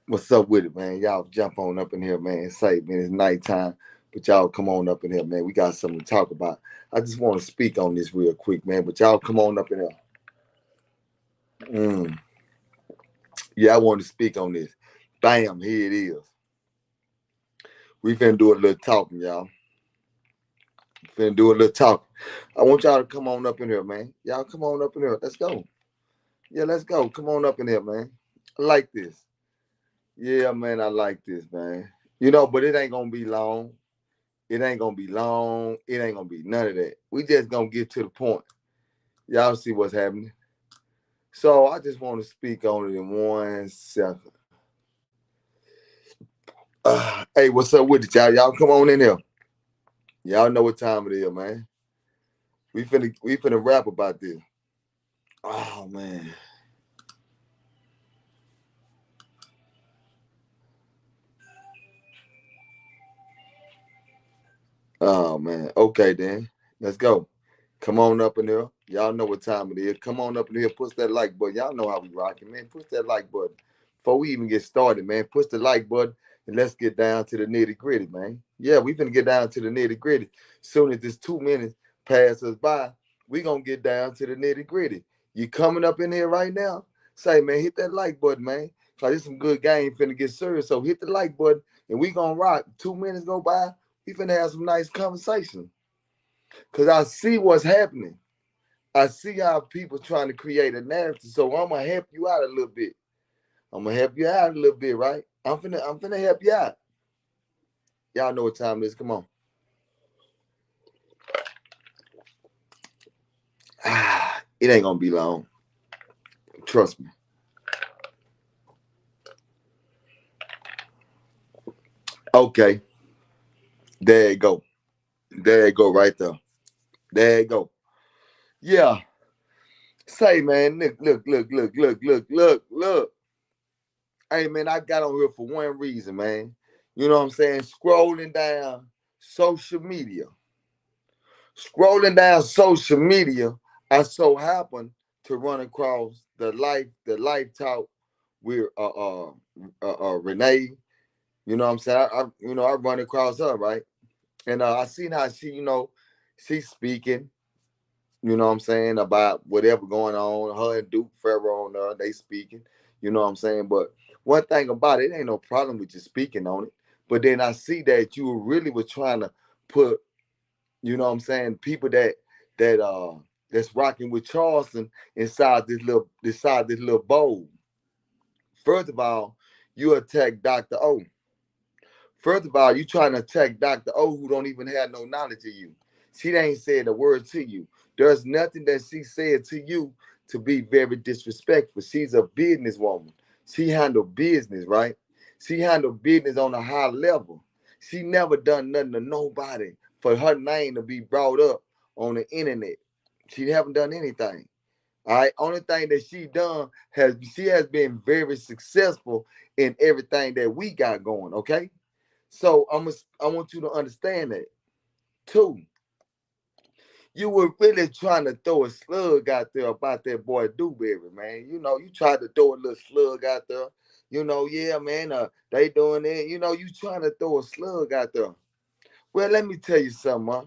What's up with it, man? Y'all jump on up in here, man. Say, man, it's nighttime, but y'all come on up in here, man. We got something to talk about. I just want to speak on this real quick, man. But y'all come on up in here. Mm. Yeah, I want to speak on this. Bam, here it is. We finna do a little talking, y'all. Finna do a little talking. I want y'all to come on up in here, man. Y'all come on up in here. Let's go. Yeah, let's go. Come on up in here, man. I like this. Yeah, man, I like this, man. But it ain't gonna be long. It ain't gonna be long. It ain't gonna be none of that. We just gonna get to the point. Y'all see what's happening. So I just want to speak on it in 1 second. Hey, what's up with it, y'all? Y'all come on in here. Y'all know what time it is, man. We finna rap about this. Oh man. Oh man. Okay then. Let's go. Come on up in there. Y'all know what time it is. Come on up in here. Push that like button. Y'all know how we rocking, man. Push that like button. Before we even get started, man, push the like button and let's get down to the nitty gritty, man. Yeah, we finna get down to the nitty gritty. Soon as this 2 minutes pass us by, we gonna get down to the nitty gritty. You coming up in here right now? Say, man, hit that like button, man. Cause this some good game finna get served. So hit the like button and we gonna rock. 2 minutes go by. We finna have some nice conversation. Cause I see what's happening. I see how people trying to create a narrative. So I'm gonna help you out a little bit. I'm gonna help you out a little bit, right? I'm finna help you out. Y'all know what time it is. Come on. It ain't gonna be long. Trust me. Okay. There you go. There you go, right there. There you go. Yeah. Say, man, look. Hey, man, I got on here for one reason, man. You know what I'm saying? Scrolling down social media. Scrolling down social media, I so happened to run across the life talk with Rainee. You know what I'm saying? I run across her, right? And I seen how she's speaking, you know what I'm saying, about whatever going on. Her and Duke Farrow on they speaking, you know what I'm saying? But one thing about it ain't no problem with you speaking on it. But then I see that you really were trying to put, you know what I'm saying, people that that's rocking with Charleston inside this little bowl. First of all, you attack Dr. O. First of all, you trying to attack Dr. O who don't even have no knowledge of you. She ain't said a word to you. There's nothing that she said to you to be very disrespectful. She's a businesswoman. She handle business, right? She handle business on a high level. She never done nothing to nobody for her name to be brought up on the internet. She haven't done anything. All right. Only thing that she has been very successful in everything that we got going. Okay. So I want you to understand that. Two, you were really trying to throw a slug out there about that boy Dewberry, man. You tried to throw a little slug out there. Yeah, man, they doing it. You trying to throw a slug out there. Well, let me tell you something, huh?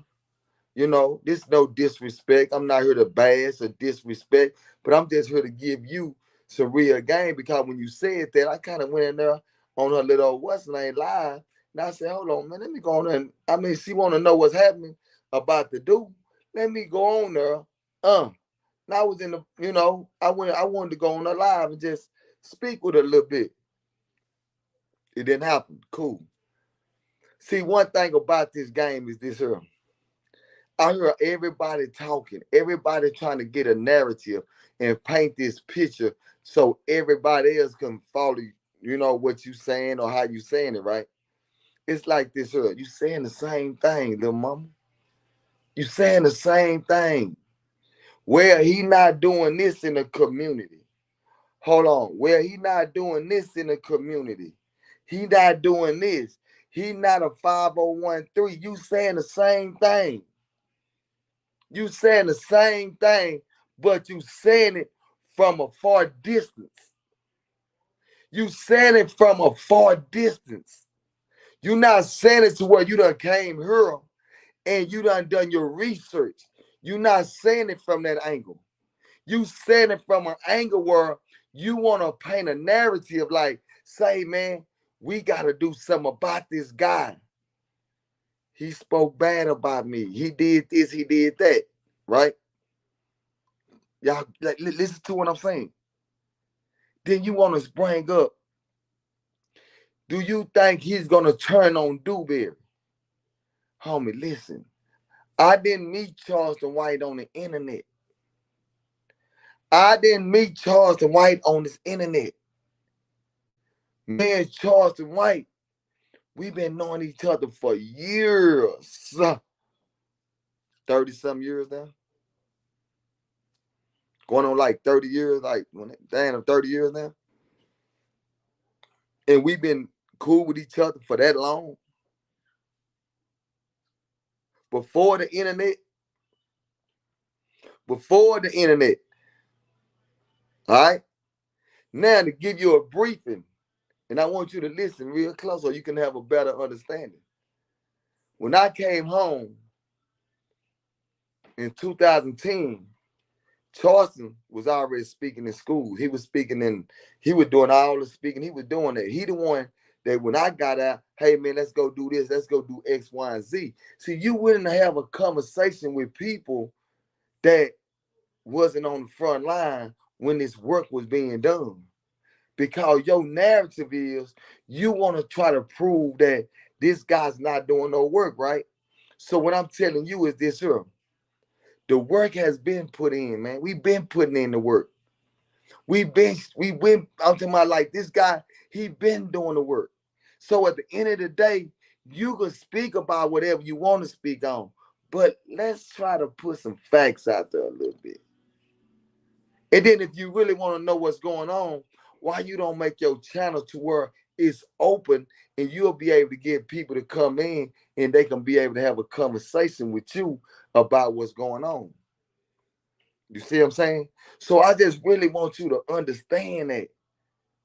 This no disrespect. I'm not here to bash or disrespect, but I'm just here to give you some real game because when you said that, I kind of went in there on her little what's name live. And I said, hold on, man, let me go on there. I mean, she want to know what's happening about the dude. Let me go on there. And I was in the, I wanted to go on the live and just speak with her a little bit. It didn't happen. Cool. See, one thing about this game is this here. I hear everybody talking, everybody trying to get a narrative and paint this picture so everybody else can follow, what you saying or how you saying it, right? It's like this here. You saying the same thing, little mama. You saying the same thing. Well, he not doing this in the community. Hold on. Well, he not doing this in the community. He not doing this. He not a 5013. You saying the same thing. You saying the same thing, but you saying it from a far distance. You saying it from a far distance. You not saying it to where you done came here and you done your research. You not saying it from that angle. You saying it from an angle where you want to paint a narrative like, say, man, we got to do something about this guy. He spoke bad about me. He did this, he did that, right? Y'all like, listen to what I'm saying. Then you want to bring up, do you think he's going to turn on Dewberry? Homie, listen. I didn't meet Charleston White on the internet. I didn't meet Charleston White on this internet. Me and Charleston White, we've been knowing each other for years. 30-some years now. Going on like 30 years, like, damn, 30 years now. And we've been cool with each other for that long. Before the internet. All right? Now, to give you a briefing, and I want you to listen real close so you can have a better understanding. When I came home in 2010, Charleston was already speaking in schools. He was doing all the speaking. He was doing that. He the one that when I got out, hey man, let's go do this. Let's go do X, Y, and Z. See, you wouldn't have a conversation with people that wasn't on the front line when this work was being done. Because your narrative is you want to try to prove that this guy's not doing no work, right? So what I'm telling you is this here. The work has been put in, man. We've been putting in the work. I'm talking about like this guy, he been doing the work. So at the end of the day, you can speak about whatever you want to speak on, but let's try to put some facts out there a little bit. And then if you really want to know what's going on, why you don't make your channel to where it's open and you'll be able to get people to come in and they can be able to have a conversation with you about what's going on. You see what I'm saying? So I just really want you to understand that.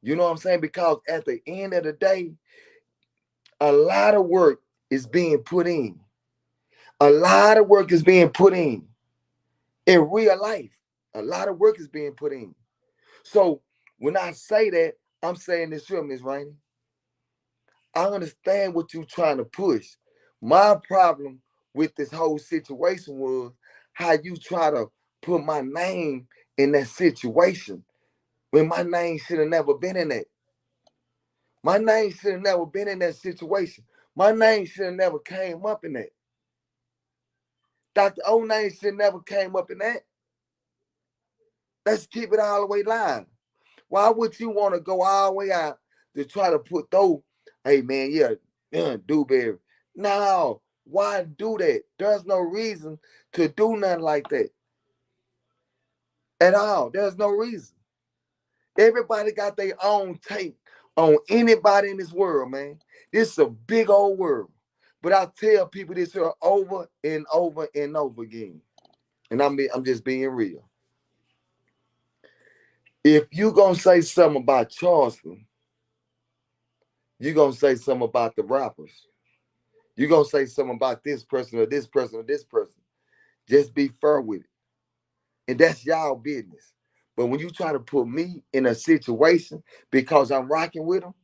You know what I'm saying? Because at the end of the day, a lot of work is being put in. A lot of work is being put in real life. A lot of work is being put in. So when I say that, I'm saying this here, Ms. Rainee. I understand what you're trying to push. My problem with this whole situation was how you try to put my name in that situation when my name should have never been in that. My name should have never been in that situation. My name should have never came up in that. Dr. O name should have never came up in that. Let's keep it all the way live. Why would you want to go all the way out to try to put those, hey man, yeah, Dewberry. No, why do that? There's no reason to do nothing like that. At all. There's no reason. Everybody got their own take on anybody in this world, man. This is a big old world. But I tell people this here over and over and over again. And I'm just being real. If you gonna say something about Charleston, you gonna say something about the rappers. You gonna say something about this person or this person or this person. Just be fair with it. And that's y'all business. But when you try to put me in a situation because I'm rocking with them,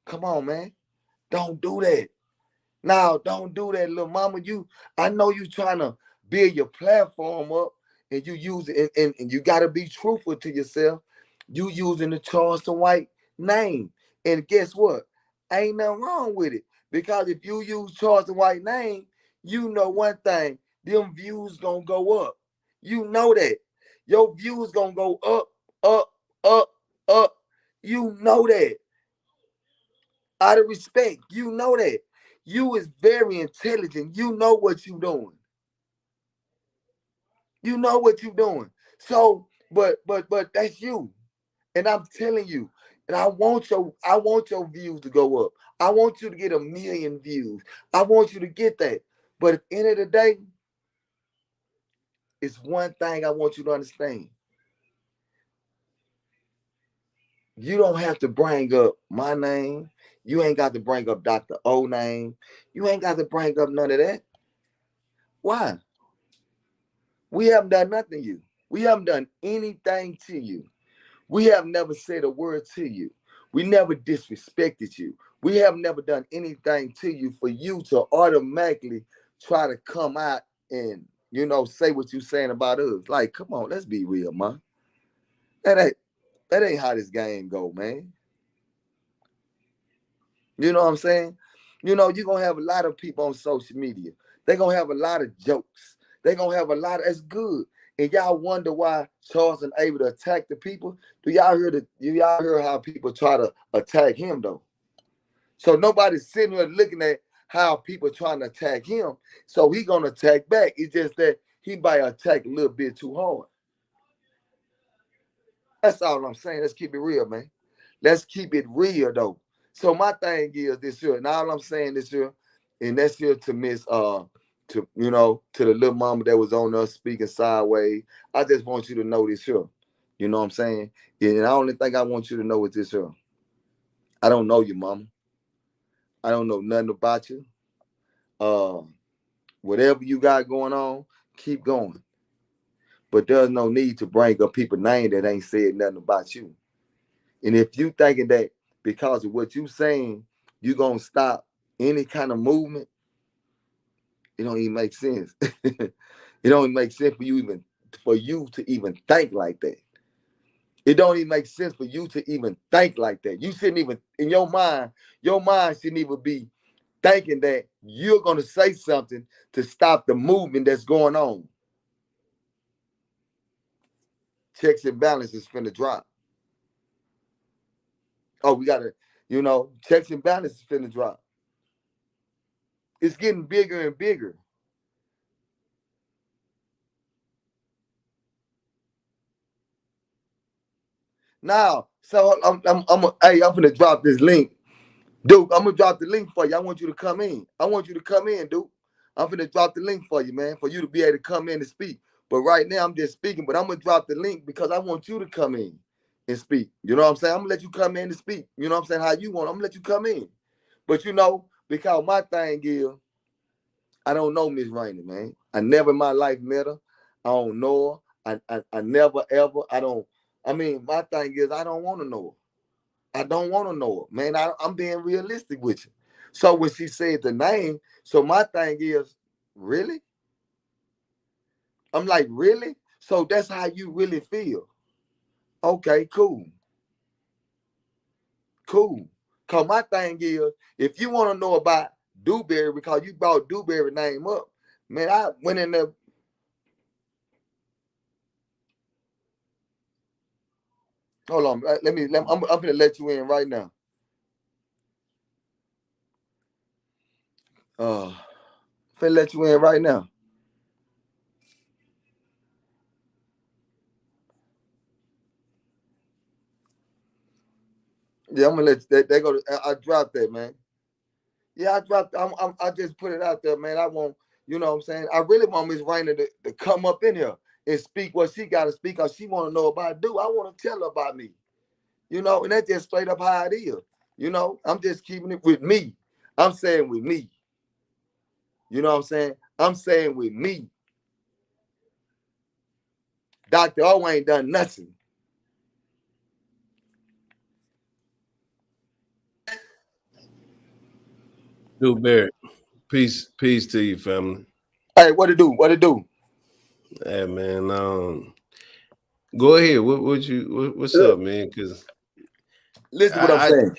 come on, man. Don't do that. Now, don't do that, little mama. I know you trying to build your platform up and you use it, and you got to be truthful to yourself. You using the Charleston White name. And guess what? Ain't nothing wrong with it. Because if you use Charleston White name, you know one thing, them views gonna go up. You know that. Your views gonna go up, up, up, up. You know that. Out of respect, you know that. You is very intelligent. You know what you doing. You know what you doing. So, but that's you. And I'm telling you, and I want your views to go up. I want you to get 1 million views. I want you to get that. But at the end of the day, it's one thing I want you to understand. You don't have to bring up my name. You ain't got to bring up Dr. O name. You ain't got to bring up none of that. Why? We haven't done nothing to you. We haven't done anything to you. We have never said a word to you. We never disrespected you. We have never done anything to you for you to automatically try to come out and, say what you saying about us. Like, come on, let's be real, man. That ain't that ain't how this game go, man. You know what I'm saying? You're gonna have a lot of people on social media. They're gonna have a lot of jokes. They're gonna have a lot of that's good. And y'all wonder why Charleston able to attack the people. Do y'all hear how people try to attack him though? So nobody's sitting here looking at how people trying to attack him. So he gonna attack back. It's just that he might attack a little bit too hard. That's all I'm saying. Let's keep it real, man. Let's keep it real though. So my thing is this here, and all I'm saying this here, and that's here to Miss to the little mama that was on us speaking sideways. I just want you to know this here. You know what I'm saying? And the only thing I want you to know is this here. I don't know you, mama. I don't know nothing about you. Uh, Whatever you got going on, keep going. But there's no need to bring up people's name that ain't said nothing about you. And if you thinking that because of what you saying, you gonna stop any kind of movement, it don't even make sense. It don't even make sense for you to even think like that. It don't even make sense for you to even think like that. You shouldn't even in your mind shouldn't even be thinking that you're gonna say something to stop the movement that's going on. Checks and balances finna drop. Oh, we gotta, checks and balances finna drop. It's getting bigger and bigger. Now, so I'm gonna drop this link, Duke. I'm gonna drop the link for you. I want you to come in. I want you to come in, Duke. I'm gonna drop the link for you, man, for you to be able to come in and speak. But right now, I'm just speaking. But I'm gonna drop the link because I want you to come in and speak. You know what I'm saying? I'm gonna let you come in and speak. You know what I'm saying? How you want? I'm gonna let you come in. But because my thing is, I don't know Miss Rainee, man. I never in my life met her. I don't know her. I never ever. I don't. I mean, my thing is, I don't want to know her. I don't want to know her, man. I'm being realistic with you. So when she said the name, so my thing is, really? I'm like, really? So that's how you really feel? Okay, cool, cool. Cause my thing is, if you want to know about Dewberry because you brought Dewberry name up, man, I went in there. Hold on, I'm gonna let you in right now. Uh, finna let you in right now. Yeah, I'm gonna let they go. I dropped that, man. Yeah, I dropped. I just put it out there, man. I want, what I'm saying. I really want Miss Rainey to come up in here and speak what she got to speak, cause she want to know about do. I want to tell her about me, and that's just straight up how it is. I'm just keeping it with me. I'm saying with me. You know what I'm saying? I'm saying with me. Dr. O ain't done nothing. Dude Barrett, peace to you, family. Hey, what to do? What to do? Hey man, go ahead. What's Look, up, man? Cause listen what I'm I saying.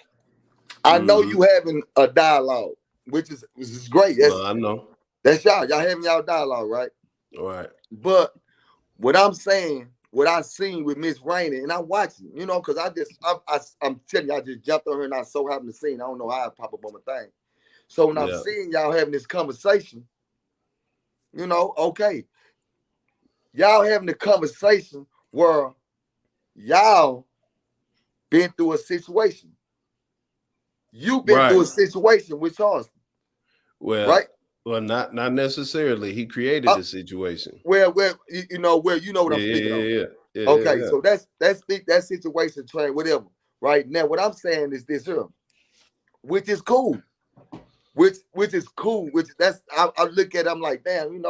I know mm-hmm. you having a dialogue, which is great. No, I know. That's y'all. Y'all having y'all dialogue, right? All right. But what I'm saying, what I seen with Miss Rainey, and I'm watching, because I'm telling you, I just jumped on her and I so happened to see. I don't know how it pop up on my thing. So when I'm Yeah. seeing y'all having this conversation, okay, y'all having the conversation where y'all been through a situation. You've been through Right. a situation with Charleston, Well, right? not necessarily. He created Uh, the situation. where you know what I'm Yeah, speaking yeah, on. yeah, yeah, yeah, Okay, yeah. so that's speak that situation train, whatever. Right now, what I'm saying is this here, which is cool. Which is cool. Which that's I look at it, I'm like, damn,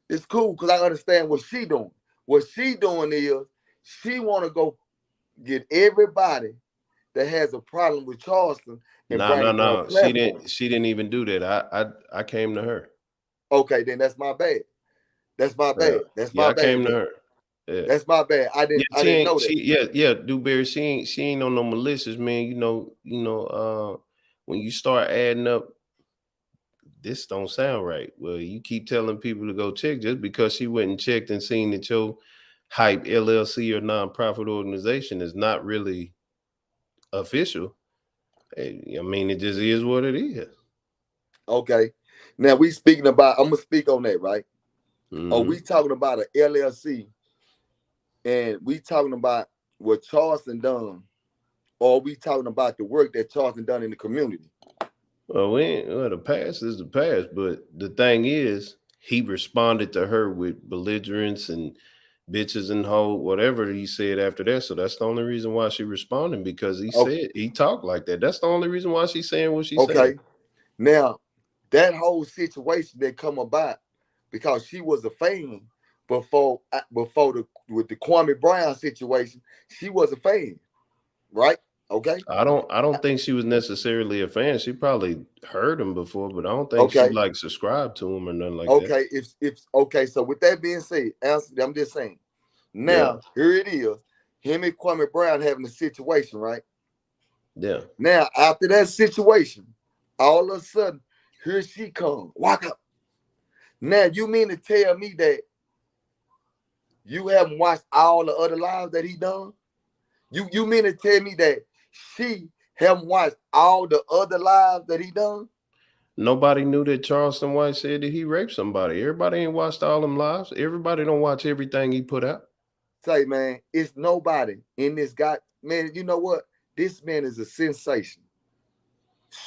it's cool because I understand what she doing. What she doing is she want to go get everybody that has a problem with Charleston and No, bring no, them on a no. She platform. didn't. She didn't even do that. I came to her. Okay, then that's my bad. That's my Yeah, bad. That's yeah. my I bad. came to Then her. Yeah, that's my bad. I yeah. didn't I She didn't ain't. know that. She yeah, yeah. Dewberry. She ain't on no malicious, man. When you start adding up, this don't sound right. Well, you keep telling people to go check just because she went and checked and seen that your hype LLC or nonprofit organization is not really official. I mean, it just is what it is. Okay. Now we speaking about. I'm gonna speak on that, right? Are Mm-hmm. we talking about an LLC and we talking about what Charleston done, or are we talking about the work that Charleston done in the community? Well, the past is the past, but the thing is, he responded to her with belligerence and bitches and hoe, whatever he said after that. So that's the only reason why she responded, because Okay. he talked like that. That's the only reason why she's saying what she's saying. Okay. Now that whole situation that come about because she was a fan before the with the Kwame Brown situation, she was a fan, right? Okay. I don't think she was necessarily a fan. She probably heard him before, but I don't think she Okay. like subscribed to him or nothing like that. Okay. If okay. So with that being said, I'm just saying. Yeah, Now here it is. Him and Kwame Brown having a situation, right? yeah. Now after that situation, all of a sudden, here she come. Walk up. Now you mean to tell me that you haven't watched all the other lives that he done? You mean to tell me that she haven't watched all the other lives that he done? Nobody knew that Charleston White said that he raped somebody. Everybody ain't watched all them lives. Everybody don't watch everything he put out. Say, man, it's nobody in this guy. Man, you know what? This man is a sensation.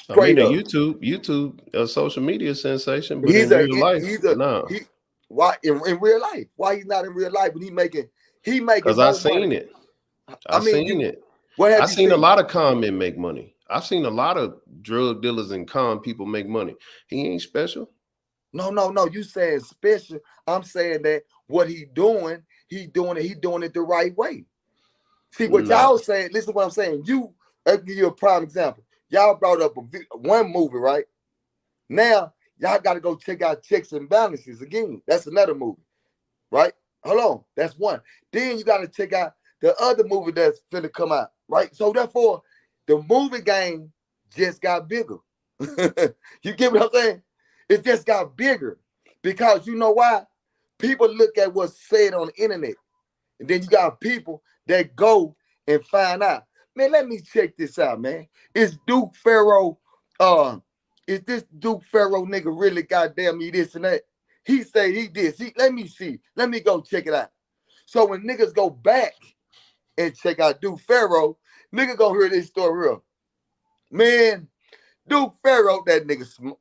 I mean, Straight up. YouTube, a social media sensation, but in He's a real life, he's a no. he why in real life? Why he's not in real life when he making Because I more money? seen it. I I mean, seen it. what I have you seen a seen? lot of con men make money. I've seen a lot of drug dealers and con people make money. He ain't special. No. You saying special. I'm saying that what he doing it the right way. See what Nah. y'all saying, listen to what I'm saying. I'll give you a prime example. Y'all brought up one movie, right? Now, y'all got to go check out Checks and Balances again. That's another movie, right? Hold on. That's one. Then you got to check out the other movie that's finna come out, right? So therefore, the movie game just got bigger. You get what I'm saying? It just got bigger because you know why? People look at what's said on the internet, and then you got people that go and find out. Man, let me check this out, man. Is Duke Pharaoh, is this Duke Pharaoh nigga really goddamn me this and that? He say he did. See, let me see. Let me go check it out. So when niggas go back and check out Duke Pharaoh, nigga gonna hear this story real. Man, Duke Pharaoh, that nigga,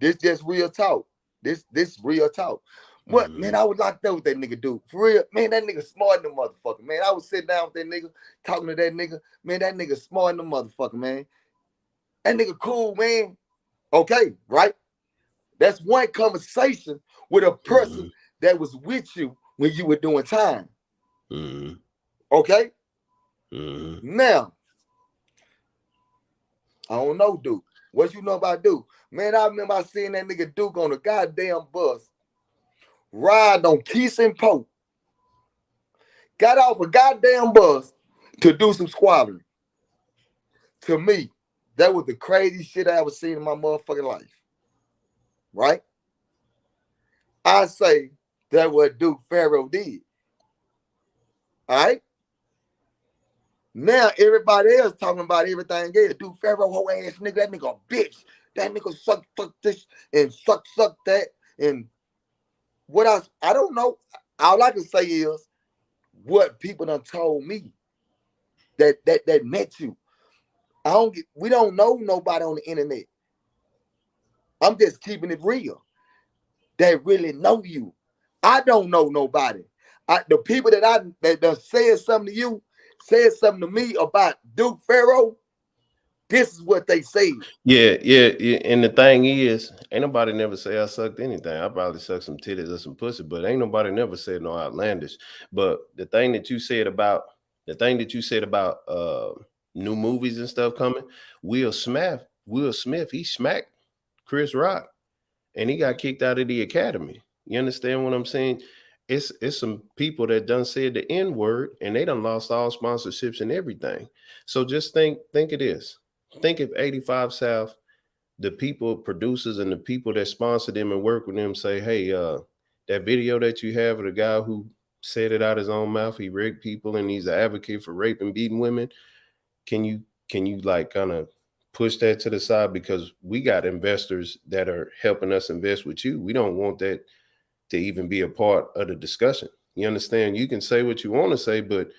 this just real talk. This real talk. What, man, I was locked up with that nigga Duke. For real, man, that nigga smart in the motherfucker, man. I was sitting down with that nigga, talking to that nigga. Man, that nigga smart in the motherfucker, man. That nigga cool, man. Okay, right? That's one conversation with a person that was with you when you were doing time. Okay? Now, I don't know Duke. What you know about Duke? Man, I remember I seeing that nigga Duke on a goddamn bus, ride on Keys and Pope. Got off a goddamn bus to do some squabbling. To me, that was the craziest shit I ever seen in my motherfucking life. Right? I say that what Duke Pharaoh did. All right? Now everybody else talking about everything else. Duke Pharaoh, whole ass nigga, that nigga a bitch. That nigga suck this and suck that. And what else? I don't know. All I can say is what people done told me that met you. We don't know nobody on the internet. I'm just keeping it real. That really know you. I don't know nobody. The people that done said something to you, said something to me about Duke Pharaoh, this is what they said. Yeah. And the thing is, ain't nobody never say I sucked anything. I probably sucked some titties or some pussy, but ain't nobody never said no outlandish. But the thing that you said about new movies and stuff coming, Will Smith, he smacked Chris Rock and he got kicked out of the academy. You understand what I'm saying? It's some people that done said the N-word and they done lost all sponsorships and everything. So just think of this. Think if 85 South, the people, producers, and the people that sponsor them and work with them say, hey, that video that you have of the guy who said it out his own mouth, he raped people and he's an advocate for rape and beating women. Can you like kind of push that to the side, because we got investors that are helping us invest with you. We don't want that to even be a part of the discussion. You understand? You can say what you want to say, but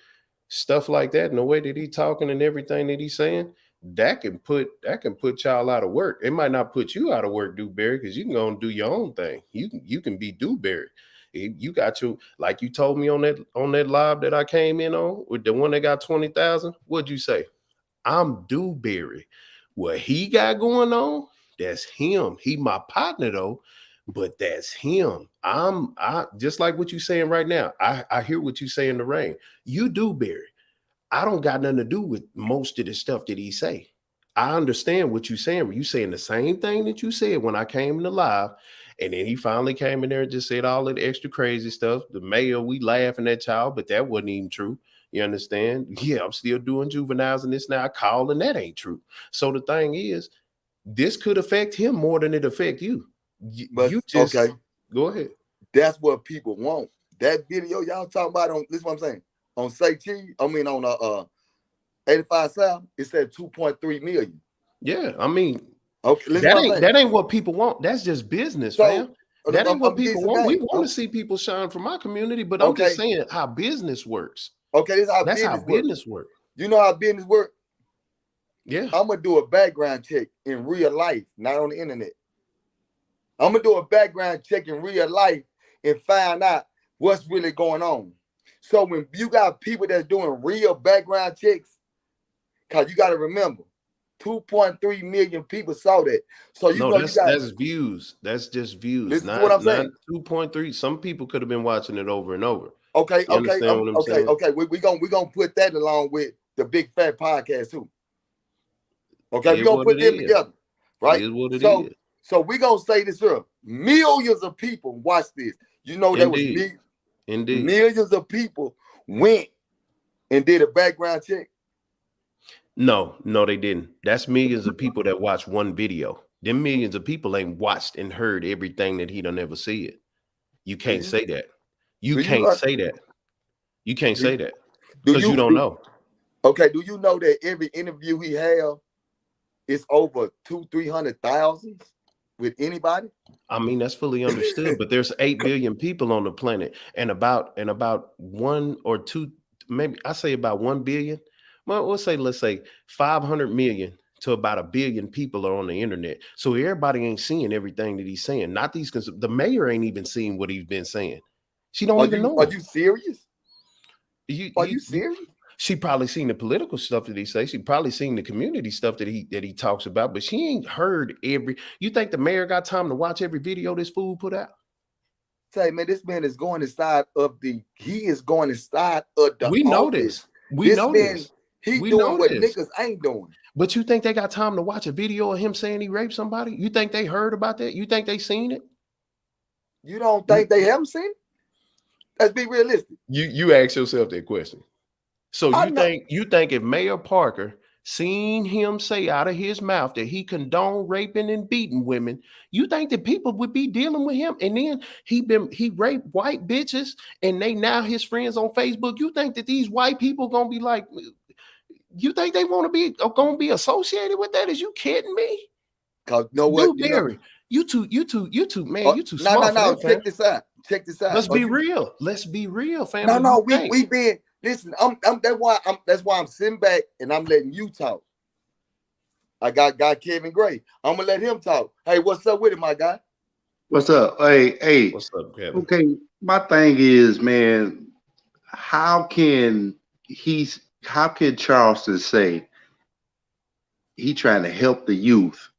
stuff like that and the way that he's talking and everything that he's saying, that can put y'all out of work. It might not put you out of work, Dewberry, because you can go and do your own thing. You can be Dewberry. You got your, like you told me on that live that I came in on with the one that got 20,000. What'd you say? I'm Dewberry. What he got going on, that's him. He my partner though, but that's him. I just like what you saying right now. I hear what you saying to Rain. You Dewberry. I don't got nothing to do with most of the stuff that he say. I understand what you're saying. You saying the same thing that you said when I came in the live, and then he finally came in there and just said all of the extra crazy stuff. The mayor, we laughing at y'all, but that wasn't even true. You understand? Yeah, I'm still doing juveniles and this now. I call and that ain't true. So the thing is, this could affect him more than it affect you. But You just okay, go ahead. that's what people want. That video y'all talking about on this is what I'm saying. On Say Cheese, I mean on 85 South, it said 2.3 million. Yeah, I mean, okay, that ain't what people want. That's just business, fam. That ain't what people want. We want to see people shine from our community, but I'm just saying how business works. Okay, this is how that's business how business works. You know how business works? Yeah. I'm gonna do a background check in real life, not on the internet. I'm gonna do a background check in real life and find out what's really going on. So when you got people that's doing real background checks, because you got to remember, 2.3 million people saw that. So you know that's views. That's just views. Listen to what I'm saying. 2.3. Some people could have been watching it over and over. Okay, you understand what I'm saying? Okay. We're gonna put that along with the Big Fat Podcast too. Okay, we're gonna put them together, right? So we're gonna say this here. Millions of people watch this. You know, there was millions of people went and did a background check. No, they didn't. That's millions of people that watch one video. Them millions of people ain't watched and heard everything that he done ever see it. You can't say that. You can't say that. You can't say that because you don't know. Okay, do you know that every interview he have is over 200,000-300,000 with anybody? I mean, that's fully understood, but there's 8 billion people on the planet, and about 1 or 2, maybe I say about 1 billion. Well, let's say 500 million to about 1 billion people are on the internet. So everybody ain't seeing everything that he's saying. Not these, because the mayor ain't even seeing what he's been saying. She don't even know. Are you serious? Are you serious? She probably seen the political stuff that he say. She probably seen the community stuff that he talks about, but she ain't heard every. You think the mayor got time to watch every video this fool put out? Say, man, this man is going inside of the. He is going inside of the. We know this. We know this. He doing what niggas ain't doing. But you think they got time to watch a video of him saying he raped somebody? You think they heard about that? You think they seen it? You don't think they haven't seen it? Let's be realistic. You ask yourself that question. So you think if Mayor Parker seen him say out of his mouth that he condoned raping and beating women, you think that people would be dealing with him? And then he raped white bitches and they now his friends on Facebook. You think that these white people gonna be like, you think they want to be gonna be associated with that? Is you kidding me? Cause know what, Barry, you too, man. You too smart. No. Check this out. Let's be real. Let's be real, fam. No. We been. Listen, that's why I'm sitting back and I'm letting you talk. I got Kevin Gray. I'm gonna let him talk. Hey, what's up with it, my guy? What's up? Hey. What's up, Kevin? Okay, my thing is, man, how can he how can Charleston say he trying to help the youth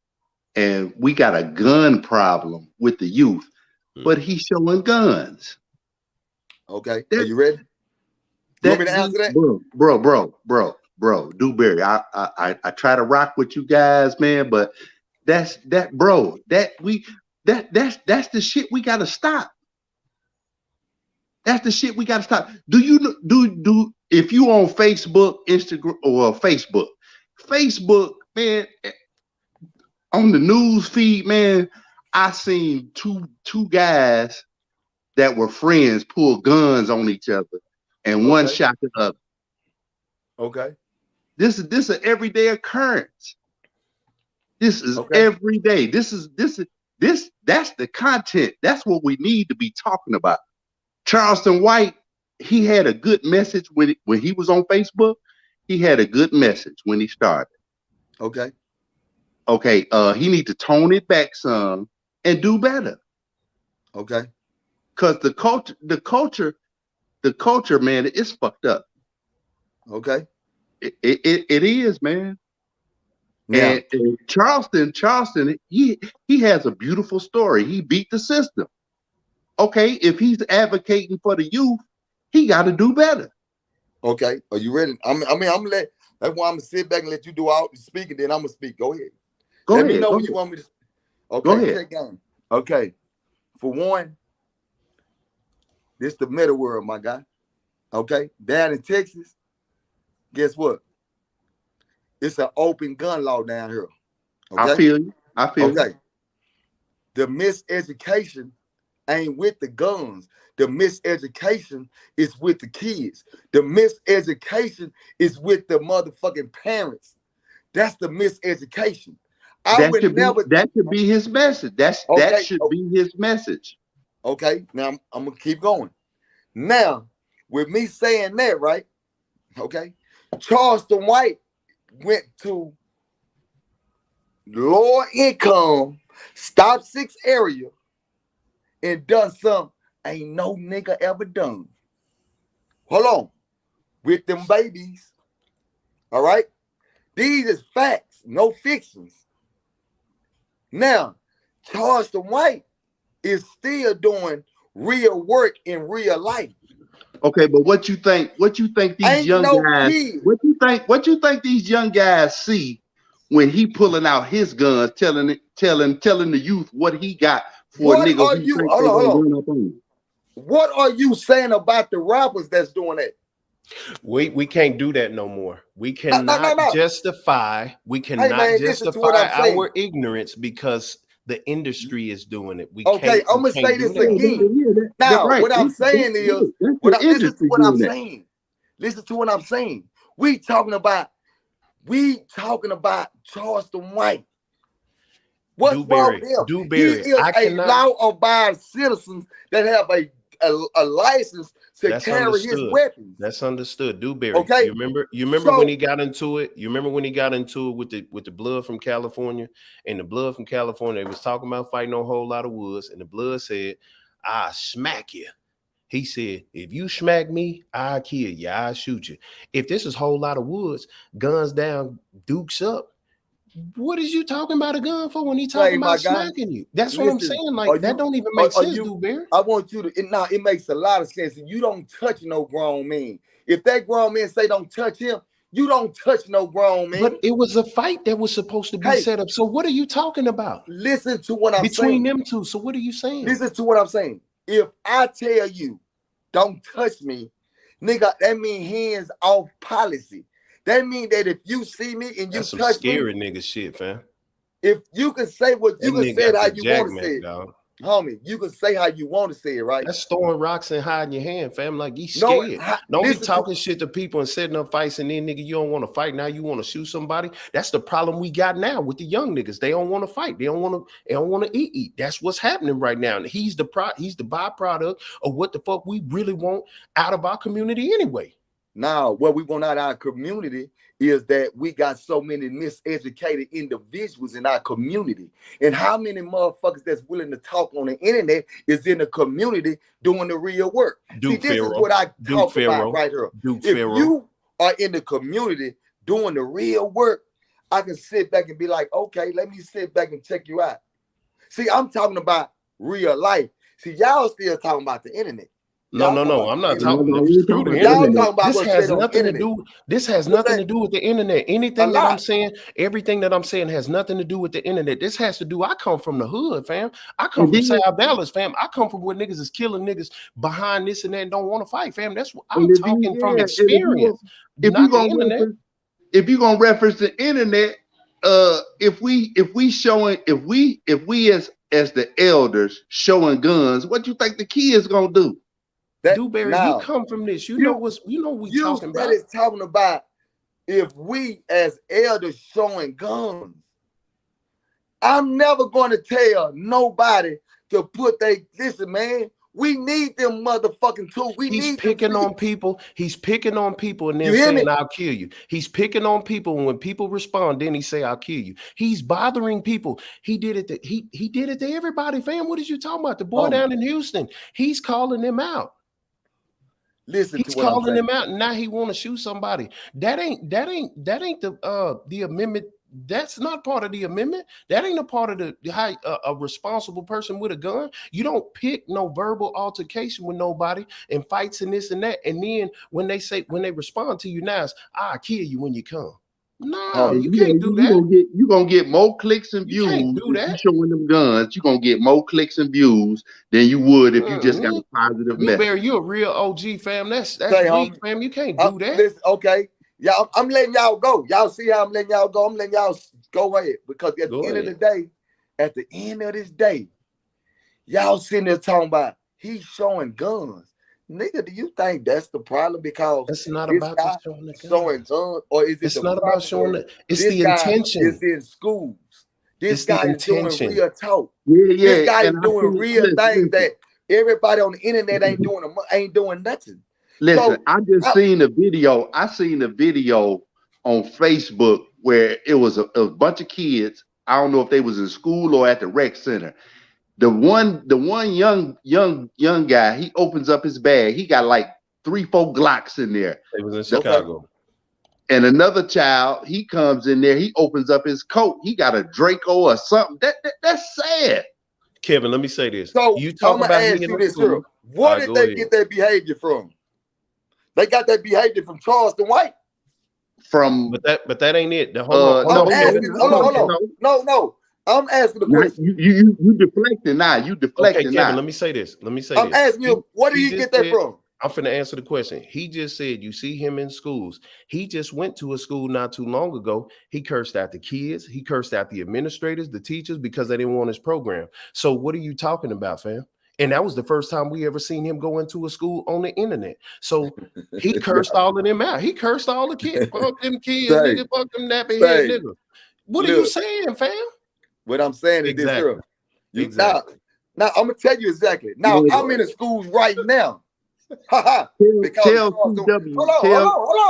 and we got a gun problem with the youth, but he's showing guns? Okay, are That you ready? You want me to answer that? bro, Dewberry. I try to rock with you guys, man, but that's the shit we gotta stop. That's the shit we gotta stop. Do you do if you on Facebook, Instagram, or Facebook, man, on the news feed, man, I seen two guys that were friends pull guns on each other, and one shot the other. Okay. This is an everyday occurrence. This is every day. That's the content. That's what we need to be talking about. Charleston White, he had a good message when he was on Facebook. He had a good message when he started. Okay. He need to tone it back some and do better. Okay. Because the culture, man, it's fucked up. Okay. It is, man. Now, And Charleston, he has a beautiful story. He beat the system. Okay, if he's advocating for the youth, he got to do better. Okay, are you ready? I'm let. That's why I'm gonna sit back and let you do all the speaking. Then I'm gonna speak. Go ahead. Let me know when you want me to. Okay, go ahead. Check game. Okay, for one, this the middle world, my guy. Okay, down in Texas, guess what? It's an open gun law down here. Okay? I feel you. Okay. The miseducation ain't with the guns. The miseducation is with the kids. The miseducation is with the motherfucking parents. That's the miseducation. That should be his message. That should be his message. Okay, now I'm gonna keep going. Now, with me saying that, right? Okay, Charleston White went to lower income, stop 6 area, and done something ain't no nigga ever done. Hold on. With them babies. All right? These is facts, no fictions. Now, Charleston White is still doing real work in real life. Okay, but what you think these ain't young no guys kid. What you think these young guys see when he pulling out his guns, telling the youth what he got for What a nigga are who you think hold they on, gonna hold run on. up on you? What are you saying about the rappers that's doing that? We can't do that no more. We cannot justify. We cannot justify our ignorance because the industry is doing it. We can't. I'm gonna say this again. Now, right. what I'm saying is, listen to what I'm saying. Listen to what I'm saying. We talking about Charleston White. What's wrong with him? Dewberry. He is a law-abiding citizen that have a license to carry his weapons. That's understood. Dewberry. Okay. You remember when he got into it? You remember when he got into it with the blood from California? And the blood from California, they was talking about fighting a whole lot of woods, and the blood said, "I smack you." He said, "If you smack me, I'll kill you. I'll shoot you." If this is a whole lot of woods, guns down, dukes up. What is you talking about a gun for when he talking about smacking you? That's what I'm saying. Like that don't even make sense, Dewberry. I want you to it makes a lot of sense. You don't touch no grown man. If that grown man say don't touch him, you don't touch no grown man. But it was a fight that was supposed to be set up. So what are you talking about? Listen to what I'm saying. Between them two. So what are you saying? Listen to what I'm saying. If I tell you don't touch me, nigga, that mean hands off policy. That means that if you see me and you touch me, that's some scary nigga shit, fam. If you can say what you can say it how you want to say it, homie, you can say how you want to say it, right? That's throwing rocks and hiding your hand, fam. Like you scared. Don't be talking shit to people and setting up fights, and then nigga, you don't want to fight. Now you want to shoot somebody. That's the problem we got now with the young niggas. They don't want to fight. They don't want to eat. That's what's happening right now. And he's the byproduct of what the fuck we really want out of our community anyway. Now, what we want out of our community is that we got so many miseducated individuals in our community. And how many motherfuckers that's willing to talk on the internet is in the community doing the real work? See, this is what I talk about right here. If you are in the community doing the real work, I can sit back and be like, okay, let me sit back and check you out. See, I'm talking about real life. See, y'all still talking about the internet. No, I'm not talking. Screw the Y'all internet. talking about This what's has said on the nothing to internet. do. This has nothing to do with the internet. Anything that I'm saying, everything that I'm saying has nothing to do with the internet. This has to do. I come from the hood, fam. I come from South Dallas, fam. I come from where niggas is killing niggas behind this and that and don't want to fight, fam. That's what I'm talking from experience, not the internet. If you're gonna reference the internet, if we as the elders showing guns, what you think the kids gonna do? Dewberry, you come from this. You know what we talking about. That is talking about if we as elders showing guns. I'm never going to tell nobody to put listen, man. We need them motherfucking tools. He's picking on people. He's picking on people and then saying, I'll kill you. He's picking on people. And when people respond, then he say, I'll kill you. He's bothering people. He did it. He did it to everybody, fam. What is you talking about? The boy down in Houston, he's calling them out. Listen, he's calling them out, and now he want to shoot somebody. That ain't the amendment. That's not part of the amendment. That ain't a part of a responsible person with a gun. You don't pick no verbal altercation with nobody and fights and this and that. And then when they respond to you now, I'll kill you when you come. No, you can't do that. You're gonna get more clicks and views if you showing them guns. You're gonna get more clicks and views than you would if you just got a positive message. You're a real OG, fam. That's weak, fam. You can't do that. Listen, okay. Y'all, I'm letting y'all go. Y'all see how I'm letting y'all go? I'm letting y'all go ahead. Because at the end of this day, y'all sitting there talking about he's showing guns. Nigga, do you think that's the problem? Because it's not about showing the guns, or is it? It's not about showing it. It's the intention. It's in schools. This guy is doing real talk. Yeah. This guy is doing real things that everybody on the internet ain't doing nothing. Listen, I seen a video. I seen a video on Facebook where it was a bunch of kids. I don't know if they was in school or at the rec center. The one young guy, he opens up his bag. He got like 3-4 Glocks in there. It was in Chicago. And another child, he comes in there. He opens up his coat. He got a Draco or something. That's sad. Kevin, let me say this. So you talk about ask you this, sir. Where did they get their behavior from? They got that behavior from Charleston White. But that ain't it. Hold on. No. I'm asking the question. You deflecting now. You deflecting okay, Kevin, let me say this. I'm asking you, where did he get that from? I'm finna answer the question. He just said you see him in schools. He just went to a school not too long ago. He cursed out the kids. He cursed out the administrators, the teachers, because they didn't want his program. So what are you talking about, fam? And that was the first time we ever seen him go into a school on the internet. So he cursed all of them out. He cursed all the kids. Fuck them kids, nigga. Fuck them nappy head niggas. What are you saying, fam? What I'm saying is this, girl. Exactly. Now I'm gonna tell you exactly. Now I'm in the schools right now. Hold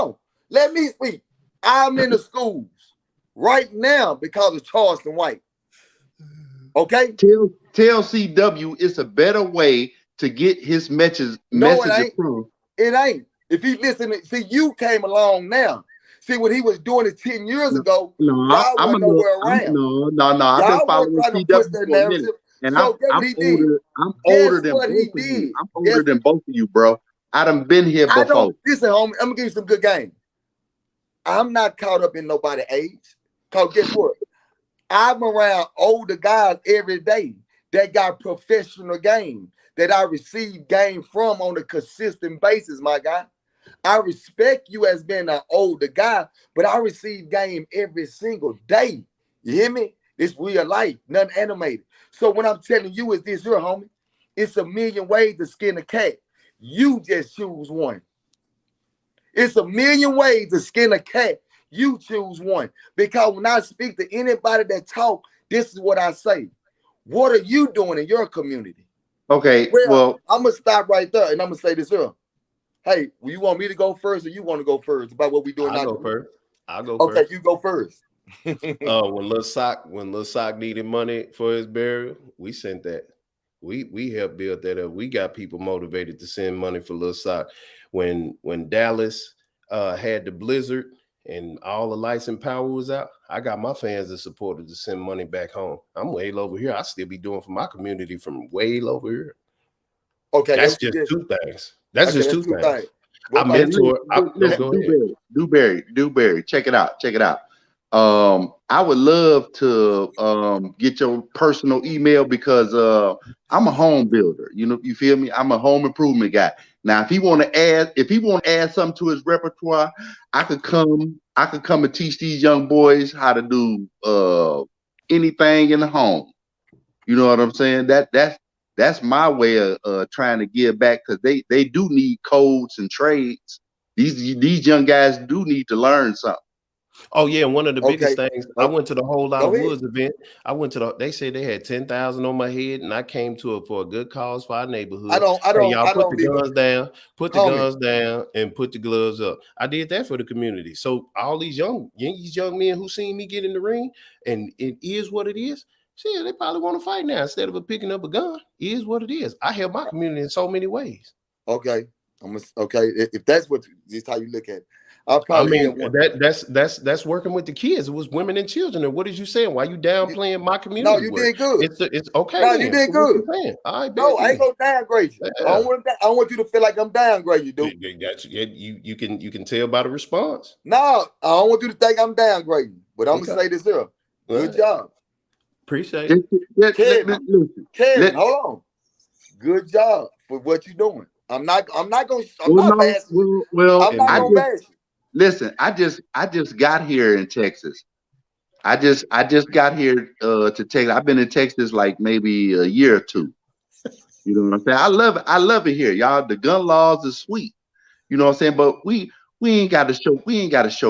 on. Let me speak. I'm in the schools right now because of Charleston White. Okay. Tell CW it's a better way to get his message across. It ain't. If he listen, see, you came along now. See, when he was doing it 10 years ago, I'm nowhere around. I've been following CW and I'm older than both of you. I'm older than both of you, bro. I done been here before. Listen, homie, I'm gonna give you some good game. I'm not caught up in nobody's age. Cause guess what? I'm around older guys every day that got professional game that I receive game from on a consistent basis, my guy. I respect you as being an older guy, but I receive game every single day. You hear me? It's real life, nothing animated. So what I'm telling you is this here, homie. It's a million ways to skin a cat. You just choose one. It's a million ways to skin a cat. You choose one. Because when I speak to anybody that talk, this is what I say. What are you doing in your community? Okay, well, I'm going to stop right there and I'm going to say this here. Hey, you want me to go first or you want to go first about what we're doing now? I'll go first. Okay, you go first. When Lil Sock needed money for his burial, we sent that. We helped build that up. We got people motivated to send money for Lil Sock. When Dallas had the blizzard and all the lights and power was out, I got my fans and supporters to send money back home. I'm way over here. I still be doing for my community from way over here. Okay, that's just two things. That's just two things. I mentor. Dewberry. Check it out. I would love to get your personal email because I'm a home builder. You feel me? I'm a home improvement guy. Now, if he want to add something to his repertoire, I could come and teach these young boys how to do anything in the home. You know what I'm saying? That's my way of trying to give back because they do need codes and trades. These young guys do need to learn something. Oh yeah, one of the biggest things. I went to the Whole Lot of Woods event. I went to they said they had 10,000 on my head, and I came to it for a good cause for our neighborhood. Y'all put the guns down, and put the gloves up. I did that for the community. So all these young men who seen me get in the ring, and it is what it is. See, they probably want to fight now instead of picking up a gun. It is what it is. I help my community in so many ways. Okay, if that's just how you look at it. That's working with the kids. It was women and children. And what is you saying? Why you downplaying my community? No, you did good. It's okay. No, you did good. All right, no, I ain't gonna downgrade you. Yeah. I don't want you to feel like I'm downgrading you, dude. You can tell by the response. No, I don't want you to think I'm downgrading. But I'm gonna say this here. Good job. Appreciate it. Kevin, hold on. Good job for what you're doing. I'm not gonna bash you. I'm not gonna bash you. Listen, I just got here in Texas. I just got here to Texas. I've been in Texas like maybe a year or two. You know what I'm saying? I love it here, y'all. The gun laws are sweet. You know what I'm saying? But we ain't got to show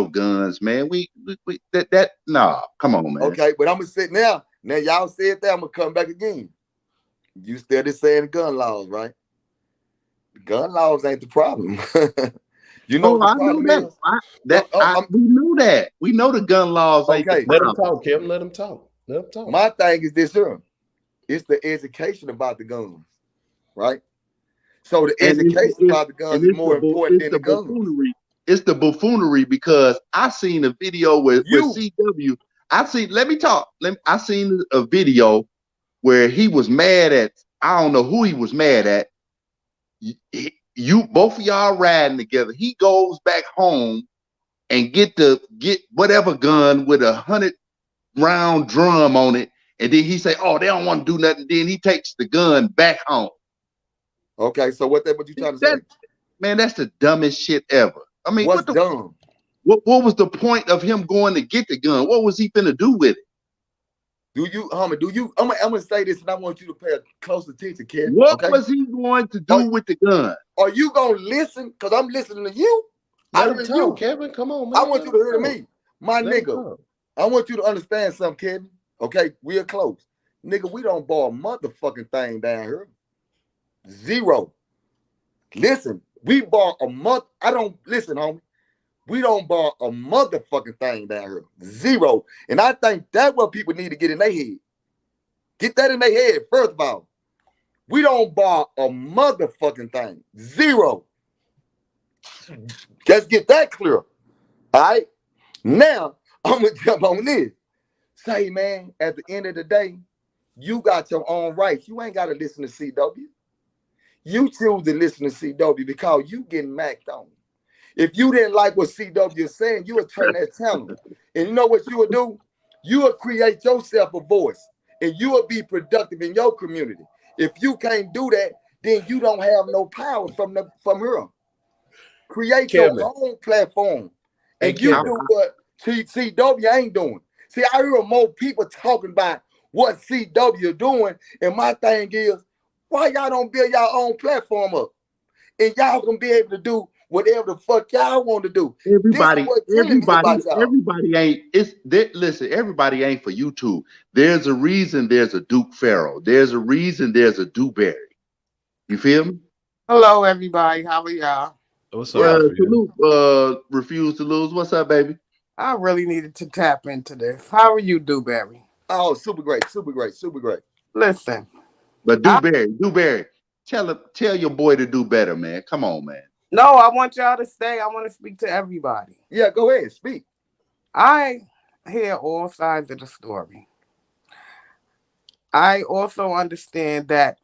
guns, man. Come on, man. Okay, but I'm gonna sit now. Now y'all said that, I'm gonna come back again. You still just saying the gun laws, right? The gun laws ain't the problem. You know what the problem is? We know that. We know the gun laws ain't the problem. Let them talk, Kevin. Let them talk. My thing is this here. It's the education about the guns, right? So the education about the guns is more important than the guns. It's the buffoonery because I seen a video with CW. Let me talk. I seen a video where he was mad at, I don't know who he was mad at. Both of y'all riding together. He goes back home and get whatever gun with 100-round drum on it, and then he say, "Oh, they don't want to do nothing." Then he takes the gun back home. Okay, so what you trying to say? Man, that's the dumbest shit ever. I mean, what's dumb? What was the point of him going to get the gun? What was he finna do with it? I'm gonna say this, and I want you to pay close attention, kid. What was he going to do with the gun? Are you gonna listen? Because I'm listening to you. You, Kevin. Come on, man. I want you to hear me, my nigga. I want you to understand something, Kevin. Okay, we're close, nigga. We don't ball a motherfucking thing down here. Zero. Listen, we bought a month. Listen, homie. We don't buy a motherfucking thing down here. Zero. And I think that's what people need to get in their head. Get that in their head, first of all. We don't buy a motherfucking thing. Zero. Just get that clear. All right? Now, I'm going to jump on this. Say, man, at the end of the day, you got your own rights. You ain't got to listen to CW. You choose to listen to CW because you getting macked on. If you didn't like what CW is saying, you would turn that channel. And you know what you would do? You would create yourself a voice, and you would be productive in your community. If you can't do that, then you don't have no power from here. Create your own platform, and you do what CW ain't doing. See, I hear more people talking about what CW doing, and my thing is, why y'all don't build your own platform up, and y'all can be able to do whatever the fuck y'all want to do. Everybody ain't. Listen, everybody ain't for YouTube. There's a reason there's a Duke Farrell. There's a reason there's a Dewberry. You feel me? Hello, everybody. How are y'all? What's up? Refuse to lose. What's up, baby? I really needed to tap into this. How are you, Dewberry? Oh, super great, super great, super great. Listen. But Dewberry, tell your boy to do better, man. Come on, man. No, I want y'all to stay. I want to speak to everybody. Yeah, go ahead, speak. I hear all sides of the story. I also understand that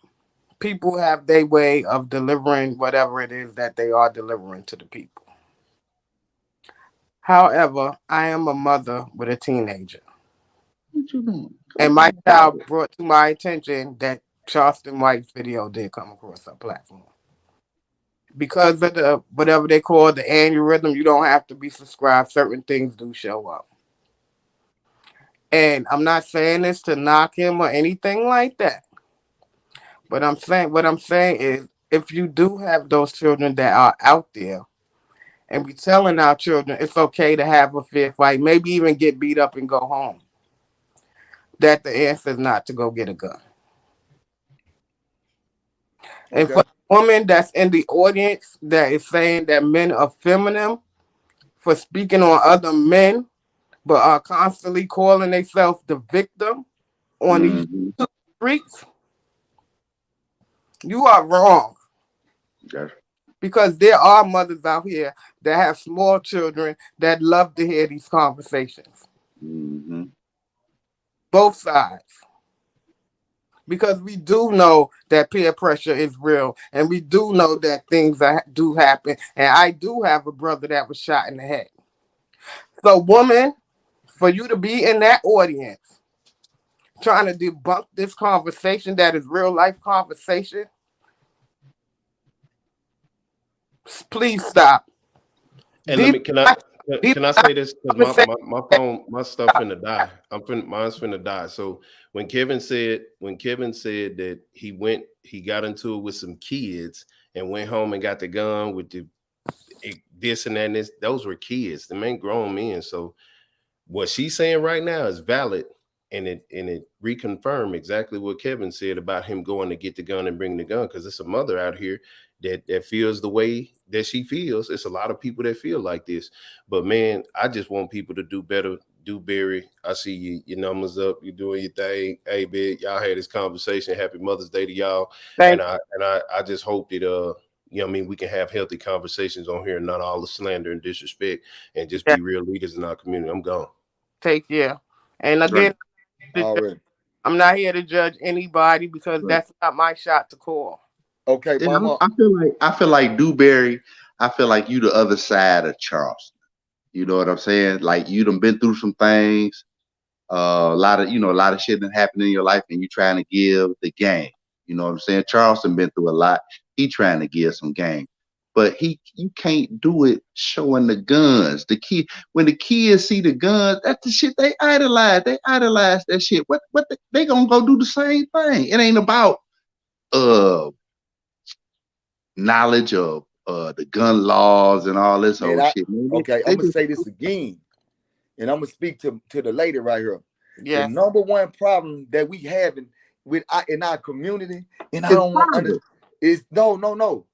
people have their way of delivering whatever it is that they are delivering to the people. However, I am a mother with a teenager. What you doing? And my child brought to my attention that Charleston White's video did come across our platform. Because of the whatever they call the aneurysm, you don't have to be subscribed. Certain things do show up. And I'm not saying this to knock him or anything like that. But what I'm saying is if you do have those children that are out there and we telling our children it's okay to have a fair fight, maybe even get beat up and go home, that the answer is not to go get a gun. And for Okay. the woman that's in the audience that is saying that men are feminine for speaking on other men, but are constantly calling themselves the victim on these Mm-hmm. streets, you are wrong. Yes. Because there are mothers out here that have small children that love to hear these conversations. Mm-hmm. Both sides. Because we do know that peer pressure is real, and we do know that things do happen. And I do have a brother that was shot in the head. So, woman, for you to be in that audience trying to debunk this conversation that is real life conversation, please stop. And These can I say this? Because my phone, my stuff finna die. Mine's finna die. So when Kevin said that he got into it with some kids and went home and got the gun with this and that and this, those were kids. Them ain't grown men. So what she's saying right now is valid, and it reconfirmed exactly what Kevin said about him going to get the gun and bring the gun, because it's a mother out here that feels the way that she feels. It's a lot of people that feel like this. But man, I just want people to do better. Do Barry, I see you, your numbers up, you're doing your thing. Hey, big, y'all had this conversation. Happy Mother's Day to y'all. Thank I just hope that you know what I mean, we can have healthy conversations on here, not all the slander and disrespect, and just be real leaders in our community. I'm gone. Take care. And again, Already. I'm not here to judge anybody because Right. that's not my shot to call. Okay, Yeah, mama. I feel like Dewberry. I feel like you the other side of Charleston. You know what I'm saying? Like you done been through some things. A lot of shit that happened in your life, and you trying to give the game. You know what I'm saying? Charleston been through a lot. He trying to give some game, but you can't do it showing the guns. When the kids see the guns, that's the shit they idolize. They idolize that shit. They gonna go do the same thing. It ain't about uh knowledge of the gun laws and all this Man, old shit. Man. okay, They I'm gonna just say this again, and I'm gonna speak to the lady right here. The Yes. number one problem that we have in our community, and I it's don't want private. is no.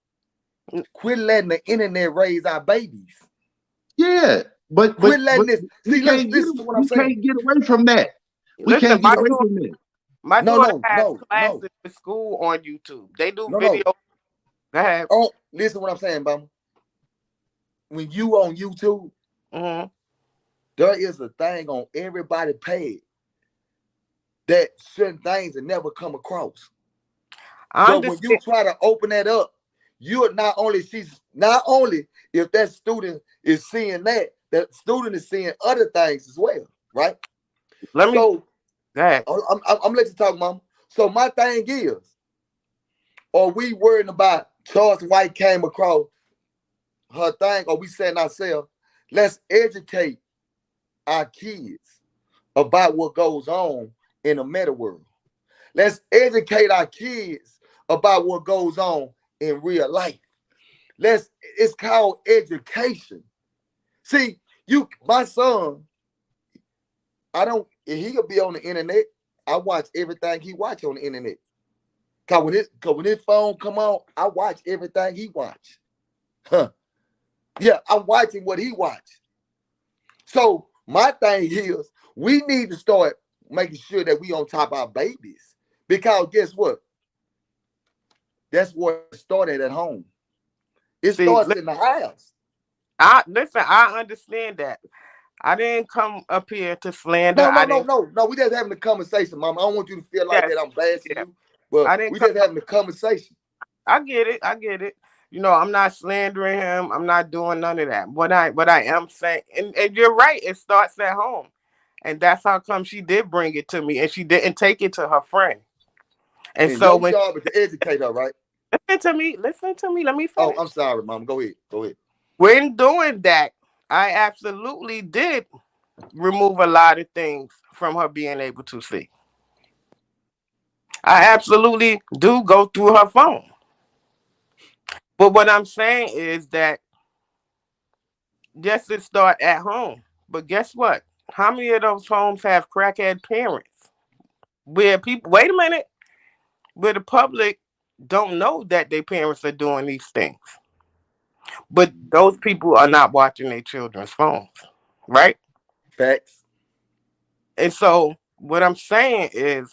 Quit letting the internet raise our babies. Yeah, but Quit letting this. we See, can't listen to what I'm saying. get away from that. We Listen, can't get away from that. my No, daughter no, has no, classes no, at school on YouTube. They do no, video. no. Go ahead. Oh, listen to what I'm saying, Mama. When you on YouTube, Mm-hmm. there is a thing on everybody page that certain things that never come across. I So when you understand. try to open that up, you're not only if that student is seeing that student is seeing other things as well, right? Let me. So Go ahead. I'm gonna let you talk, Mama. So my thing is, are we worrying about Charles White came across her thing, or we saying ourselves, let's educate our kids about what goes on in the meta world. Let's educate our kids about what goes on in real life. It's called education. See, my son, he'll be on the internet. I watch everything he watch on the internet. Cause when his phone come on, I watch everything he watch. Huh. Yeah, I'm watching what he watch. So my thing is, we need to start making sure that we on top of our babies. Because guess what? That's where it started at home. It See, starts in the house. I understand that. I didn't come up here to slander. No. We just having a conversation, Mama. I don't want you to feel like Yes, that I'm bashing yeah. you, but I didn't we come. just having a conversation. I get it. You know, I'm not slandering him. I'm not doing none of that. What I am saying, and you're right, it starts at home. And that's how come she did bring it to me and she didn't take it to her friend. And And so your when job is to educate her, right? listen to me, let me Oh, finish. I'm sorry, Mom. Go ahead. When doing that, I absolutely did remove a lot of things from her being able to see. I absolutely do go through her phone. But what I'm saying is that yes, it start at home. But guess what? How many of those homes have crackhead parents? Where people wait a minute, where the public don't know that their parents are doing these things. But those people are not watching their children's phones, right? Facts. And so what I'm saying is,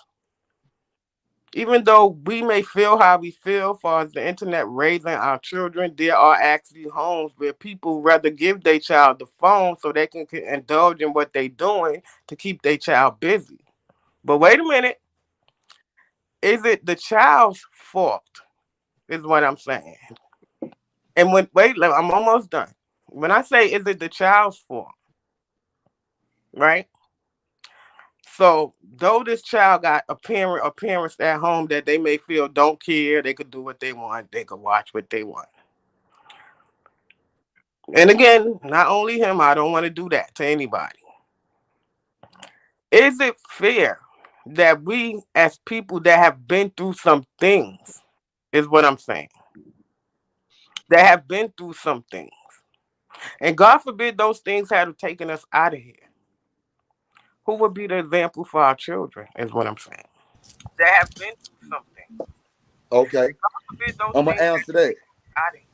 even though we may feel how we feel far as the internet raising our children, there are actually homes where people rather give their child the phone so they can indulge in what they're doing to keep their child busy. But wait a minute, is it the child's fault? Is what I'm saying. And I'm almost done. When I say is it the child's fault, right? So though this child got a parent or parents at home that they may feel don't care, they could do what they want, they could watch what they want. And again, not only him, I don't want to do that to anybody. Is it fair that we as people that have been through some things, is what I'm saying, that have been through some things, and God forbid those things had taken us out of here, who would be the example for our children, is what I'm saying. That have been through something. Okay. God forbid those I'm gonna things answer that. out of here.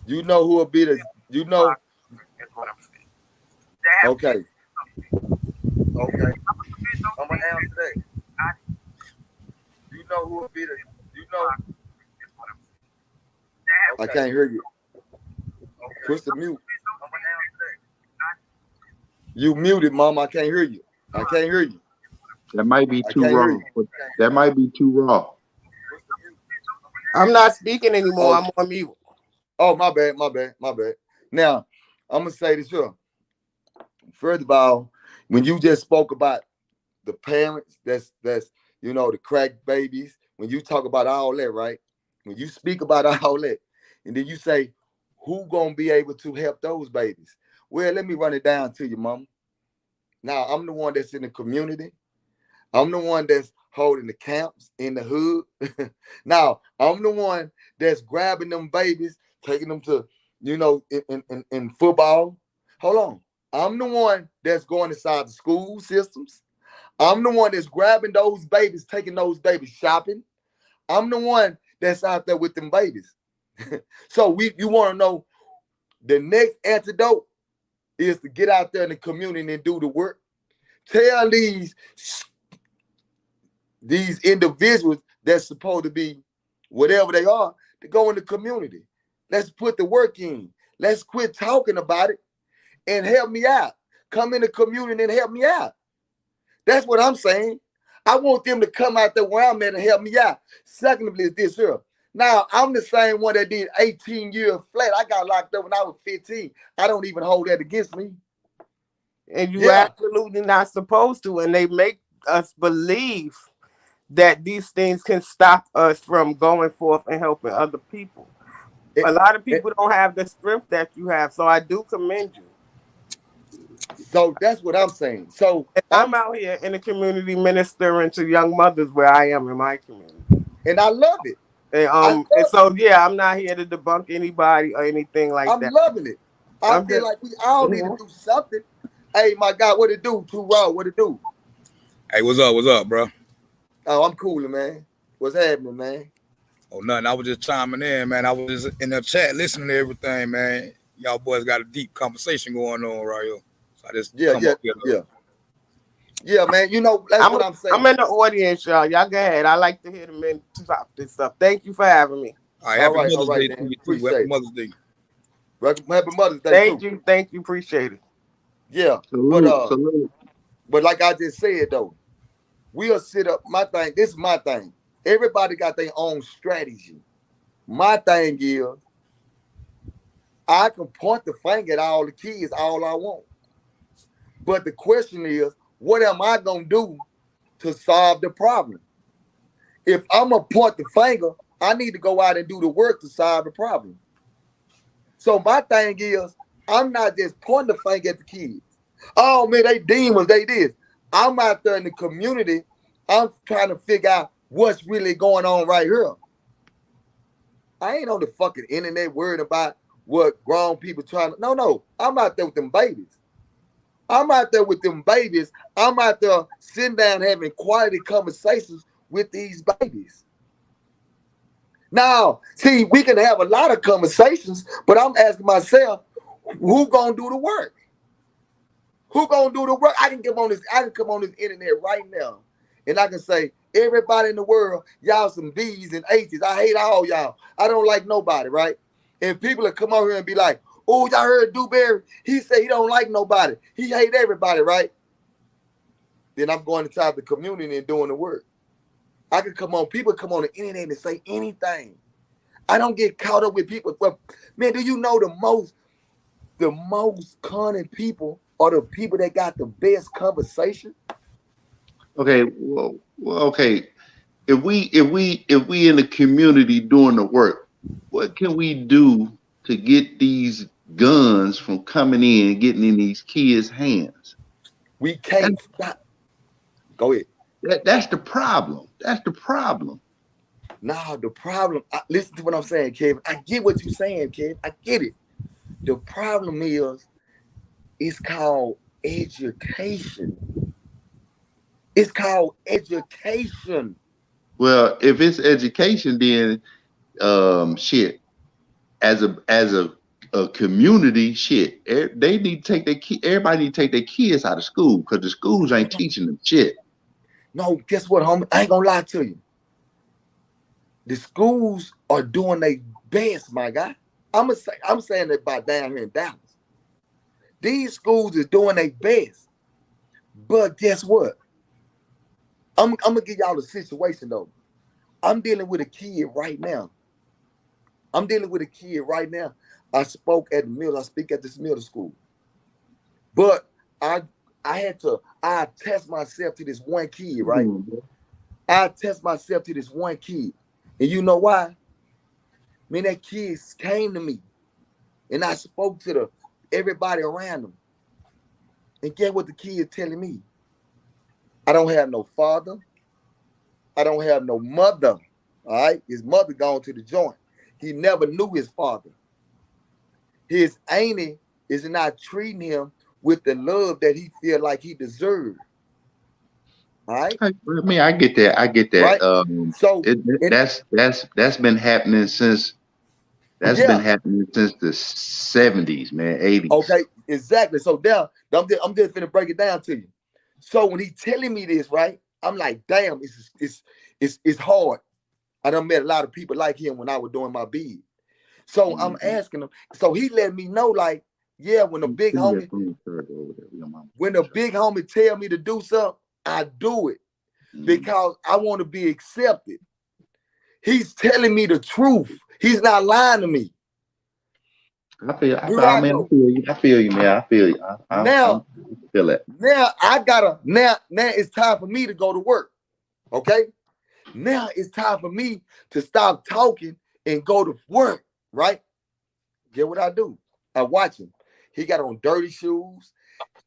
You know who will be the you know Is what I'm saying. That have okay. been through something. Okay. God forbid those I'm gonna things answer that. out of here. You know who will be the you know Is what I'm saying. I can't hear you. Push the mute. You muted, Mom. I can't hear you. I can't hear you. That might be I too can't hear raw. you. That might be too raw. I'm not speaking anymore. Oh. I'm on mute. Oh, my bad. Now, I'm gonna say this here. First of all, when you just spoke about the parents, that's the crack babies. When you talk about all that, right? When you speak about all that, and then you say, who gonna be able to help those babies? Well, let me run it down to you, Mom. Now, I'm the one that's in the community. I'm the one that's holding the camps in the hood. Now, I'm the one that's grabbing them babies, taking them to, in football. Hold on. I'm the one that's going inside the school systems. I'm the one that's grabbing those babies, taking those babies shopping. I'm the one that's out there with them babies. So you want to know the next antidote is to get out there in the community and do the work. Tell these individuals that's supposed to be whatever they are to go in the community. Let's put the work in. Let's quit talking about it and help me out. Come in the community and help me out. That's what I'm saying. I want them to come out there where I'm at and help me out. Secondly, is this here. Now, I'm the same one that did 18 years flat. I got locked up when I was 15. I don't even hold that against me. And you absolutely not supposed to. And they make us believe that these things can stop us from going forth and helping other people. A lot of people don't have the strength that you have. So I do commend you. So that's what I'm saying. So I'm out here in the community ministering to young mothers where I am in my community. And I love it. And I'm not here to debunk anybody or anything like that. I'm loving it. I feel like we all need to do something. Hey, my God, what it do? Too raw, what it do? Hey, what's up, bro? Oh, I'm coolin', man. What's happening, man? Oh, nothing. I was just chiming in, man. I was just in the chat listening to everything, man. Y'all boys got a deep conversation going on right here. So I just Yeah, man. That's what I'm saying. I'm in the audience, y'all. Y'all go ahead. I like to hear the men talk this stuff. Thank you for having me. All right, happy Mother's all right, Day then. to you too. Appreciate Happy it. Mother's Day. Happy Mother's Day too. Thank you, appreciate it. Yeah, but like I just said though, we'll sit up. My thing, this is my thing. Everybody got their own strategy. My thing is, I can point the finger at all the kids all I want. But the question is, what am I gonna do to solve the problem? If I'm gonna point the finger, I need to go out and do the work to solve the problem. So my thing is, I'm not just pointing the finger at the kids. Oh man, they demons, they this. I'm out there in the community. I'm trying to figure out what's really going on right here. I ain't on the fucking internet worried about what grown people trying to. No. I'm out there with them babies. I'm out there with them babies. I'm out there sitting down having quality conversations with these babies. Now, see, we can have a lot of conversations, but I'm asking myself, who gonna do the work? Who gonna do the work? I can come on this internet right now, and I can say, everybody in the world, y'all some B's and H's. I hate all y'all. I don't like nobody, right? And people will come over here and be like, oh, y'all heard Dewberry? He said he don't like nobody. He hate everybody, right? Then I'm going inside the community and doing the work. I can come on, people come on the internet and say anything. I don't get caught up with people. Well, man, do you know the most cunning people are the people that got the best conversation? Okay, well, okay. If we in the community doing the work, what can we do to get these guns from coming in and getting in these kids' hands? We can't stop. Go ahead. That's the problem. That's the problem. Nah, the problem, listen to what I'm saying, Kevin. I get what you're saying, Kevin. I get it. The problem is, it's called education. It's called education. Well, if it's education, then shit. As a community, shit. They need to take everybody need to take their kids out of school because the schools ain't teaching them shit. No, guess what, homie? I ain't gonna lie to you. The schools are doing their best, my guy. I'm saying that about down here in Dallas. These schools are doing their best. But guess what? I'm gonna give y'all the situation though. I'm dealing with a kid right now. I spoke at the middle. I speak at this middle school. But I test myself to this one kid, right? Mm-hmm. I test myself to this one kid. And you know why? Man, that kid came to me. And I spoke to everybody around him. And get what the kid telling me? I don't have no father. I don't have no mother. All right? His mother gone to the joint. He never knew his father. His auntie is not treating him with the love that he feel like he deserved. All right? I mean, I get that. Right? So that's been happening since the 70s, man, 80s. Okay, exactly. So now I'm just gonna break it down to you. So when he telling me this, right, I'm like, damn, it's hard. I done met a lot of people like him when I was doing my bid. So I'm asking him. So he let me know, like, yeah, when the big homie tell me to do something, I do it because I want to be accepted. He's telling me the truth. He's not lying to me. I feel you, man. I feel you. Now, I feel it. Now it's time for me to go to work. Okay? Now it's time for me to stop talking and go to work, right? Get what I do? I watch him. He got on dirty shoes,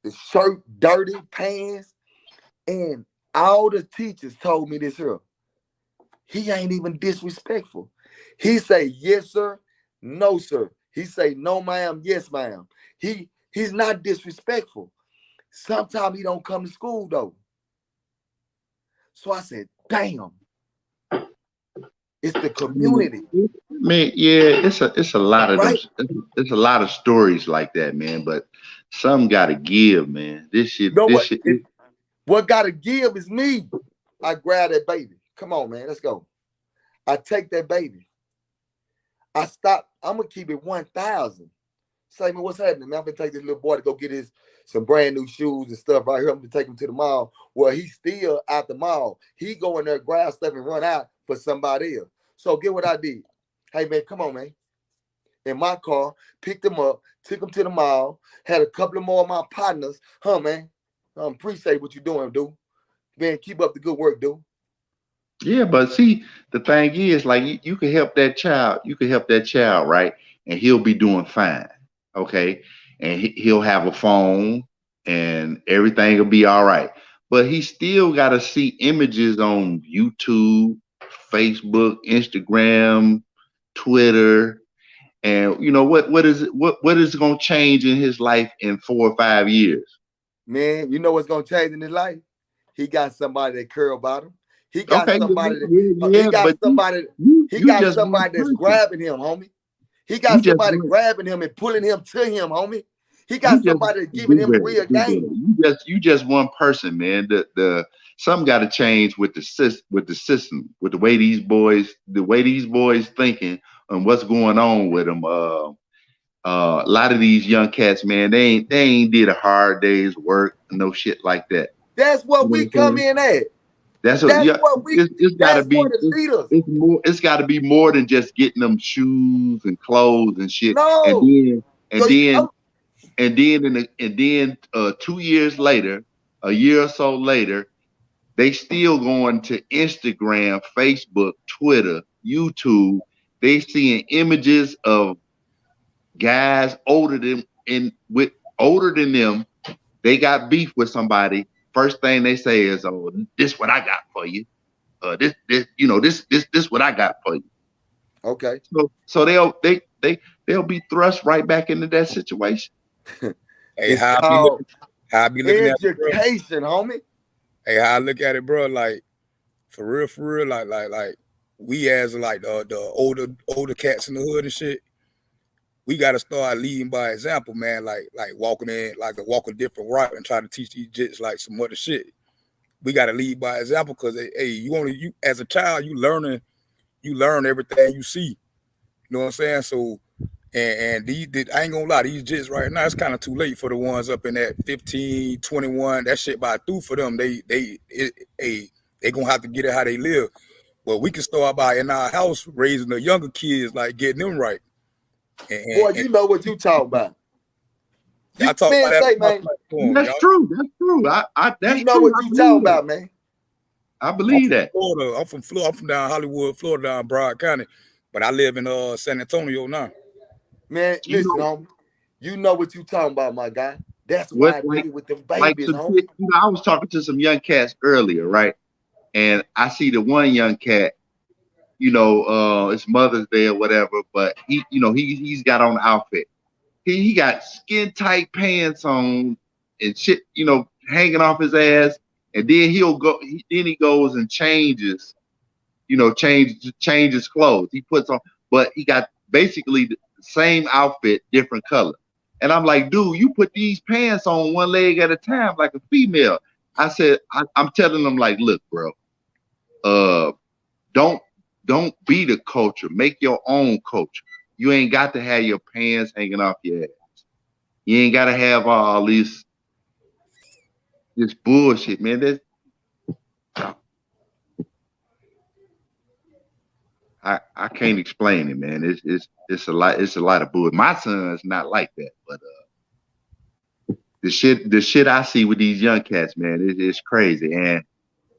the shirt dirty, pants, and all the teachers told me this here. He ain't even disrespectful. He say, yes, sir, no, sir. He say, no, ma'am, yes, ma'am. He's not disrespectful. Sometimes he don't come to school, though. So I said, damn. It's the community. Man, yeah, it's a lot of right? It's a lot of stories like that, man. But some got to give, man. What got to give is me. I grab that baby. Come on, man. Let's go. I take that baby. I stopped. I'm gonna keep it 1,000. Say, man, what's happening? Man, I'm gonna take this little boy to go get some brand new shoes and stuff right here. I'm gonna take him to the mall. Well, he's still at the mall. He go in there, grab stuff, and run out for somebody else. So get what I did. Hey man, come on, man. In my car, picked him up, took him to the mall, had a couple of more of my partners. Huh, man. Appreciate what you're doing, dude. Man, keep up the good work, dude. Yeah, but see, the thing is, like, you can help that child. You can help that child, right? And he'll be doing fine, okay? And he'll have a phone, and everything will be all right. But he still got to see images on YouTube, Facebook, Instagram, Twitter, and you know what is going to change in his life in 4 or 5 years? Man, you know what's gonna change in his life? He got somebody that care about him. He got Okay, somebody that yeah, he got but somebody. you He got just one somebody that's person. grabbing him, homie. He You got just somebody one. grabbing him and pulling him to him, homie. He You got just somebody that's giving him real game. You just one person, man. The something got to change with the system, with the way these boys thinking and what's going on with them. A lot of these young cats, man, they ain't did a hard day's work, no shit like that. That's what You know we what I'm come saying? in at. That's That's what we. it's got to That's be what the leaders. it's more. It's got to be more than just getting them shoes and clothes and shit. And No. then and So then and then 2 years later, a year or so later, they still going to Instagram, Facebook, Twitter, YouTube. They seeing images of guys older than them. They got beef with somebody. First thing they say is, "Oh, this what I got for you. This what I got for you." Okay. So they'll be thrust right back into that situation. Hey, It's how called I be looking at it, bro. education, homie. Hey, how I look at it, bro, like for real, like we as like the older cats in the hood and shit, we gotta start leading by example, man. Like walking in, like walk a different route and try to teach these jits like some other shit. We gotta lead by example because hey, you as a child, you learn everything you see. You know what I'm saying? So and I ain't gonna lie, these jits right now, it's kind of too late for the ones up in that 15, 21. That shit by through for them. They gonna have to get it how they live. But we can start by in our house raising the younger kids, like getting them right. Boy, you know what you talking about. I talk man, about say, that man. True. That's true. That's you know true. what you talking about, man. I believe that. Florida. I'm from Florida. I'm from down Hollywood, Florida, down Broward County. But I live in San Antonio now. Man, listen, homie. You know what you talking about, my guy. That's What why I like did with them like babies, some homie. kid, I was talking to some young cats earlier, right? And I see the one young cat, his mother's there or whatever, but he's got on the outfit. He got skin tight pants on and shit, hanging off his ass, and then he goes and changes, changes clothes. He puts on, but he got basically the same outfit, different color. And I'm like, dude, you put these pants on one leg at a time like a female. I said, I'm telling them, like, look, bro, don't be the culture. Make your own culture. You ain't got to have your pants hanging off your ass. You ain't got to have all this bullshit, man. I can't explain it, man. It's a lot. It's a lot of bullshit. My son's not like that, but the shit I see with these young cats, man, it's crazy.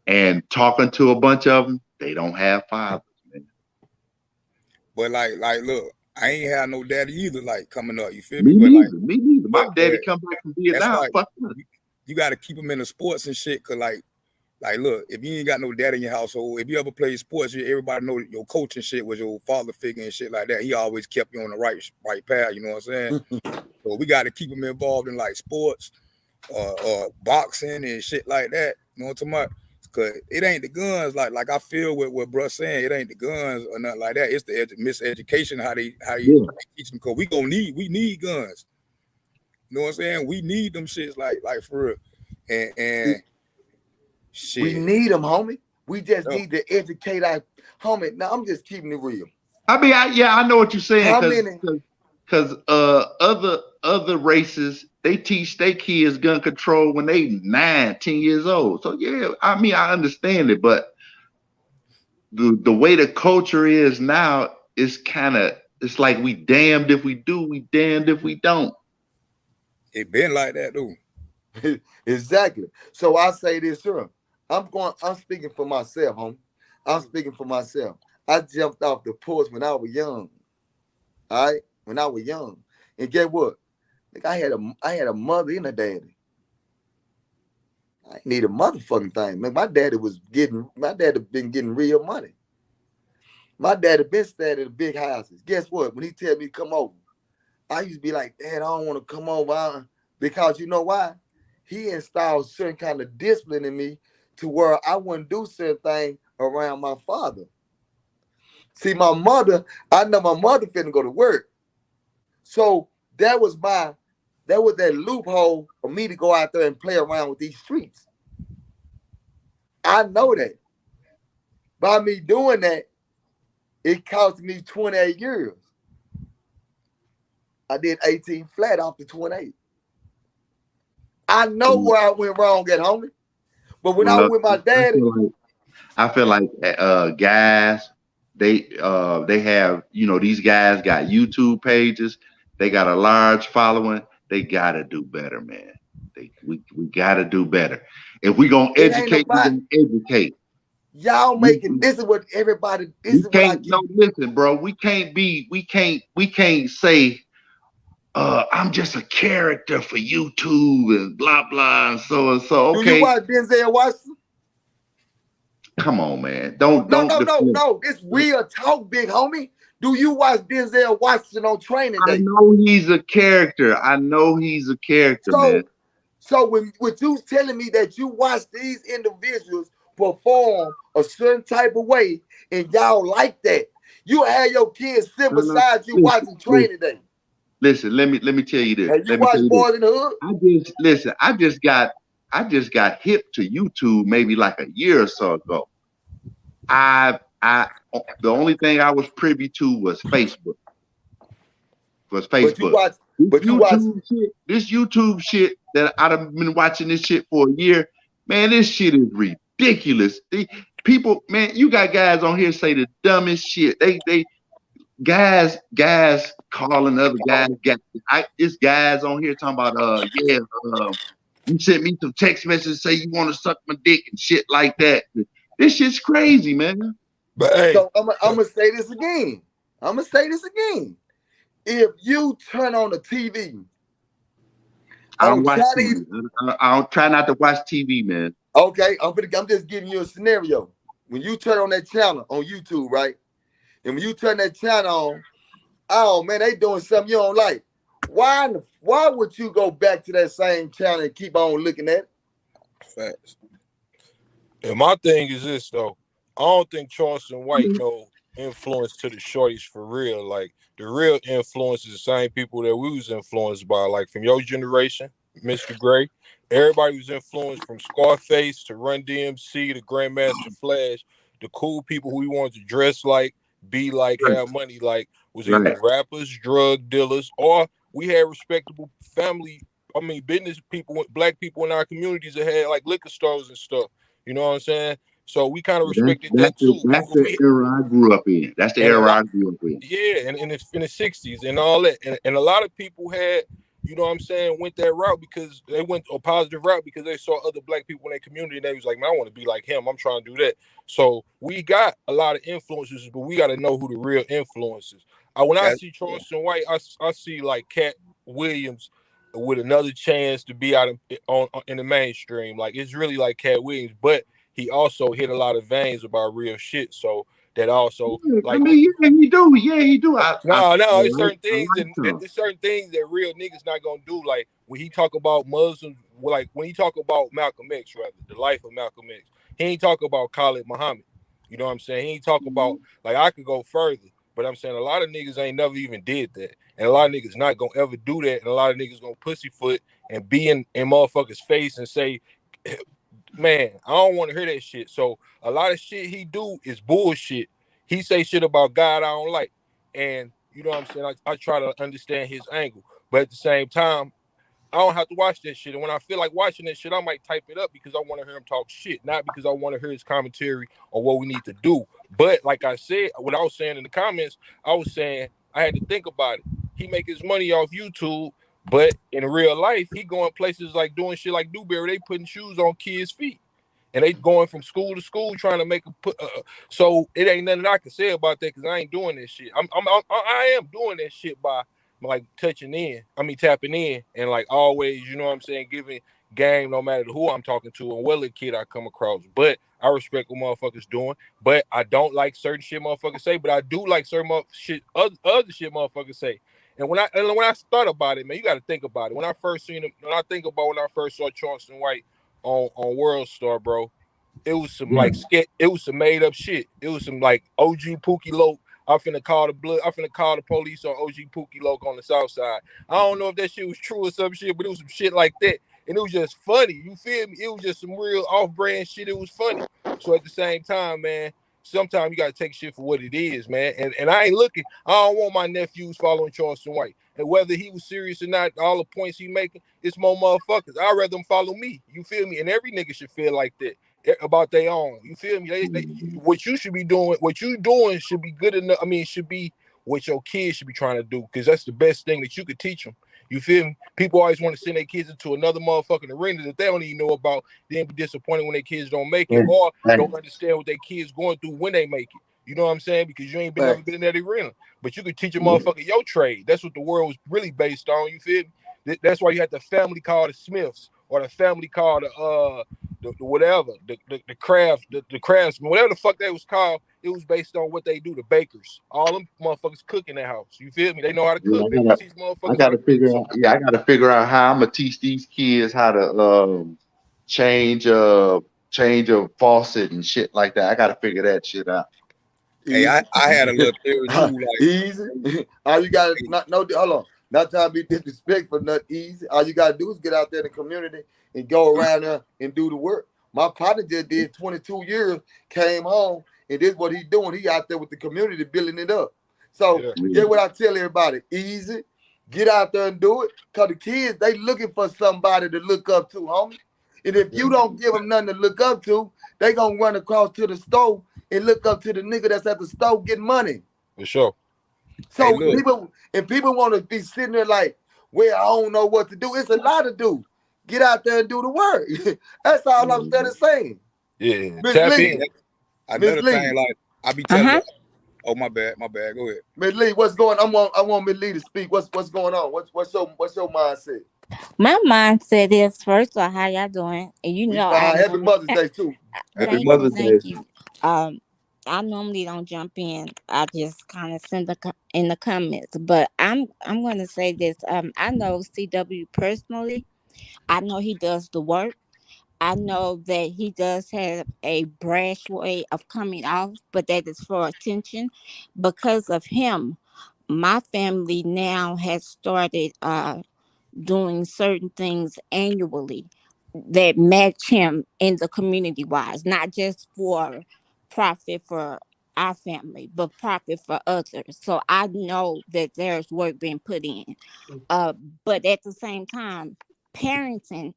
And talking to a bunch of them, they don't have fathers, man. But like, look, I ain't had no daddy either. Like coming up, you feel Me me? neither. Me neither. My daddy come back from Vietnam. Like, fuck you got to keep them in the sports and shit. Cause like, look, if you ain't got no daddy in your household, if you ever played sports, everybody know your coach and shit was your father figure and shit like that. He always kept you on the right path. You know what I'm saying? So we got to keep them involved in like sports, or boxing and shit like that. You know what I'm talking about? Cause it ain't the guns. Like I feel what bruh saying. It ain't the guns or nothing like that. It's the miseducation how you teach them. Cause we need guns. You know what I'm saying? We need them shits like for real. And shit. We need them, homie. We just need to educate our homie. Now I'm just keeping it real. I mean, I know what you're saying How many? because other races they teach their kids gun control when they 9, 10 years old. So yeah, I mean I understand it, but the way the culture is now is it's like we damned if we do, we damned if we don't. It been like that though. Exactly. So I say this here. I'm speaking for myself, homie. I'm speaking for myself. I jumped off the porch when I was young. All right? When I was young. And get what? Like I had a mother and a daddy. I didn't need a motherfucking thing. Man, my daddy been getting real money. My daddy been staying at the big houses. Guess what? When he tell me to come over, I used to be like, Dad, I don't want to come over. Because you know why? He installed certain kind of discipline in me to where I wouldn't do certain things around my father. See, my mother, I know my mother finna go to work. So that was that loophole for me to go out there and play around with these streets. I know that. By me doing that, it cost me 28 years. I did 18 flat off the 28. I know where I went wrong at, homie. But when I was with my daddy, I feel like guys, they have, these guys got YouTube pages, they got a large following, they gotta do better, man. We gotta do better. If we gonna educate, we gonna educate. Y'all making this is what everybody. This is what I keep. No, listen, bro. We can't say, I'm just a character for YouTube and blah blah and so and so. Okay. Do you watch Denzel Washington? Come on, man. Don't. No. It's real talk, big homie. Do you watch Denzel Washington on Training Day? I know he's a character. Man. So when you telling me that you watch these individuals perform a certain type of way and y'all like that, you have your kids sit beside you watching Training Day. Listen, let me tell you this. Have you watched Boys in the Hood? I just got hip to YouTube maybe like a year or so ago. The only thing I was privy to was Facebook. This YouTube shit that I've been watching this shit for a year, man, this shit is ridiculous. People, man, you got guys on here say the dumbest shit. They guys calling other guys. It's guys on here talking about you sent me some text messages say you want to suck my dick and shit like that. This shit's crazy, man. But hey, so I'm gonna say this again. If you turn on the TV, I don't try not to watch TV, man. Okay, I'm just giving you a scenario. When you turn on that channel on YouTube, right? And when you turn that channel on, oh man, they doing something you don't like. Why would you go back to that same channel and keep on looking at it? Facts. And my thing is this though. I don't think Charleston White no influence to the shorties for real. Like the real influence is the same people that we was influenced by, like from your generation, Mr. Gray. Everybody was influenced from Scarface to Run DMC to Grandmaster Flash. The cool people who we wanted to dress like, be like, have money like, was either rappers, drug dealers, or we had respectable business people, black people in our communities that had like liquor stores and stuff. You know what I'm saying? So we kind of respected that too. That's the era I grew up in. Yeah, and in the 60s and all that. And a lot of people had, you know what I'm saying, went that route because they went a positive route because they saw other black people in their community and they was like, man, I want to be like him. I'm trying to do that. So we got a lot of influences, but we got to know who the real influences. When I see Charleston White, I see like Cat Williams with another chance to be out in the mainstream. Like it's really like Cat Williams, but he also hit a lot of veins about real shit. So that also, like, he do. It's certain things, there's certain things that real niggas not gonna do. Like when he talk about Muslims, like when he talk about Malcolm X, rather the life of Malcolm X, he ain't talk about Khalid Muhammad. You know what I'm saying? He ain't talk about, like, I could go further, but I'm saying a lot of niggas ain't never even did that, and a lot of niggas not gonna ever do that, and a lot of niggas gonna pussyfoot and be in motherfuckers' face and say, man, I don't want to hear that shit. So a lot of shit he do is bullshit. He say shit about God I don't like. and you know what I'm saying. I try to understand his angle, but at the same time, I don't have to watch that shit. And when I feel like watching that shit, I might type it up because I want to hear him talk shit, not because I want to hear his commentary on what we need to do. But like I said, what I was saying in the comments, I was saying I had to think about it. He make his money off YouTube, but in real life, he going places like doing shit like Dewberry. They putting shoes on kids' feet. And they going from school to school trying to make a put. So it ain't nothing I can say about that because I ain't doing this shit. I am doing that shit by like tapping in, and like always, you know what I'm saying, giving game no matter who I'm talking to and what little kid I come across. But I respect what motherfuckers doing. But I don't like certain shit motherfuckers say. But I do like certain other shit motherfuckers say. And when I thought about it, man, you got to think about it. When I first seen him, when I first saw Charleston White on World Star, bro, it was some it was some made up shit. It was some like OG Pookie Loke. I'm finna call the police on OG Pookie Loke on the South Side. I don't know if that shit was true or some shit, but it was some shit like that. And it was just funny. You feel me? It was just some real off-brand shit. It was funny. So at the same time, man, sometimes you gotta take shit for what it is, man. And I ain't looking. I don't want my nephews following Charleston White. And whether he was serious or not, all the points he making, it's more motherfuckers. I'd rather them follow me. You feel me? And every nigga should feel like that about their own. You feel me? What you should be doing, what you doing should be good enough. I mean, it should be what your kids should be trying to do, because that's the best thing that you could teach them. You feel me? People always want to send their kids into another motherfucking arena that they don't even know about. Then be disappointed when their kids don't make it, or don't understand what their kids going through when they make it. You know what I'm saying? Because you ain't never been in that arena. But you could teach a motherfucker your trade. That's what the world was really based on. You feel me? That's why you had the family called the Smiths, or the family called the whatever, the craftsman, whatever the fuck that was called. It was based on what they do, the bakers. All them motherfuckers cook in their house. You feel me? They know how to cook. I gotta figure out how I'm gonna teach these kids how to change a faucet and shit like that. I gotta figure that shit out. Hey, I had a little theory too. Like, easy. All you gotta hold on. Not trying to be disrespectful, not easy. All you gotta do is get out there in the community and go around there and do the work. My partner just did 22 years, came home, and this is what he's doing. He out there with the community building it up. So get what I tell everybody. Easy. Get out there and do it. Because the kids, they looking for somebody to look up to, homie. And if you don't give them nothing to look up to, they going to run across to the store and look up to the nigga that's at the store getting money. For sure. So people want to be sitting there like, well, I don't know what to do. It's a lot to do. Get out there and do the work. That's all I'm saying. Yeah. Miss Lee. Another thing, like I be telling. Oh, my bad. Go ahead. Miss Lee, what's going on? I want Miss Lee to speak. What's going on? What's your mindset? My mindset is, first of all, how y'all doing? And you know, Happy Mother's Day too. Happy Mother's Day. Thank you. I normally don't jump in. I just kind of send in the comments. But I'm going to say this. I know CW personally. I know he does the work. I know that he does have a brash way of coming off, but that is for attention. Because of him, my family now has started doing certain things annually that match him in the community wise, not just for profit for our family, but profit for others. So I know that there's work being put in. But at the same time, parenting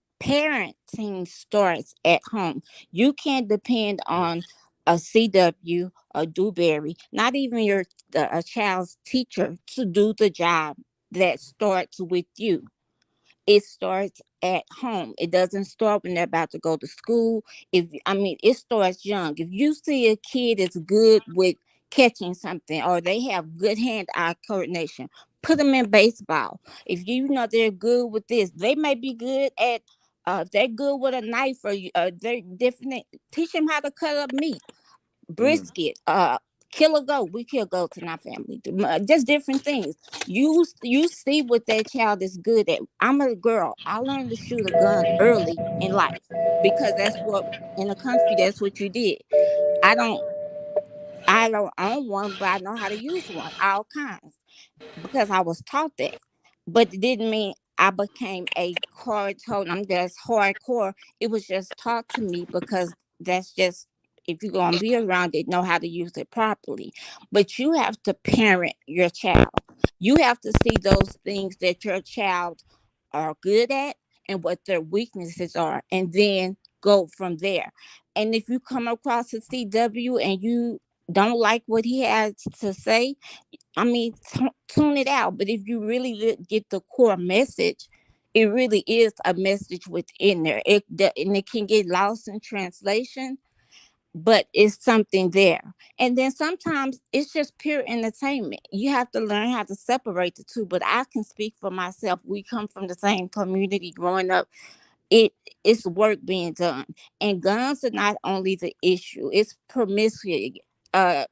starts at home. You can't depend on a CW, a Dewberry, not even a child's teacher to do the job that starts with you. It starts at home. It doesn't start when they're about to go to school. It starts young. If you see a kid is good with catching something, or they have good hand-eye coordination, put them in baseball. If you know they're good with this, they may be good at. If they're good with a knife, or they're different. Teach them how to cut up meat, brisket, kill a goat. We kill goats in our family. Just different things. You see what that child is good at. I'm a girl. I learned to shoot a gun early in life because that's what in the country. That's what you did. I don't own one, but I know how to use one. All kinds, because I was taught that. But it didn't mean I became a card told. I'm just hardcore. It was just taught to me because that's just if you're going to be around it, know how to use it properly. But you have to parent your child. You have to see those things that your child are good at and what their weaknesses are, and then go from there. And if you come across a CW and you don't like what he has to say, I mean, tune it out. But if you really get the core message, it really is a message within there. And it can get lost in translation, but it's something there. And then sometimes it's just pure entertainment. You have to learn how to separate the two. But I can speak for myself. We come from the same community growing up. It's work being done, and guns are not only the issue. It's promiscuity, uh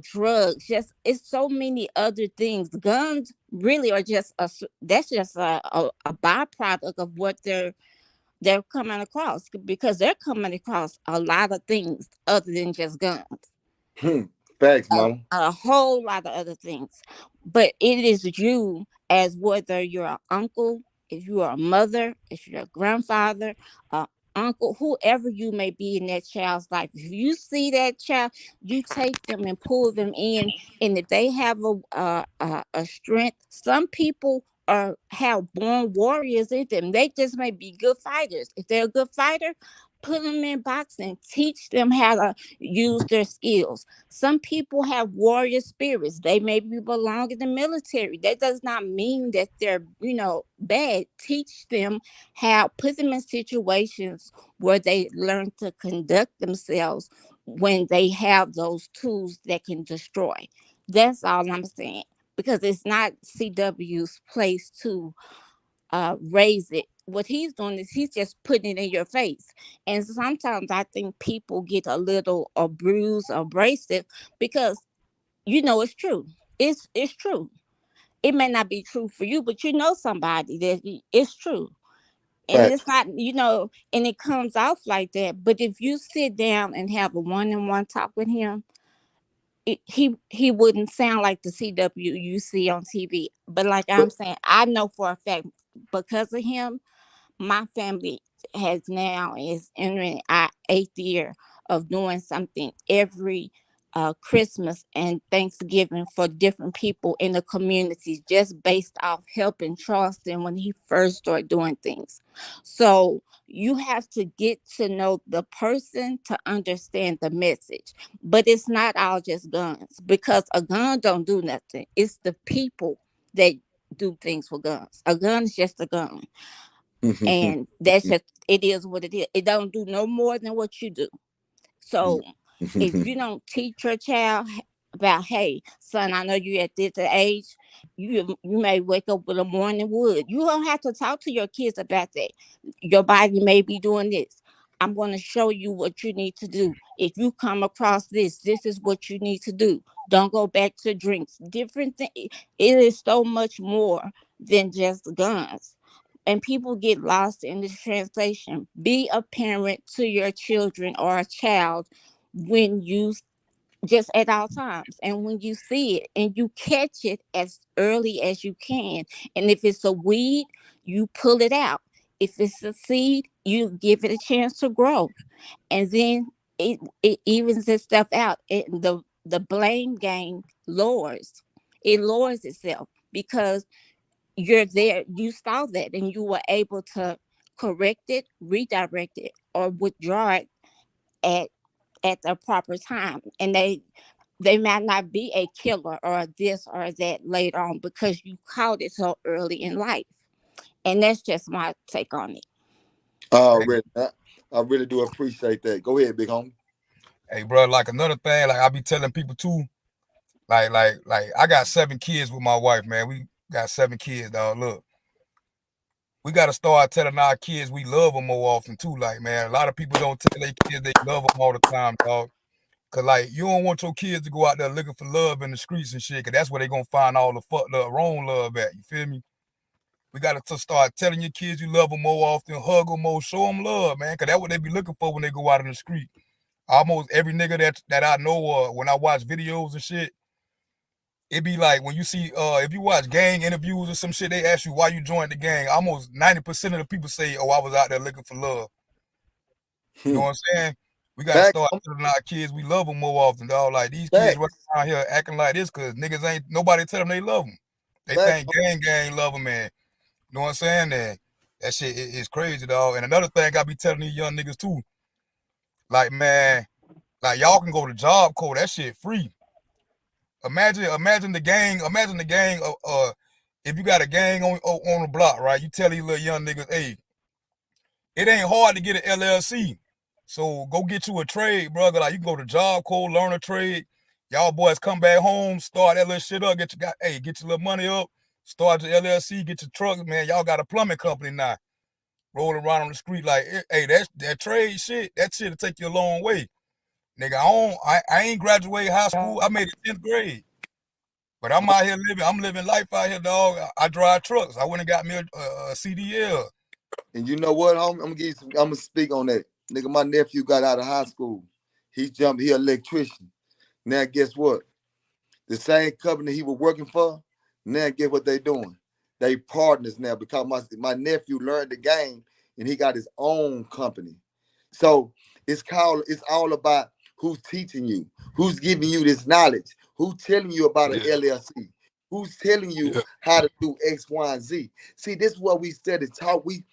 drugs. Just, it's so many other things. Guns really are just that's just a byproduct of what they're coming across, because they're coming across a lot of things other than just guns. Facts, mama. A whole lot of other things. But it is you, as whether you're an uncle, if you're a mother, if you're a grandfather, uncle, whoever you may be in that child's life. If you see that child, you take them and pull them in. And if they have a strength, some people have born warriors in them. They just may be good fighters. If they're a good fighter, put them in boxing, teach them how to use their skills. Some people have warrior spirits. They maybe belong in the military. That does not mean that they're, bad. Teach them how, put them in situations where they learn to conduct themselves when they have those tools that can destroy. That's all I'm saying. Because it's not CW's place to raise it. What he's doing is he's just putting it in your face. And sometimes I think people get a little bruised or abrasive because it's true. It's true. It may not be true for you, but somebody that it's true. And Facts. it's not, and it comes off like that. But if you sit down and have a one-on-one talk with him, he wouldn't sound like the CW you see on TV. But like I'm saying, I know for a fact, because of him, my family is entering our 8th year of doing something every Christmas and Thanksgiving for different people in the communities, just based off helping Charleston when he first started doing things. So you have to get to know the person to understand the message. But it's not all just guns, because a gun don't do nothing. It's the people that do things with guns. A gun is just a gun. And that's just, it is what it is. It don't do no more than what you do. So if you don't teach your child about, hey, son, I know you at this age, you may wake up with a morning wood. You don't have to talk to your kids about that. Your body may be doing this. I'm going to show you what you need to do. If you come across this is what you need to do. Don't go back to drinks. Different things. It is so much more than just guns. And people get lost in this translation. Be a parent to your children or a child when you, just at all times, and when you see it and you catch it as early as you can. And if it's a weed, you pull it out. If it's a seed, you give it a chance to grow. And then it evens this stuff out. The blame game lowers. It lowers itself because you're there, you saw that, and you were able to correct it, redirect it, or withdraw it at the proper time. And they might not be a killer or this or that later on because you caught it so early in life. And that's just my take on it. I really do appreciate that. Go ahead, big homie. Hey, bro, like another thing, like I be telling people too, like I got 7 kids with my wife, man. We got 7 kids, dog. Look, we got to start telling our kids we love them more often too. Like, man, a lot of people don't tell their kids they love them all the time, dog. Cause like you don't want your kids to go out there looking for love in the streets and shit. Cause that's where they gonna find all the fucked up wrong love at. You feel me? We gotta start telling your kids you love them more often, hug them more, show them love, man. Cause that's what they be looking for when they go out in the street. Almost every nigga that I know, when I watch videos and shit, it be like when you see, if you watch gang interviews or some shit, they ask you why you joined the gang. Almost 90% of the people say, "Oh, I was out there looking for love." You know what I'm saying? We gotta Facts. start telling our kids we love them more often, dog. Like these kids Facts. running around here acting like this because niggas ain't nobody tell them they love them. They Facts. think gang love them, man. You know what I'm saying? That shit is crazy, dog. And another thing I be telling these young niggas too, like man, like y'all can go to Job Corps, that shit free. Imagine the gang. If you got a gang on the block, right? You tell these little young niggas, hey, it ain't hard to get an LLC. So go get you a trade, brother. Like you can go to Job Corps, learn a trade. Y'all boys come back home, start that little shit up, get your little money up, start your LLC, get your truck, man. Y'all got a plumbing company now. Rolling around on the street like, hey, that trade shit, that shit'll take you a long way. Nigga, I ain't graduated high school. I made it 10th grade. But I'm out here I'm living life out here, dog. I drive trucks. I went and got me a CDL. And you know what? I'm gonna speak on that. Nigga, my nephew got out of high school. He an electrician. Now guess what? The same company he was working for, now guess what they doing? They partners now because my nephew learned the game and he got his own company. So it's all about who's teaching you, who's giving you this knowledge, who's telling you about an LLC, who's telling you how to do X, Y, and Z. See, this is what we steady talk. We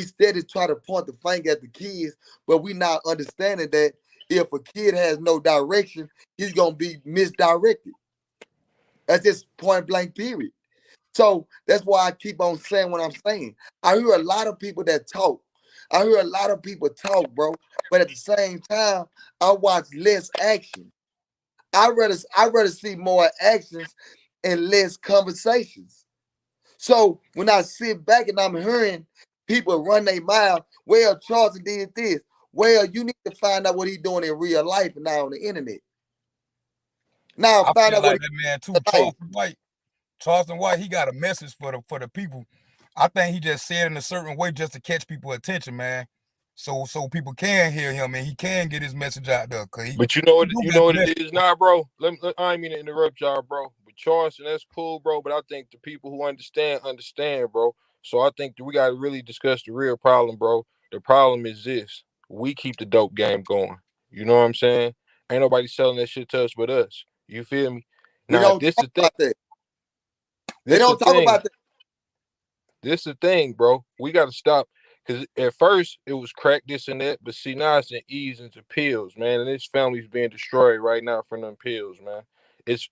steady try to point the finger at the kids, but we not understanding that if a kid has no direction, he's gonna be misdirected. That's just point blank period. So that's why I keep on saying what I'm saying. I hear a lot of people that talk. I hear a lot of people talk, bro. But at the same time, I watch less action. I rather see more actions and less conversations. So when I sit back and I'm hearing people run their mouth, well, Charleston did this. Well, you need to find out what he's doing in real life and not on the internet. Now I find feel out what like that man too, Charleston White, he got a message for the people. I think he just said in a certain way just to catch people's attention, man. So people can hear him and he can get his message out there. But you know what it is now, bro. I ain't mean to interrupt y'all, bro. But Charleston, that's cool, bro. But I think the people who understand, bro. So I think that we got to really discuss the real problem, bro. The problem is this: we keep the dope game going. You know what I'm saying? Ain't nobody selling that shit to us but us. You feel me? we Now don't this talk the thing. about that. They This the don't talk thing. about that. This the thing, bro. We got to stop. Because at first it was crack, this and that, but see now it's in ease into pills, man. And this family's being destroyed right now from them pills, man. It's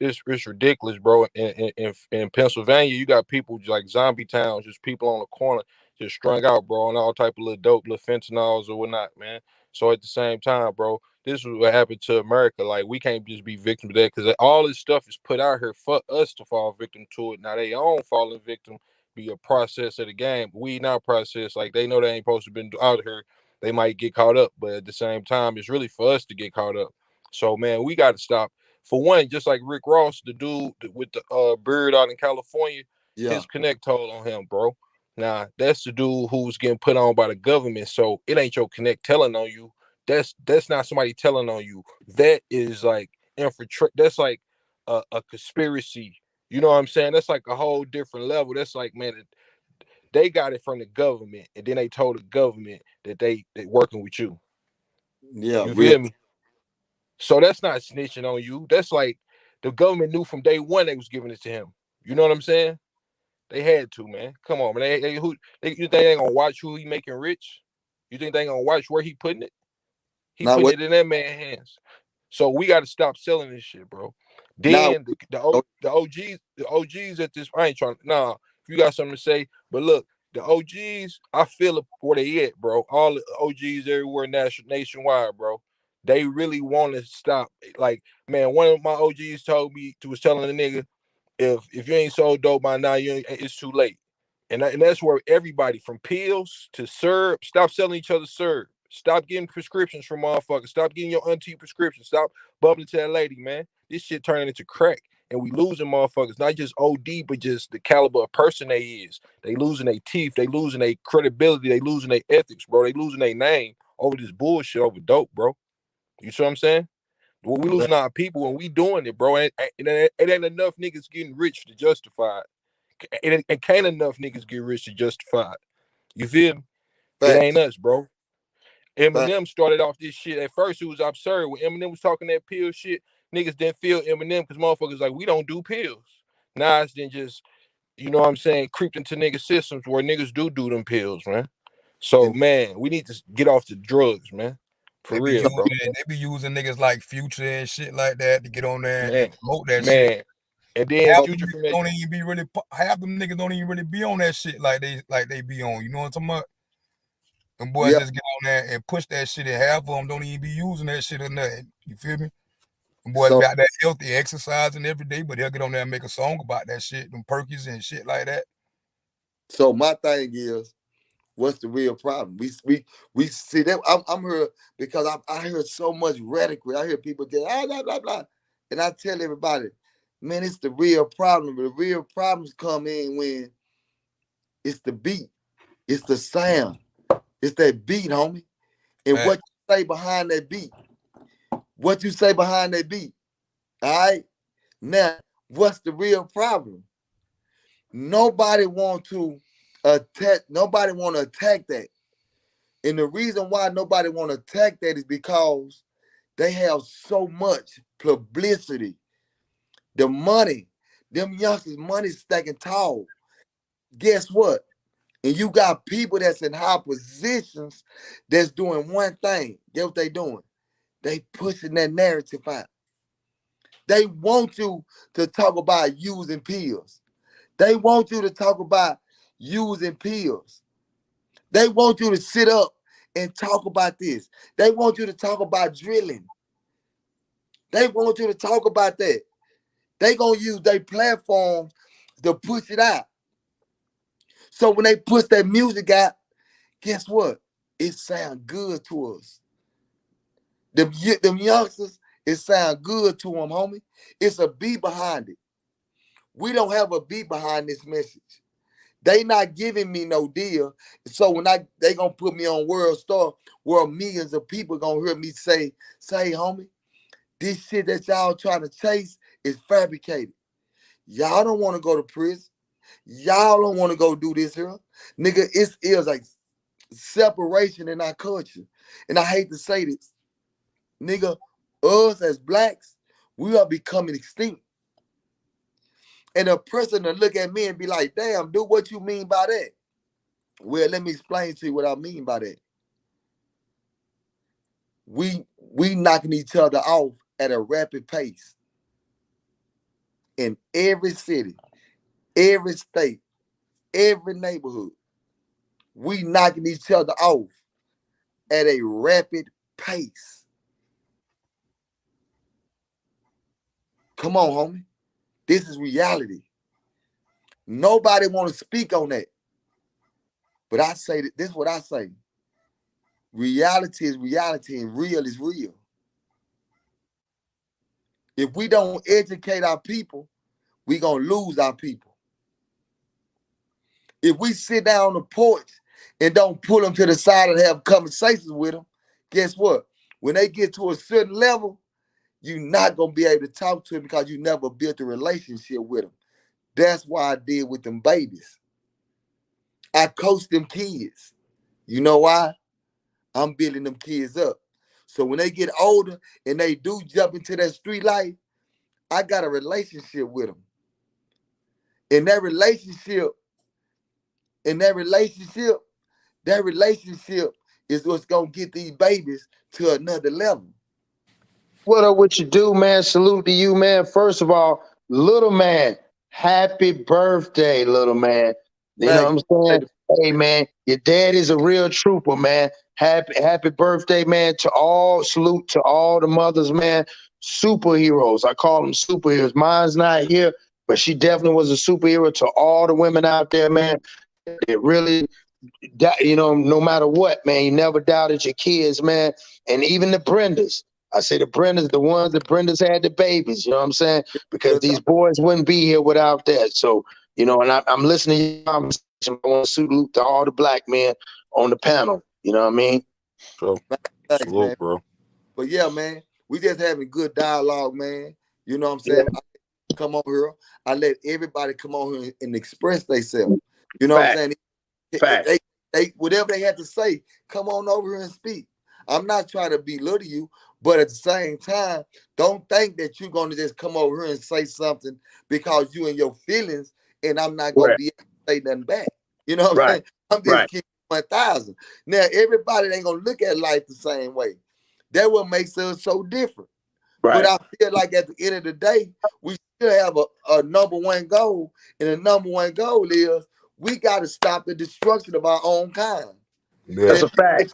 ridiculous, bro. In Pennsylvania, you got people like zombie towns, just people on the corner, just strung out, bro, on all type of little dope, little fentanyls or whatnot, man. So at the same time, bro, this is what happened to America. Like we can't just be victims of that because all this stuff is put out here for us to fall victim to it. Now they own falling victim be a process of the game. We not process like they know they ain't supposed to be out here. They might get caught up, but at the same time, it's really for us to get caught up. So man, we got to stop. For one, just like Rick Ross, the dude with the beard out in California, Yeah. his connect told on him, bro. Now that's the dude who's getting put on by the government. So it ain't your connect telling on you. That's not somebody telling on you. That is like infiltrate. That's like a conspiracy. You know what I'm saying? That's like a whole different level. That's like, man, they got it from the government, and then they told the government that they working with you. Yeah, You real. feel me? So that's not snitching on you. That's like the government knew from day one they was giving it to him. You know what I'm saying? They had to, man. Come on, man. You think they ain't gonna watch who he making rich? You think they ain't gonna watch where he putting it? He Now putting what? it in that man's hands. So we got to stop selling this shit, bro. Now Then the OGs at this. I ain't trying. Nah, if you got something to say, but look, the OGs, I feel where they at, bro. All the OGs everywhere nationwide, bro. They really want to stop. Like, man, one of my OGs was telling the nigga, if you ain't sold dope by now, it's too late. And that's where everybody from pills to syrup, stop selling each other syrup. Stop getting prescriptions from motherfuckers. Stop getting your auntie prescriptions. Stop bubbling to that lady, man. This shit turning into crack. And we losing motherfuckers, not just OD, but just the caliber of person they is. They losing their teeth. They losing their credibility. They losing their ethics, bro. They losing their name over this bullshit over dope, bro. You see what I'm saying? Well, we losing our people when we doing it, bro. And it ain't enough niggas getting rich to justify it. It can't enough niggas get rich to justify it. You feel me? It ain't facts. us, bro. Eminem started off this shit. At first, it was absurd. When Eminem was talking that pill shit, niggas didn't feel Eminem because motherfuckers like, we don't do pills. Now it's then just, you know what I'm saying, creeped into niggas' systems where niggas do them pills, man. So, man, we need to get off the drugs, man. For real, bro. They be using niggas like Future and shit like that to get on there and promote that man. shit. And then half Future them don't even be really. Half them niggas don't even really be on that shit like they be on. You know what I'm talking about? Them boys just get on there and push that shit, and half of them don't even be using that shit or nothing. You feel me? Them boys got that healthy exercising every day, but they'll get on there and make a song about that shit, them perkies and shit like that. So my thing is, what's the real problem? We see that I'm here because I hear so much rhetoric. I hear people get blah blah blah, and I tell everybody, man, it's the real problem. The real problems come in when it's the beat, it's the sound, it's that beat, homie, and what you say behind that beat. What you say behind that beat. All right. Now, what's the real problem? Nobody want to attack that. And the reason why nobody want to attack that is because they have so much publicity. The money, them youngsters, money stacking tall. Guess what? And you got people that's in high positions that's doing one thing. Guess what they doing? They pushing that narrative out. They want you to talk about using pills. They want you to talk about using pills. They want you to sit up and talk about this. They want you to talk about drilling. They want you to talk about that. They gonna use their platform to push it out. So when they push that music out, guess what? It sounds good to us. Them youngsters, it sound good to them, homie. It's a beat behind it. We don't have a beat behind this message. They not giving me no deal. So when they gonna put me on World Star, where millions of people gonna hear me say, homie, this shit that y'all trying to chase is fabricated. Y'all don't want to go to prison. Y'all don't want to go do this here. Nigga, it's like separation in our culture. And I hate to say this. Nigga, us as blacks, we are becoming extinct. And a person to look at me and be like, damn, dude, what you mean by that? Well, let me explain to you what I mean by that. We knocking each other off at a rapid pace. In every city, every state, every neighborhood, we knocking each other off at a rapid pace. Come on, homie. This is reality. Nobody want to speak on that. But I say that this is what I say. Reality is reality and real is real. If we don't educate our people, we're going to lose our people. If we sit down on the porch and don't pull them to the side and have conversations with them, guess what? When they get to a certain level, you're not going to be able to talk to them because you never built a relationship with them. That's why I did with them babies. I coach them kids. You know why? I'm building them kids up. So when they get older and they do jump into that street life, I got a relationship with them. And that relationship is what's going to get these babies to another level. What up, what you do, man? Salute to you, man. First of all, little man, happy birthday, little man. You know what I'm saying? Hey, man, your dad is a real trooper, man. Happy birthday, man, to all. Salute to all the mothers, man. Superheroes. I call them superheroes. Mine's not here, but she definitely was a superhero to all the women out there, man. It really, you know, no matter what, man, you never doubted your kids, man. And even the Brendas. I say the Brendas, the ones that Brendas had the babies, you know what I'm saying? Because these boys wouldn't be here without that. So, you know, and I'm listening to your conversation. I want to salute to all the black men on the panel. You know what I mean? So, salute, bro. But yeah, man, we just having good dialogue, man. You know what I'm saying? Yeah. I come on here. I let everybody come on here and express themselves. You know what I'm saying? They whatever they had to say, come on over here and speak. I'm not trying to belittle you, but at the same time, don't think that you're gonna just come over here and say something because you and your feelings, and I'm not gonna Right. be able to say nothing back. You know what I'm Right. saying? I'm just Right. keeping 1,000. Now everybody ain't gonna look at life the same way. That what makes us so different. But Right. I feel like at the end of the day, we still have a number one goal, and the number one goal is we got to stop the destruction of our own kind. That's And a fact.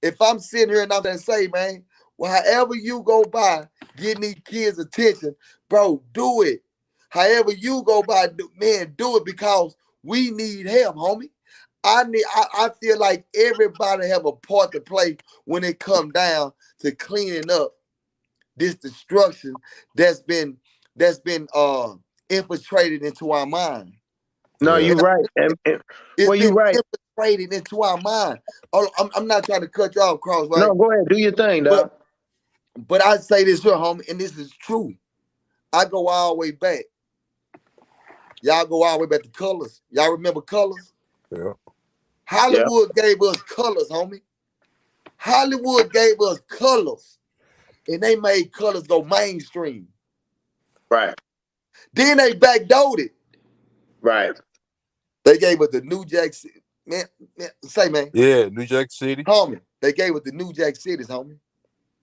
if I'm sitting here and I'm gonna say, man, well, however you go by getting these kids' attention, bro, do it. However you go by, man, do it because we need help, homie. I feel like everybody have a part to play when it come down to cleaning up this destruction that's been infiltrated into our mind. No, Yeah. you're right. It's Well, you're been right. infiltrated into our mind. Oh, I'm not trying to cut you off, Cross, right? No, go ahead. Do your thing, dog. But I say this here, homie, and this is true. I go all the way back. Y'all go all the way back to Colors. Y'all remember Colors? Yeah. Hollywood gave us colors, homie. Hollywood gave us colors. And they made colors go mainstream. Right. Then they backdoored it. Right. They gave us the New Jack City. Man, say, man. Yeah, New Jack City. Homie, they gave us the New Jack Cities, homie.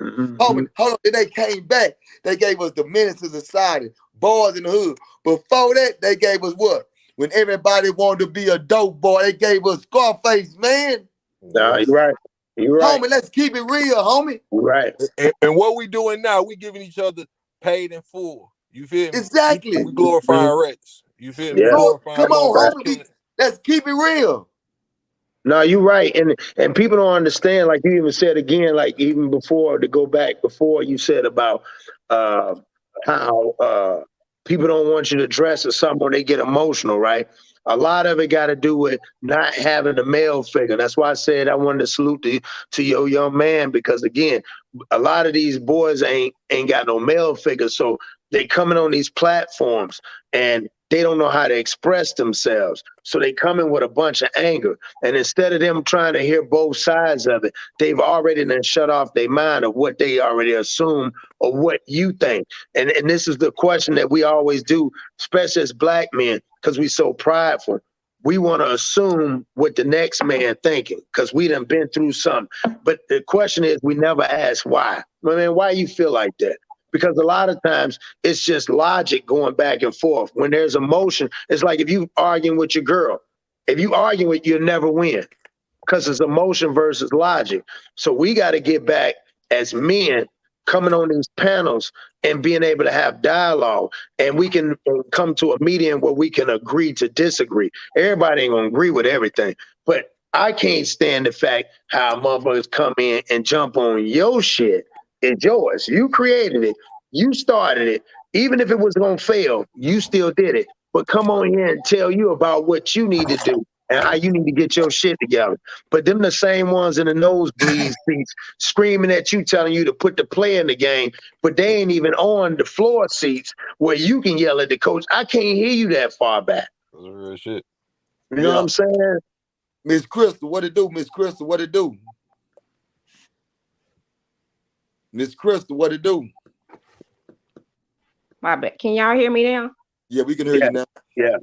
Mhm. Homie, hold on. Then they came back. They gave us the Menace to Society, Boys in the Hood. Before that, they gave us what? When everybody wanted to be a dope boy, they gave us Scarface, man. No, you're right. You're right. Homie, let's keep it real, homie. You're right. And what we doing now, we giving each other paid in full. You feel me? Exactly. We glorifying Rex. You feel me? Yeah. Glorifying Come on, motherfuckers homie. killing- Let's keep it real. No, you're right. And people don't understand, like you even said again, like even before, to go back before you said about how people don't want you to dress or something when they get emotional, right? A lot of it got to do with not having a male figure. That's why I said I wanted to salute to your young man, because again, a lot of these boys ain't got no male figure. So they coming on these platforms and they don't know how to express themselves. So they come in with a bunch of anger. And instead of them trying to hear both sides of it, they've already then shut off their mind of what they already assume or what you think. And this is the question that we always do, especially as black men, because we so prideful. We want to assume what the next man thinking because we done been through something. But the question is, we never ask why. I mean, why you feel like that? Because a lot of times it's just logic going back and forth. When there's emotion, it's like if you arguing with your girl. If you argue with, you'll never win because it's emotion versus logic. So we got to get back as men coming on these panels and being able to have dialogue, and we can come to a medium where we can agree to disagree. Everybody ain't gonna agree with everything, but I can't stand the fact how motherfuckers come in and jump on your shit. It's yours. You created it. You started it. Even if it was gonna fail, you still did it. But come on here and tell you about what you need to do and how you need to get your shit together. But them the same ones in the nosebleed seats screaming at you, telling you to put the play in the game, but they ain't even on the floor seats where you can yell at the coach. I can't hear you that far back. That's real shit. You know what I'm saying? Miss Crystal, what it do? Miss Crystal, what it do? Miss Crystal, what it do? My bad. Can y'all hear me now? Yeah, we can hear you now. Yeah.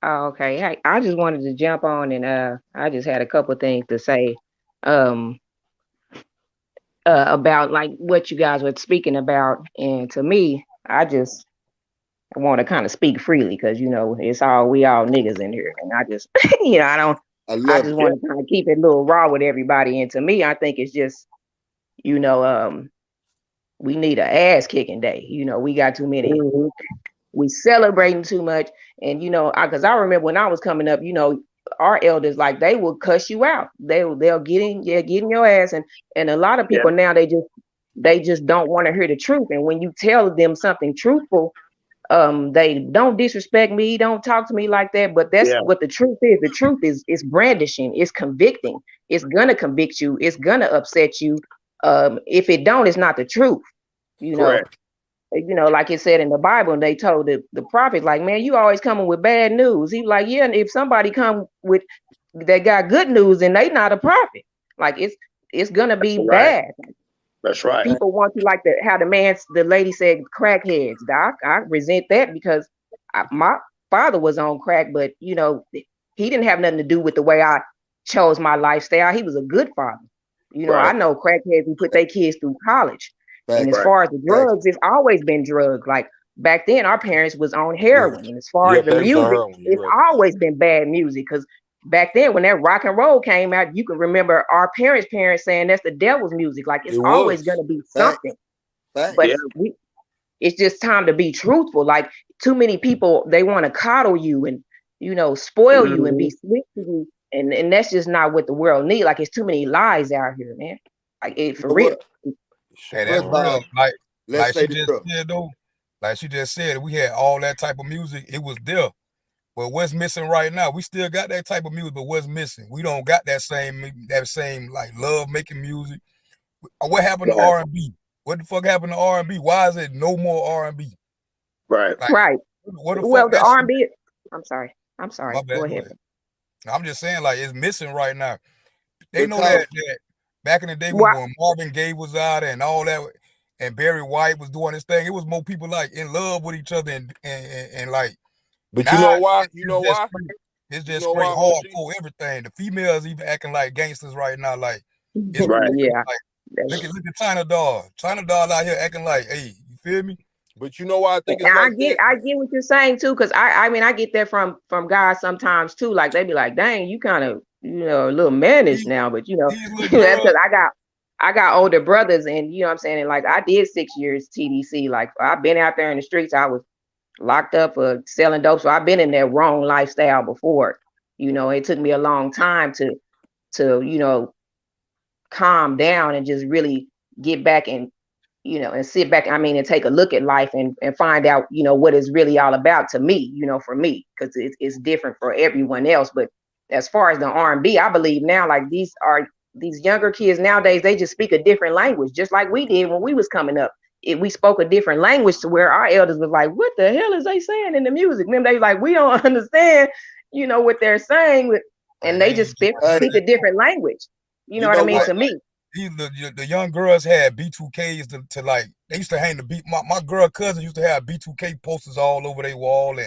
Oh, okay. Hey, I just wanted to jump on and I just had a couple things to say about like what you guys were speaking about. And to me, I just want to kind of speak freely because we all niggas in here. And I just I just want to kind of keep it a little raw with everybody. And to me, I think it's just, we need an ass kicking day. We got too many. Mm-hmm. We celebrating too much. And, because I remember when I was coming up, our elders, like, they will cuss you out. They'll get in your ass. And a lot of people now, they just don't want to hear the truth. And when you tell them something truthful, they don't disrespect me, don't talk to me like that. But that's what the truth is. The truth is brandishing, it's convicting. It's gonna convict you, it's gonna upset you. If it don't, it's not the truth. Correct. Like it said in the Bible, and they told the prophet, like, man, you always coming with bad news. He was like, yeah, and if somebody come with that got good news, then they not a prophet. Like it's gonna be Right. bad. That's right. People want to, like how the lady said, crackheads. I resent that because my father was on crack, but you know, he didn't have nothing to do with the way I chose my lifestyle. He was a good father. You know, I Right. know crackheads who put their kids through college. And as Right. far as the drugs, it's always been drugs. Like back then, our parents was on heroin. And as far as Yep, the they was on music, heroin. You're it's right. always been bad music. Because back then, when that rock and roll came out, you can remember our parents saying that's the devil's music. Like it's It always was. going to be Fact. something. Fact. But Yeah. it's just time to be truthful. Like too many people, they want to coddle you and, you know, spoil you and be Mhm. sweet to you. And that's just not what the world need. Like it's too many lies out here, man. Like it for You know real. what? Hey, that's First of all, real. Like let's say she this, just bro. said though, like she just said, we had all that type of music. It was there. But what's missing right now? We still got that type of music, but what's missing? We don't got that same like love making music. What happened to Right. R&B? What the fuck happened to R&B? Why is it no more R&B? Right. Like Right. what the Well, fuck the that shit? R&B. I'm sorry. My Go bad. Go ahead. ahead. I'm just saying, like it's missing right now. They know Because that back in the day What? when Marvin Gaye was out and all that, and Barry White was doing his thing, it was more people like in love with each other and like But you now know why? You know why? it's You just know straight why, OG? hardcore everything. The females even acting like gangsters right now. Like it's Right. ridiculous. Yeah. Like look at China Doll. China Doll out here acting like, hey, you feel me? But you know why I think And it's like that? I get what you're saying too, because I mean I get that from guys sometimes too. Like they be like, dang, you kind of, you know, a little mannish These, now, but you know, these little that's girls, because I got older brothers, and you know what I'm saying, and like I did 6 years TDC. Like I've been out there in the streets. I was locked up for selling dope, so I've been in that wrong lifestyle before. You know, it took me a long time to you know, calm down and just really get back and, you know, and sit back, I mean, and take a look at life and find out, you know, what it's really all about to me, you know, for me, because it's different for everyone else. But as far as the R&B, I believe now, like these younger kids nowadays, they just speak a different language, just like we did when we was coming up. We spoke a different language to where our elders was like, what the hell is they saying in the music? Then they like, we don't understand, you know, what they're saying, and they they just ain't doing none of speak a that. different language. You know you what I know mean? what? To me. The young girls had B2Ks to like they used to hang the beat. My girl cousin used to have B2K posters all over their wall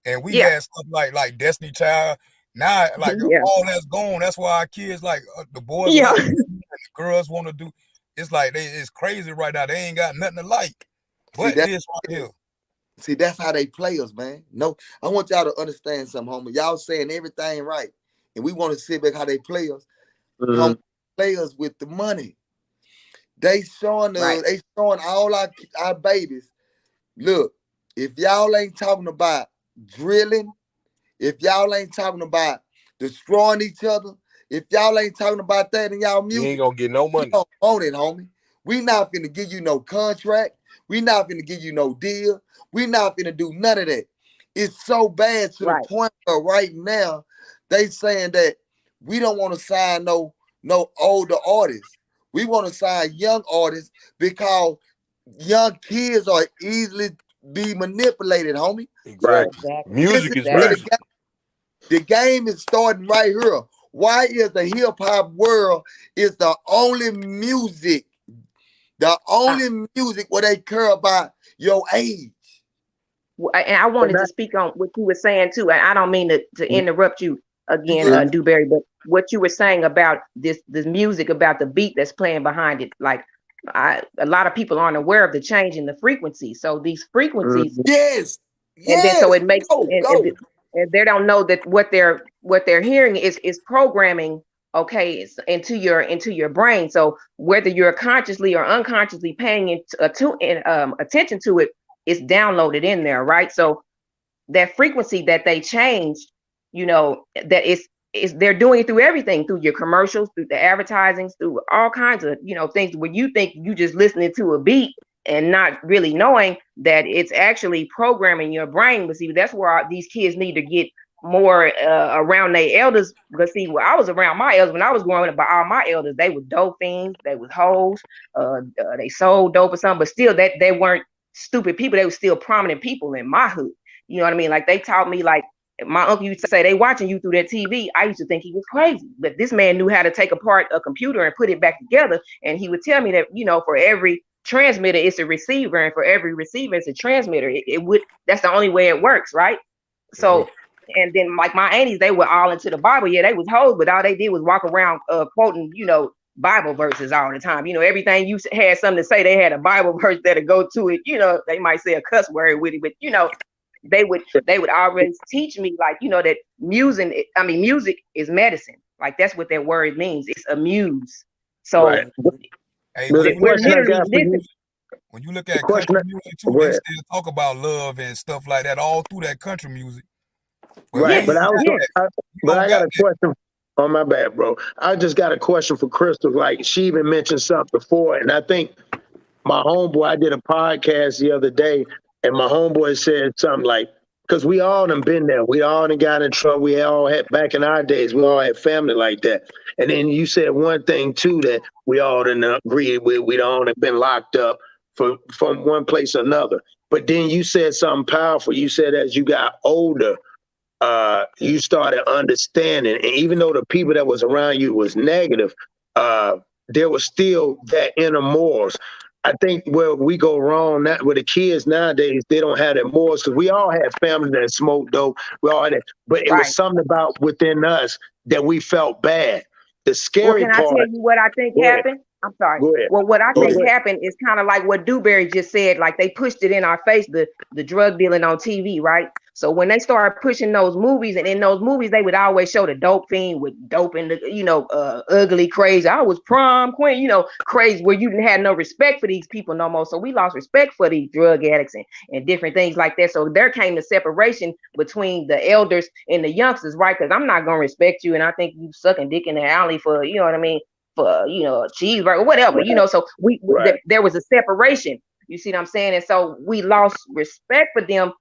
and we Yeah. had stuff like Destiny Child. Now like Yeah. all that's gone. That's why our kids like the boys Yeah. like and the girls want to do. It's like it's crazy right now. They ain't got nothing to like. See But that? this right here. See, that's how they play us, man. No, I want y'all to understand something, homie. Y'all saying everything right, and we want to sit back how they play us. Mhm. Homie, play us with the money. They showing Right. they showing all our babies. Look, if y'all ain't talking about drilling, if y'all ain't talking about destroying each other, if y'all ain't talking about that in y'all You ain't music, gonna get no we money. don't want it, homie. We not finna give you no contract. We not finna give you no deal. We not finna do none of that. It's so bad to the Right. point where right now they saying that we don't want to sign no older artists. We want to sign young artists because young kids are easily be manipulated, homie. Right. Exactly. Exactly. This Music is is where Exactly. music. the game is starting right here. Why is the hip hop world is the only music where they care about your age? And I wanted to speak on what you were saying too. And I don't mean to interrupt you You again, good? Dewberry, but what you were saying about this music, about the beat that's playing behind it, like a lot of people aren't aware of the change in the frequency. So these frequencies, Mhm. Yes. and then so Yes. it makes Go. and they don't know that what they're hearing is programming, okay, into your brain. So whether you're consciously or unconsciously paying attention to it, it's downloaded in there, right? So that frequency that they changed, you know, that is they're doing it through everything, through your commercials, through the advertisings, through all kinds of, you know, things where you think you just listening to a beat and not really knowing that it's actually programming your brain. But see, that's where these kids need to get more around their elders. Because see, when I was around my elders, when I was growing up, by all my elders, they were dope fiends, they was hoes, they sold dope or something, but still that they weren't stupid people. They were still prominent people in my hood. You know what I mean? Like they taught me, like my uncle used to say, they watching you through that TV. I used to think he was crazy, but this man knew how to take apart a computer and put it back together. And he would tell me that, for every transmitter, it's a receiver, and for every receiver, it's a transmitter. That's the only way it works, right? So, and then like my aunties, they were all into the Bible. Yeah, they was hoes, but all they did was walk around quoting, Bible verses all the time. Everything you had something to say, they had a Bible verse that'll go to it. They might say a cuss word with it, but they would always teach me, like, that music is medicine. Like, that's what that word means. It's amuse. So Right. Hey, The we're question I literally got for you, listening. when you look at the question, country music too, go they ahead. still talk about love and stuff like that all through that country music. But Right, Yes, but I got got a question. Oh, my bad, bro. I just got a question for Crystal. Like, she even mentioned something before, and I think my homeboy, I did a podcast the other day, and my homeboy said something like, because we all done been there. We all done got in trouble. We all had, back in our days, we all had family like that. And then you said one thing, too, that we all done agreed with. We all have been locked up from one place or another. But then you said something powerful. You said as you got older, you started understanding, and even though the people that was around you was negative, there was still that inner morals. I think where we go wrong now with the kids nowadays, they don't have that morals, because we all had family that smoked dope. We all had that, but it was right. something about within us that we felt bad. The Well, scary can I tell part. you what I think Go ahead. happened? I'm sorry. Go ahead. Well, what I Go think ahead. happened is kind of like what Dewberry just said. Like, they pushed it in our face, the drug dealing on TV, right? So when they started pushing those movies, and in those movies, they would always show the dope fiend with dope in the, ugly, crazy. I was prom queen, crazy, where you didn't have no respect for these people no more. So we lost respect for these drug addicts and different things like that. So there came the separation between the elders and the youngsters, right? Because I'm not gonna respect you, and I think you sucking dick in the alley for, you know what I mean, for a cheeseburger, whatever, so there was a separation. You see what I'm saying? And so we lost respect for them,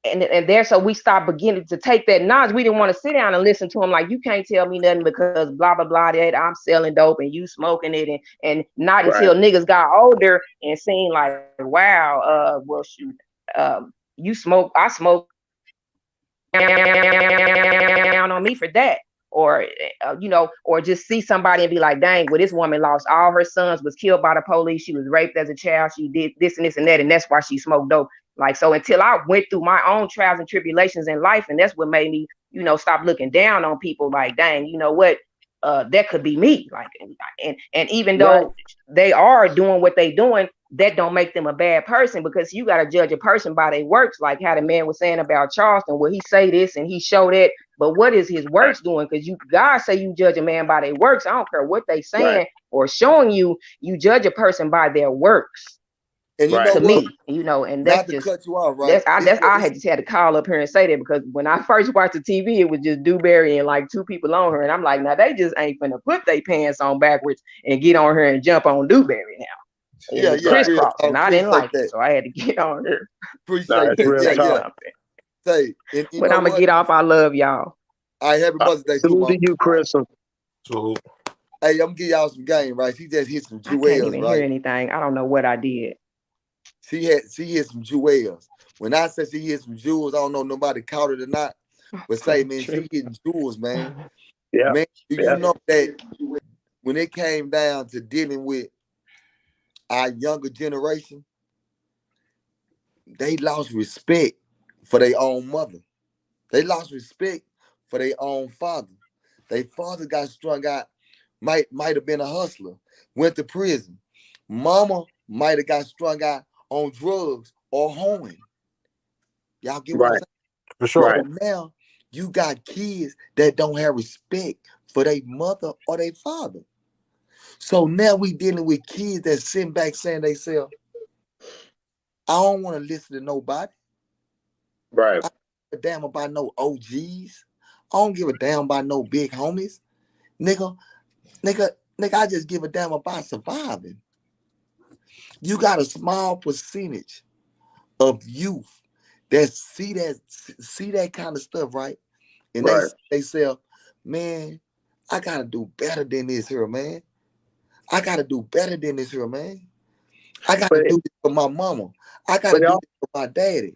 and there, so we stopped beginning to take that knowledge. We didn't want to sit down and listen to them, like, you can't tell me nothing because blah blah blah, that I'm selling dope and you smoking it, and not until niggas got older and seen, like, wow, well, shoot, you smoke, I smoke, down on me for that. Or or just see somebody and be like, dang, well, this woman lost all her sons, was killed by the police, she was raped as a child, she did this and this and that, and that's why she smoked dope. Like, so until I went through my own trials and tribulations in life, and that's what made me, stop looking down on people, like, dang, you know what, that could be me. Like, and even though they are doing what they doing, that don't make them a bad person, because you got to judge a person by their works, like how the man was saying about Charleston, where he say this and he show that, but what is his works doing? Because God say you judge a man by their works. I don't care what they saying or showing you. You judge a person by their works. And you know to what? Me, and Not that's to just cut you off, right? I had to call up here and say that, because when I first watched the TV, it was just Dewberry and like two people on her, and I'm like, now they just ain't finna put their pants on backwards and get on her and jump on Dewberry now. It was crisscross, and I didn't like it, so I had to get on her. Appreciate that. Say, but I'm gonna get off. I love y'all. All right, happy Mother's Day Salute to you, Crystal. Hey, I'm gonna give y'all some game, right? She just hit some jewels, I can't even hear anything. I don't know what I did. She hit some jewels. When I said she hit some jewels, I don't know if nobody caught it or not. But say, man, she hitting jewels, man. Yeah. Man, do you know that when it came down to dealing with our younger generation, they lost respect for their own mother. They lost respect for their own father. Their father got strung out, might have been a hustler, went to prison. Mama might have got strung out on drugs or hoeing. Y'all get what I'm saying? For sure. So now you got kids that don't have respect for their mother or their father. So now we dealing with kids that sitting back saying they self, I don't want to listen to nobody. Right. I don't give a damn about no OGs. I don't give a damn about no big homies. Nigga, I just give a damn about surviving. You got a small percentage of youth that see that kind of stuff, right? And they say, man, I gotta do better than this here, man. I gotta do better than this here, man. I gotta do this for my mama. I gotta do this for my daddy.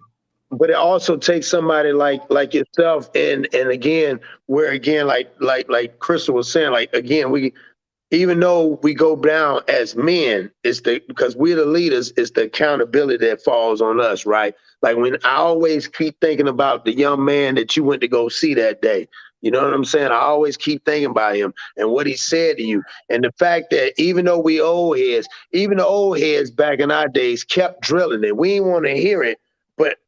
but it also takes somebody like yourself, and again, where again, like Crystal was saying, like again, we, even though we go down as men, it's the, because we're the leaders, it's the accountability that falls on us, right? Like when I always keep thinking about the young man that you went to go see that day. You know what I'm saying? I always keep thinking about him and what he said to you. And the fact that even though we old heads, even the old heads back in our days kept drilling it. We didn't want to hear it, but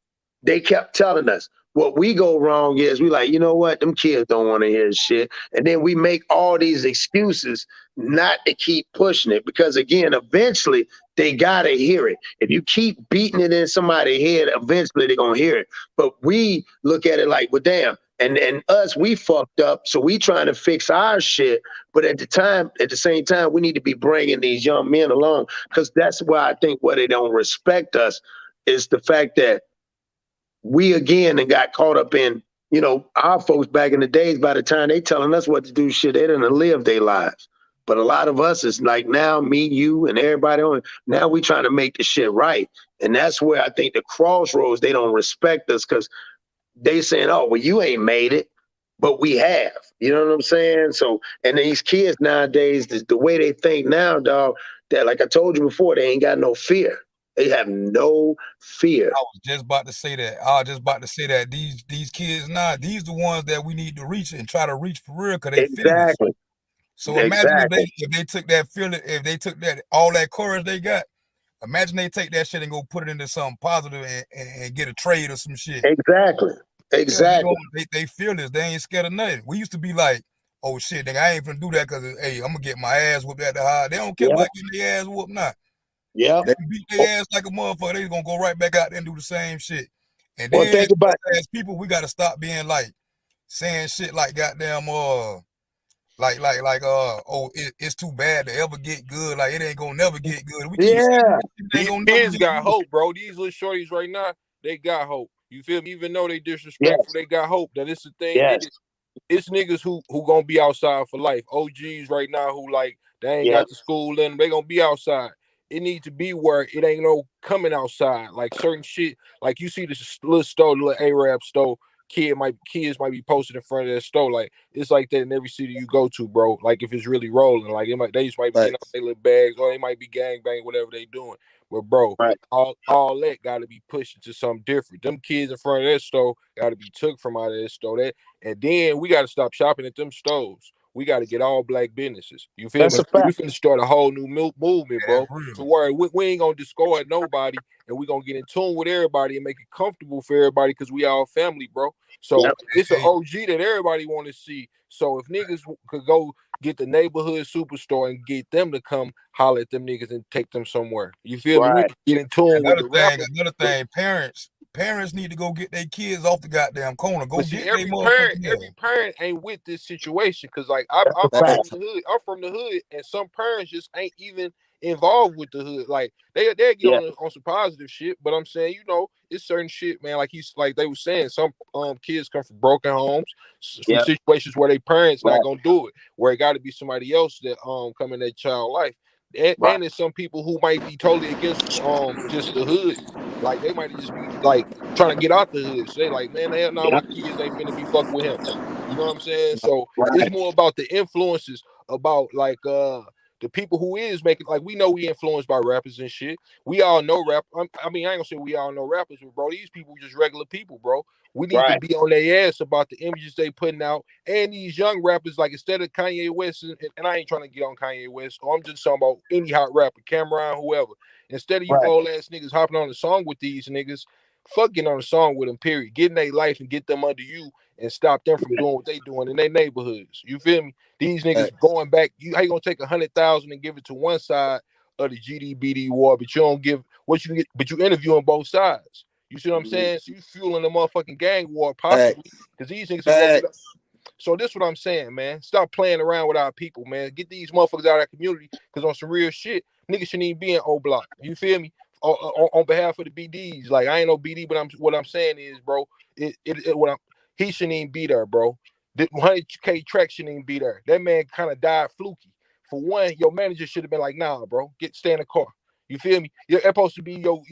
they kept telling us. What we go wrong is we like, you know what? Them kids don't want to hear shit. And then we make all these excuses not to keep pushing it, because again, eventually they gotta hear it. If you keep beating it in somebody's head, eventually they're gonna hear it. But we look at it like, well, damn, and us, we fucked up, so we trying to fix our shit. But at the same time, we need to be bringing these young men along, because that's why I think why they don't respect us is the fact that we again and got caught up in, you know, our folks back in the days, by the time they telling us what to do, shit, they didn't live their lives. But a lot of us is like now, me, you, and everybody on, now we trying to make the shit right. And that's where I think the crossroads, they don't respect us, because they saying, oh, well, you ain't made it, but we have. You know what I'm saying? So, and these kids nowadays, the way they think now, dog, that like I told you before, they ain't got no fear. They have no fear. I was just about to say that. I was just about to say that these kids now, these the ones that we need to reach and try to reach for real, because they fearless. Exactly. So imagine if they took that feeling, if they took that all that courage they got, imagine they take that shit and go put it into something positive and get a trade or some shit. Exactly. Exactly. Yeah, they fearless. They ain't scared of nothing. We used to be like, oh shit, nigga, I ain't finna do that because hey, I'm gonna get my ass whooped at the high. They don't care about getting their ass whooped now. Yeah. They beat their ass like a motherfucker. They gonna go right back out there and do the same shit. And Well, then think about as people, we gotta stop being like saying shit like goddamn oh, it's too bad to ever get good. Like it ain't gonna never get good. We keep saying These kids got hope, bro. These little shorties right now, they got hope. You feel me? Even though they disrespectful, they got hope. That it's the thing. It's niggas who gonna be outside for life. OGs right now who like they ain't got the school in them. They gonna be outside. It needs to be where it ain't no coming outside. Like certain shit, like you see this little store, little Arab store. Kids might be posted in front of that store. Like it's like that in every city you go to, bro. Like if it's really rolling, like they just might be getting out their little bags, or they might be gang bang, whatever they doing. But bro, all that gotta be pushed into something different. Them kids in front of that store gotta be took from out of that store. And then we gotta stop shopping at them stores. We got to get all black businesses. You feel me? We finna start a whole new movement, bro. To where we ain't gonna discard nobody, and we gonna get in tune with everybody and make it comfortable for everybody, because we all family, bro. So it's an OG that everybody want to see. So if niggas could go get the neighborhood superstore and get them to come holler at them niggas and take them somewhere, you feel me? We can get in tune with the rappers. Another thing, parents need to go get their kids off the goddamn corner. Go get every parent ain't with this situation, because like I'm from the hood. I'm from the hood, and some parents just ain't even involved with the hood. Like they get on some positive shit, but I'm saying, you know, it's certain shit, man. Like they were saying, some kids come from broken homes, from situations where their parents not gonna do it, where it got to be somebody else that come in their child life. And there's some people who might be totally against just the hood. Like they might just be like trying to get out the hood. So they like, man, hell no, my kids ain't finna be fucking with him. You know what I'm saying? So it's more about the influences, about like the people who is making, like we know we influenced by rappers and shit. We all know rap. I mean, I ain't gonna say we all know rappers, but bro, these people just regular people, bro. We need to be on their ass about the images they putting out. And these young rappers, like instead of Kanye West, and I ain't trying to get on Kanye West, or I'm just talking about any hot rapper, Cameron, whoever. Instead of you old ass niggas hopping on the song with these niggas, fuck getting on the song with them, period. Get in their life and get them under you and stop them from doing what they doing in their neighborhoods. You feel me? These niggas going back, how you gonna take 100,000 and give it to one side of the GDBD war, but you don't give what you get, but you interviewing both sides. You see what I'm saying? So you fueling the motherfucking gang war possibly, because these niggas are up. So this is what I'm saying, man. Stop playing around with our people, man. Get these motherfuckers out of our community, because on some real shit, niggas shouldn't even be in O Block. You feel me? On behalf of the BDs, like I ain't no BD, but what I'm saying is, bro, he shouldn't even be there, bro. The 100K track shouldn't even be there. That man kind of died fluky. For one, your manager should have been like, nah, bro, stay in the car. You feel me? That's supposed to be your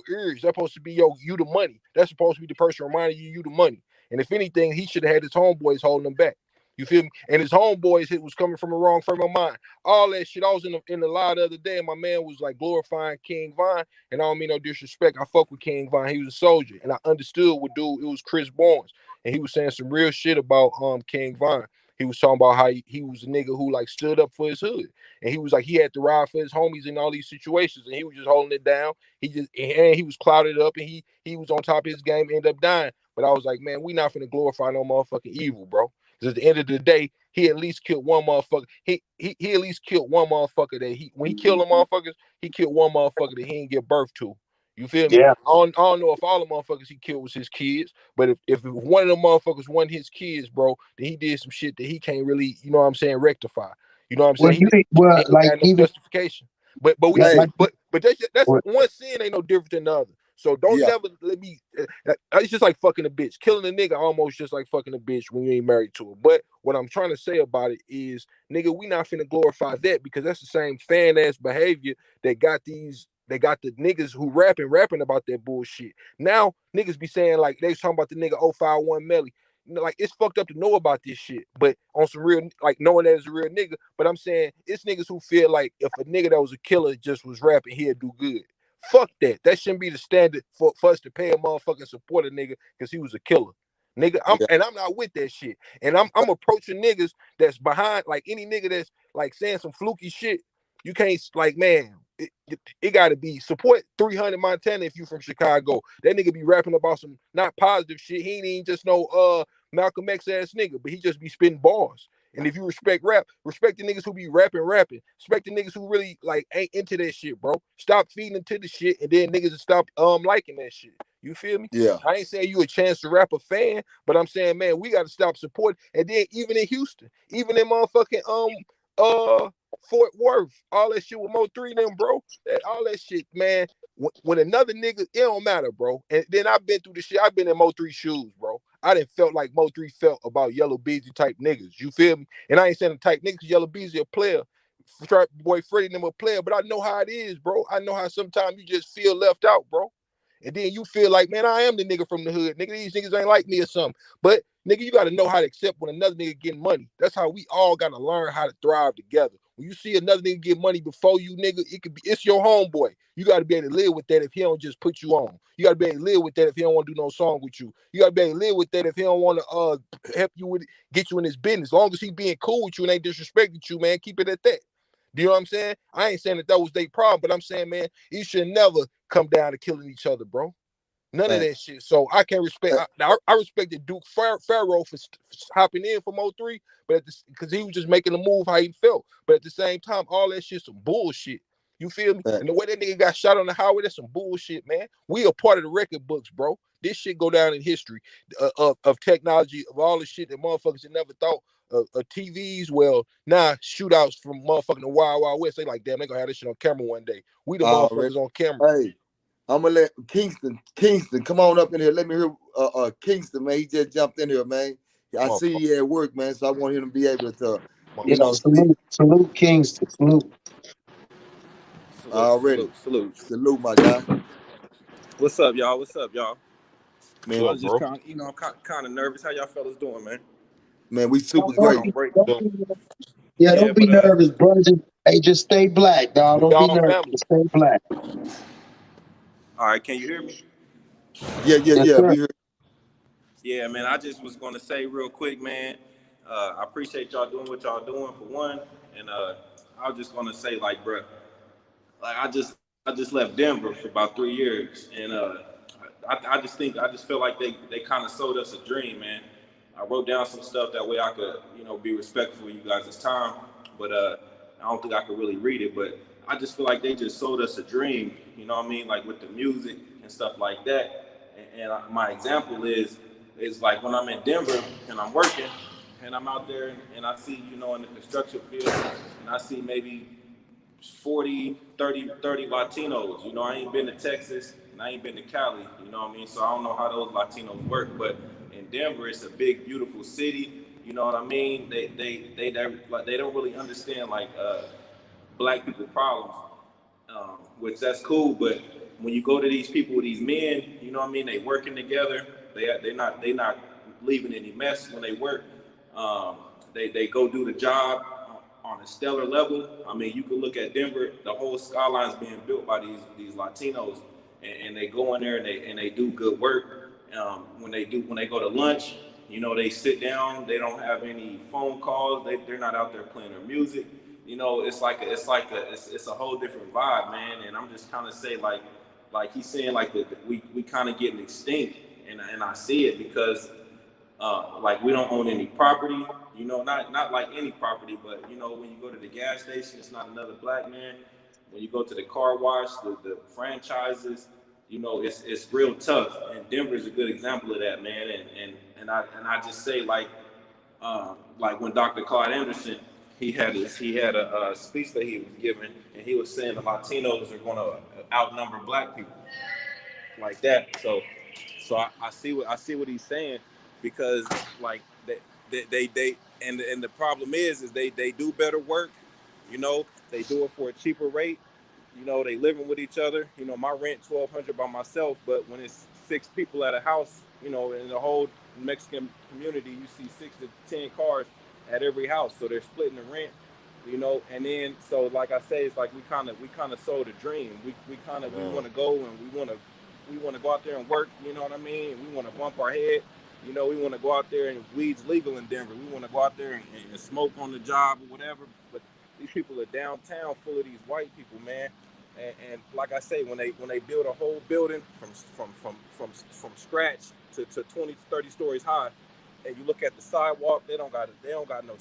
ears. That's supposed to be you the money. That's supposed to be the person reminding you the money. And if anything, he should have had his homeboys holding him back. You feel me? And his homeboys, it was coming from a wrong frame of mind. All that shit. I was in the lie the other day, and my man was like glorifying King Von. And I don't mean no disrespect. I fuck with King Von. He was a soldier, and I understood what dude. It was Chris Barnes, and he was saying some real shit about King Von. He was talking about how he was a nigga who like stood up for his hood, and he was like he had to ride for his homies in all these situations, and he was just holding it down. He was clouded up, and he was on top of his game, ended up dying. But I was like, man, we not finna glorify no motherfucking evil, bro. Because at the end of the day, he at least killed one motherfucker. He at least killed one motherfucker that when he killed them motherfuckers, he killed one motherfucker that he didn't give birth to. You feel me? Yeah. I don't know if all the motherfuckers he killed was his kids, but if one of them motherfuckers wasn't his kids, bro, then he did some shit that he can't really, you know what I'm saying, rectify. You know what I'm saying? He ain't like got no even justification. But that's one sin ain't no different than the other. So don't never let me. It's just like fucking a bitch. Killing a nigga almost just like fucking a bitch when you ain't married to her. But what I'm trying to say about it is, nigga, we not finna glorify that because that's the same fan ass behavior that got these. They got the niggas who rapping about that bullshit. Now niggas be saying like they was talking about the nigga 051 Melly. You know, like it's fucked up to know about this shit, but on some real like knowing that it's a real nigga. But I'm saying it's niggas who feel like if a nigga that was a killer just was rapping, he'd do good. Fuck that. That shouldn't be the standard for us to pay a motherfucking support a nigga because he was a killer. Nigga, I'm not with that shit. And I'm approaching niggas that's behind, like any nigga that's like saying some fluky shit. You can't like, man, it gotta be support 300 Montana if you from Chicago. That nigga be rapping about some not positive shit. He ain't even just no Malcolm X ass nigga, but he just be spitting bars. And if you respect rap, respect the niggas who be rapping. Respect the niggas who really like ain't into that shit, bro. Stop feeding into the shit, and then niggas will stop liking that shit. You feel me? Yeah. I ain't saying you a Chance the Rapper fan, but I'm saying, man, we gotta stop supporting. And then even in Houston, even in motherfucking Fort Worth, all that shit with Mo 3 them, bro. All that shit, man. When another nigga, it don't matter, bro. And then I've been through the shit. I've been in Mo 3 shoes, bro. I didn't felt like Mo 3 felt about Yellow Beezy type niggas. You feel me? And I ain't saying the type niggas, Yellow Beezy a player. Boy Freddie them a player, but I know how it is, bro. I know how sometimes you just feel left out, bro. And then you feel like, man, I am the nigga from the hood. Nigga, these niggas ain't like me or something. But nigga, you gotta know how to accept when another nigga getting money. That's how we all gotta learn how to thrive together. When you see another nigga get money before you, nigga, it's your homeboy. You gotta be able to live with that if he don't just put you on. You gotta be able to live with that if he don't want to do no song with you. You gotta be able to live with that if he don't want to help you with it, get you in his business. As long as he being cool with you and ain't disrespecting you, man, keep it at that. Do you know what I'm saying? I ain't saying that was their problem, but I'm saying, man, you should never come down to killing each other, bro. None of that shit. So I can respect. I respected Duke Pharaoh for hopping in from 03, but because he was just making a move how he felt. But at the same time, all that shit some bullshit. You feel me? And the way that nigga got shot on the highway, that's some bullshit, man. We are part of the record books, bro. This shit go down in history of technology, of all the shit that motherfuckers had never thought of TVs. Well, now shootouts from motherfucking the Wild Wild West. They like, damn, they gonna have this shit on camera one day. We the motherfuckers on camera. Hey, I'm gonna let Kingston, come on up in here. Let me hear Kingston, man. He just jumped in here, man. I see you at work, man, so I want him to be able to, you know, salute Kingston, salute. Already. Salute, my guy. What's up, y'all? What's up, y'all? Man, I was just kind of nervous. How y'all fellas doing, man? Man, we super great. Don't be nervous, bro. Just stay black, dog. Don't be nervous. Just stay black. All right, can you hear me? Yeah. We heard. Yeah, man. I just was gonna say real quick, man. I appreciate y'all doing what y'all doing for one, and I was just gonna say, like, bro, like I just left Denver for about 3 years, and I just feel like they kind of sold us a dream, man. I wrote down some stuff that way I could, be respectful of you guys' time, but I don't think I could really read it. But I just feel like they just sold us a dream, you know what I mean? Like with the music and stuff like that. And my example is like when I'm in Denver and I'm working and I'm out there and I see, in the construction field, and I see maybe 40, 30 Latinos. I ain't been to Texas and I ain't been to Cali, you know what I mean? So I don't know how those Latinos work, but in Denver, it's a big, beautiful city. You know what I mean? They don't really understand like black people problems. which that's cool. But when you go to these people, these men, you know what I mean? They working together. They're not leaving any mess when they work. They go do the job on a stellar level. I mean, you can look at Denver. The whole skyline's being built by these Latinos, and they go in there and they do good work. When they go to lunch, you know, they sit down. They don't have any phone calls. They're not out there playing their music. You know, it's a whole different vibe, man. And I'm just kind of say like he's saying like we kind of getting extinct, and I see it because like we don't own any property. You know, not like any property, but you know, when you go to the gas station, it's not another black man. When you go to the car wash, the franchises, you know, it's real tough. And Denver is a good example of that, man. And I just say like when Dr. Claude Anderson, he had a speech that he was giving, and he was saying the Latinos are going to outnumber black people like that. So I see what he's saying, because like they and the problem is they do better work, you know, they do it for a cheaper rate, you know, they living with each other. You know, my rent $1,200 by myself, but when it's 6 people at a house, you know, in the whole Mexican community, you see 6 to 10 cars at every house, so they're splitting the rent, you know. And then so like I say, it's like we kind of sold a dream. We want to go and we want to go out there and work, you know what I mean? We want to bump our head. You know, we want to go out there and weed's legal in Denver. We want to go out there and smoke on the job or whatever. But these people are downtown full of these white people, man. And like I say, when they build a whole building from scratch to 20, 30 stories high, and you look at the sidewalk, they don't got no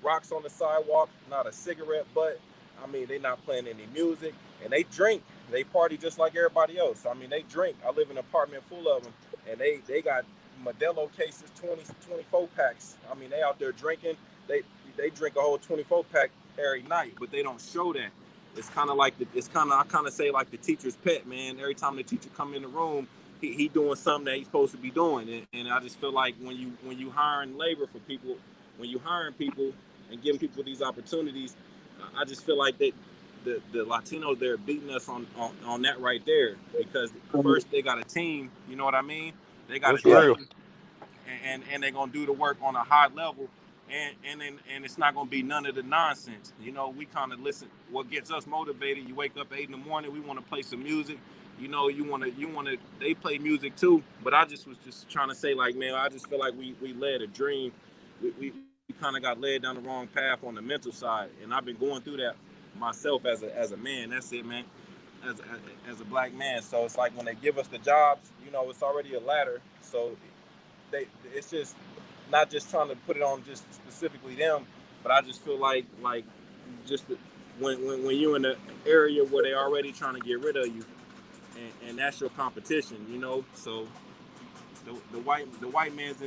rocks on the sidewalk, not a cigarette butt. I mean, they not playing any music, and they drink. They party just like everybody else. I mean, they drink. I live in an apartment full of them, and they got Modelo cases, 24 packs. I mean, they out there drinking. They drink a whole 24 pack every night, but they don't show that. It's kind of like I kind of say like the teacher's pet, man. Every time the teacher come in the room, he doing something that he's supposed to be doing, and I just feel like when you hiring labor for people, when you hiring people and giving people these opportunities, I just feel like the Latinos, they're beating us on that right there, because first they got a team, you know what I mean? They got a team, and they're gonna do the work on a high level, and it's not gonna be none of the nonsense. You know, we kind of listen. What gets us motivated? You wake up 8 in the morning. We want to play some music. You know, you want to. They play music too, but I was just trying to say, like, man, I just feel like we led a dream. We kind of got led down the wrong path on the mental side, and I've been going through that myself as a man. That's it, man. As a black man, so it's like when they give us the jobs, you know, it's already a ladder. So it's just not just trying to put it on just specifically them, but I just feel like just when you're in the area where they already trying to get rid of you, and that's your competition, you know. So the white man's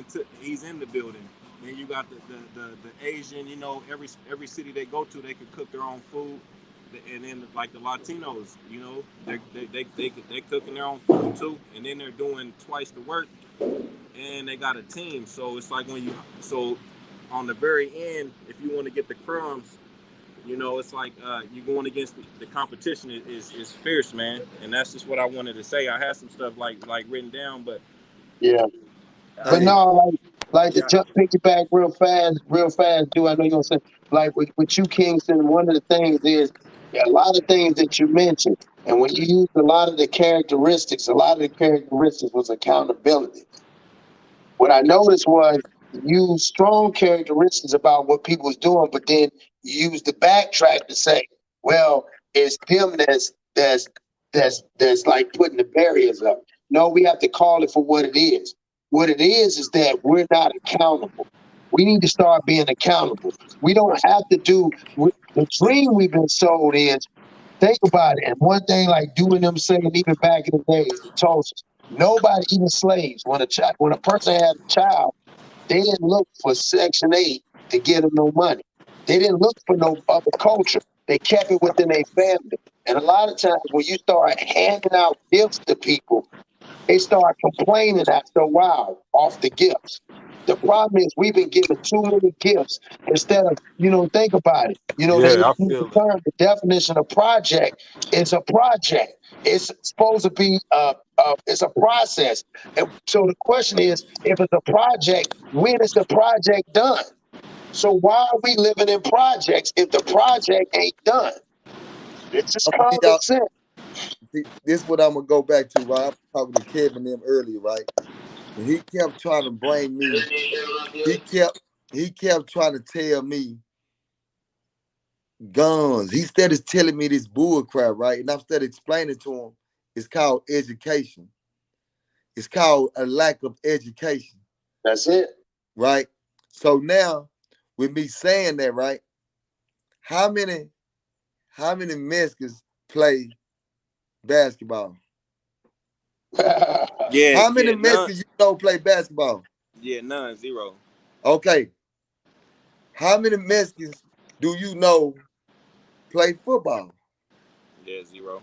he's in the building. Then you got the Asian, you know, every city they go to, they can cook their own food. And then like the Latinos, you know, they cooking their own food too, and then they're doing twice the work, and they got a team. So it's like so on the very end, if you want to get the crumbs, you know, it's like you're going against the competition is fierce, man. And that's just what I wanted to say. I had some stuff like written down, but yeah. But no, like to jump piggyback real fast, do I know you're gonna say, like with you, Kingston, one of the things is a lot of things that you mentioned, and when you use a lot of the characteristics was accountability. What I noticed was you use strong characteristics about what people was doing, but then you use the backtrack to say, well, it's them that's like putting the barriers up. No, we have to call it for what it is. What it is that we're not accountable. We need to start being accountable. We don't have to do the dream we've been sold is. Think about it. And one thing like doing them saying even back in the days, the Tulsa, nobody, even slaves, when a person had a child, they didn't look for Section 8 to get them no money. They didn't look for no other culture. They kept it within their family. And a lot of times when you start handing out gifts to people, they start complaining after a while off the gifts. The problem is we've been given too many gifts instead of, think about it. They Yeah, I use the feel it. term, the definition of project is a project. It's supposed to be it's a process. And so the question is, if it's a project, when is the project done? So why are we living in projects if the project ain't done? It's just I'm gonna give common y'all sense. this is what I'm gonna go back to, right? I was talking to Kevin and them earlier, right? And he kept trying to bring me, he kept trying to tell me guns. He started telling me this bull crap, right? And I started explaining to him, it's called education. It's called a lack of education, That's it. right? So now, with me saying that, right? How many Mexicans play basketball? Yeah, How many yeah, none. Mexicans you know play basketball? Yeah, none, zero. Okay. How many Mexicans do you know play football? Yeah, zero.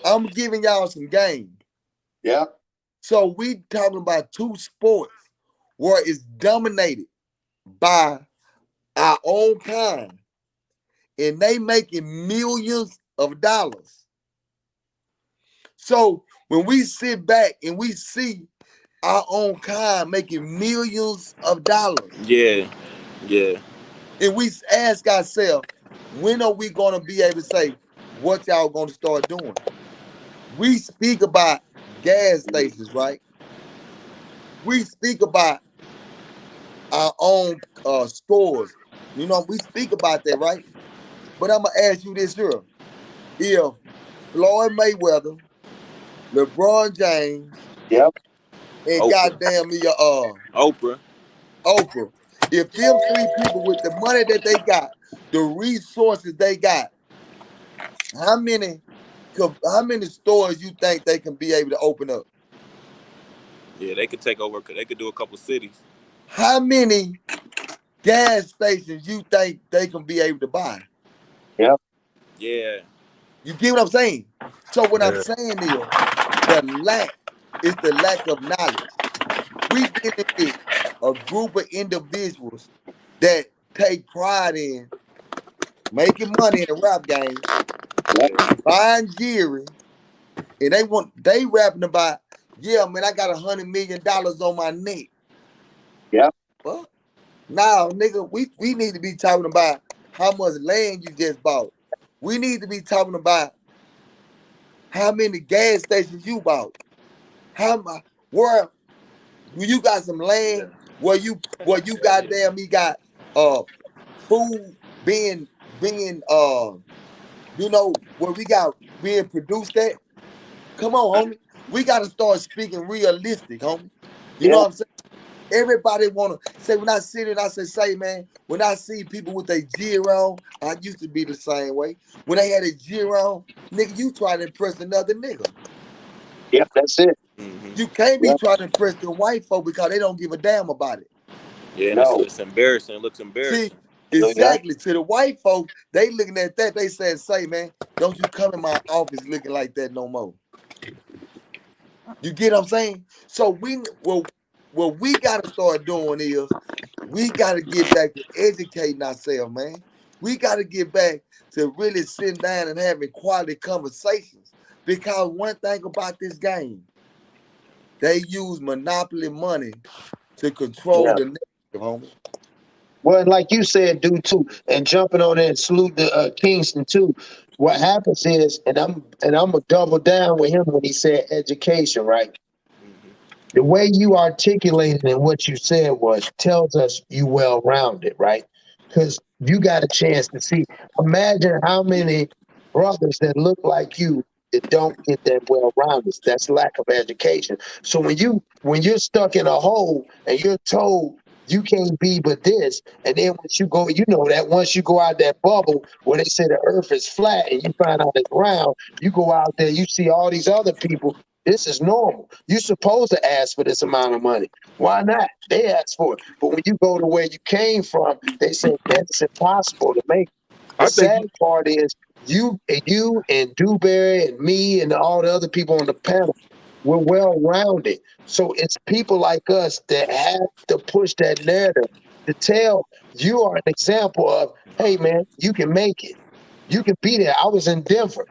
I'm giving y'all some game. Yeah. So we talking about two sports where it's dominated by our own kind, and they making millions of dollars. So when we sit back and we see our own kind making millions of dollars, Yeah, yeah. and we ask ourselves, when are we going to be able to say what y'all going to start doing? We speak about gas stations, right? We speak about our own stores. We speak about that, right? But I'm gonna ask you this here: if Floyd Mayweather, LeBron James, Yep. and Oprah. goddamn me, Oprah. Oprah, if them three people with the money that they got, the resources they got, how many stores you think they can be able to open up? Yeah, they could take over. They could do a couple cities. How many gas stations you think they can be able to buy? Yep. Yeah. You get what I'm saying? So what I'm Yeah. saying is the lack of knowledge. We dealing with a group of individuals that take pride in making money in the rap game, Yeah. buying jewelry, and they rapping about, yeah, man, I got $100 million on my neck. Yep. Well, now, nigga, we need to be talking about how much land you just bought. We need to be talking about how many gas stations you bought. Where do you got some land where you goddamn me got food being where we got being produced at? Come on, homie. We gotta start speaking realistic, homie. You know Yep. what I'm saying? Everybody wanna say when I sit and I say, man, when I see people with a gear on, I used to be the same way. When they had a gear on, nigga, you try to impress another nigga. Yep. That's it. Hmm. You can't be Yep. trying to impress the white folk because they don't give a damn about it. Yeah, and No. it's embarrassing. It looks See, embarrassing. Yep. exactly. To the white folk, they looking at that, they say, man, don't you come in my office looking like that no more. You get what I'm saying? So what we gotta start doing is we gotta get back to educating ourselves, man. We gotta get back to really sitting down and having quality conversations. Because one thing about this game, they use monopoly money to control Yeah. the narrative, homie. Well, like you said, dude, too, and jumping on it and salute the Kingston too. What happens is, and I'm gonna double down with him when he said education, right? Hmm. The way you articulated and what you said tells us you well rounded, right? Because you got a chance to see. Imagine how many brothers that look like you that don't get that well rounded. That's lack of education. So when you're stuck in a hole and you're told you can't be but this, and then once you go, that once you go out that bubble where they say the earth is flat and you find out it's round, you go out there, you see all these other people. This is normal. You're supposed to ask for this amount of money. Why not? They ask for it. But when you go to where you came from, they say that's impossible to make. The I think sad part is you and Dewberry and me and all the other people on the panel, We're well-rounded. So it's people like us that have to push that narrative to tell you are an example of, hey man, you can make it. You can be there. I was in Denver.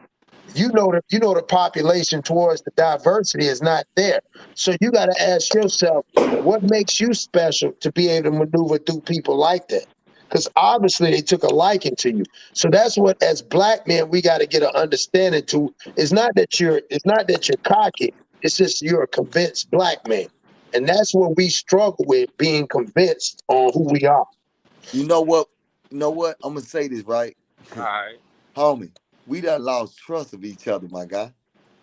You know the population towards the diversity is not there. So you got to ask yourself, what makes you special to be able to maneuver through people like that? Because obviously they took a liking to you. So that's what, as black men, we got to get an understanding to. It's not that you're cocky. It's just you're a convinced black man, and that's what we struggle with, being convinced on who we are. You know what? You know what? I'm gonna say this right, All right. homie. We done lost trust of each other, my guy.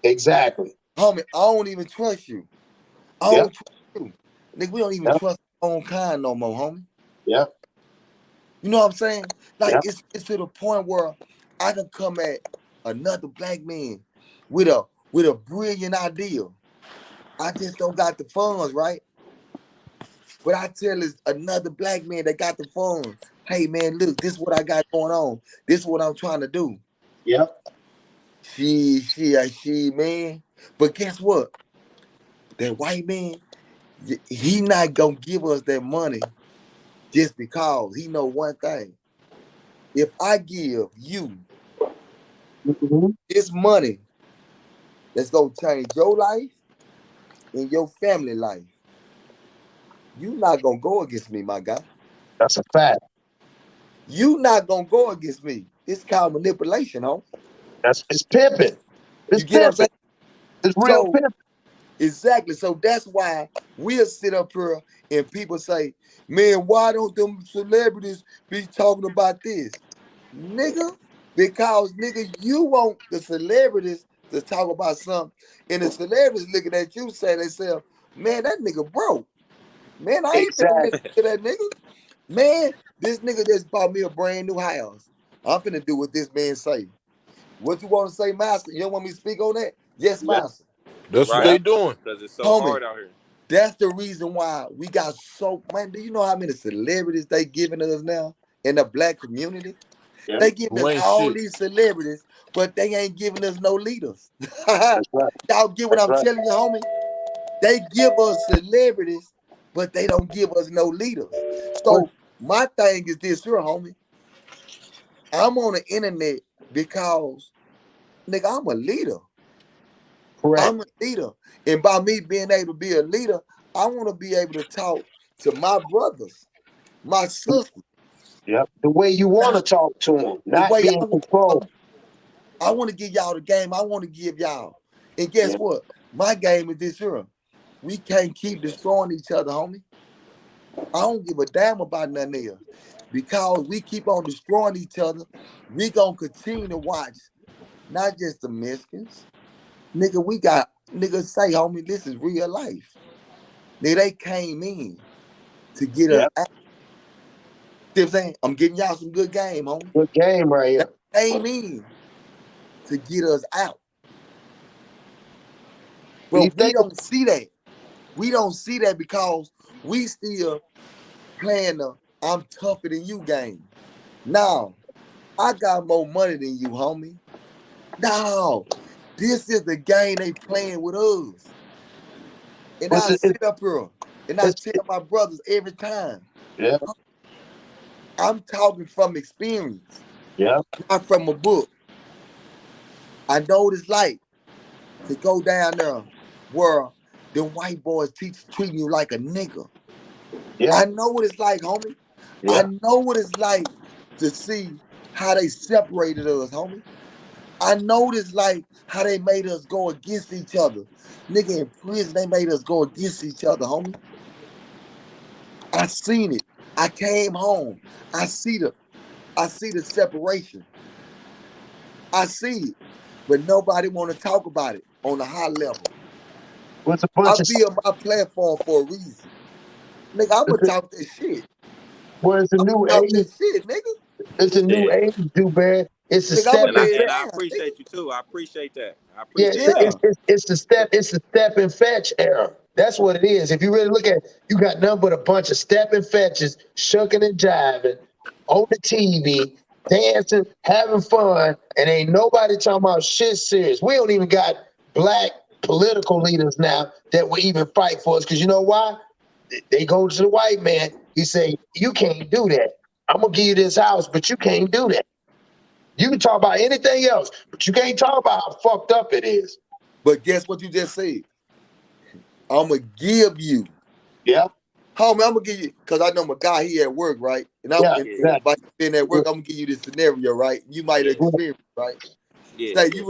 Exactly. Homie, I don't even trust you. I Yep. don't trust you. Nigga, we don't even Yep. trust our own kind no more, homie. Yep. You know what I'm saying? Like Yep. it's to the point where I can come at another black man with a brilliant idea. I just don't got the funds, right? But I tell this another black man that got the funds, hey man, look, this is what I got going on. This is what I'm trying to do. Yep. She, man. But guess what? That white man, he not gonna give us that money just because he know one thing. If I give you Mm-hmm. this money that's gonna change your life and your family life, you not gonna go against me, my guy. That's a fact. You not gonna go against me. It's called manipulation, huh? It's pimping. It's You get what I'm saying? pimping. It's real So pimping. exactly. So that's why we'll sit up here and people say, man, why don't them celebrities be talking about this? Nigga, because nigga, you want the celebrities to talk about something, and the celebrities looking at you say themselves, man, that nigga broke. Man, I ain't finna listen Exactly. to that nigga. Man, this nigga just bought me a brand new house. I'm finna do what this man say. What you want to say, Master? You don't want me to speak on that? Yes, Yeah. Master. That's what Right. they doing. Because it's so Homie, hard out here. that's the reason why we got so, man, do you know how many celebrities they giving us now in the black community? Yeah. They giving Who us ain't all shit. these celebrities, but they ain't giving us no leaders. That's right. Y'all get what That's I'm right. telling you, homie? They give us celebrities, but they don't give us no leaders. So my thing is this here, homie. I'm on the internet because, nigga, I'm a leader. Correct. I'm a leader. And by me being able to be a leader, I want to be able to talk to my brothers, my sisters. Yep. The way you want to talk to them, The not way being controlled. I want to give y'all the game I want to give y'all. And guess Yeah. what? My game is this here. We can't keep destroying each other, homie. I don't give a damn about nothing else. Because we keep on destroying each other, we gonna continue to watch not just the Mexicans. Nigga, we got niggas say, homie, this is real life. Nigga, they came in to get us Yep. out. See what I'm saying? I'm getting y'all some good game, homie. Good game right here. They came in to get us out. Do you But we think don't see that. We don't see that because we still playing the I'm tougher than you game. Now, I got more money than you, homie. No, this is the game they playing with us. And I it's, sit up here and I tell my brothers every time, yeah. I'm talking from experience, Yeah. not from a book. I know what it's like to go down there where the white boys treating you like a nigga. Yeah. I know what it's like, homie. Yeah. I know what it's like to see how they separated us, homie. I know what it's like how they made us go against each other. Nigga, in prison, they made us go against each other, homie. I seen it. I came home. I see the separation. I see it. But nobody want to talk about it on a high level. It's a I bunch of build my platform for a reason. Nigga, I'ma talk that shit. Well, it's a new Talk age. that shit, nigga. It's a new Yeah. age, Dubad. It's a Nigga, I'ma step And I in lay it and I down, nigga. appreciate you too. I appreciate that. I Yeah, appreciate Yeah. that. it's the step and fetch era. That's what it is. If you really look at it, you got nothing but a bunch of step and fetches, shucking and jiving on the TV, dancing, having fun, and ain't nobody talking about shit serious. We don't even got black political leaders now that will even fight for us. Because you know why? They go to the white man. He say, you can't do that. I'm going to give you this house, but you can't do that. You can talk about anything else, but you can't talk about how fucked up it is. But guess what you just said? I'm going to give you. Yeah. Homie, I'm going to give you, because I know my guy, he at work, right? And I'm by being at work, I'm going to give you this scenario, right? You might experience, right? Say, you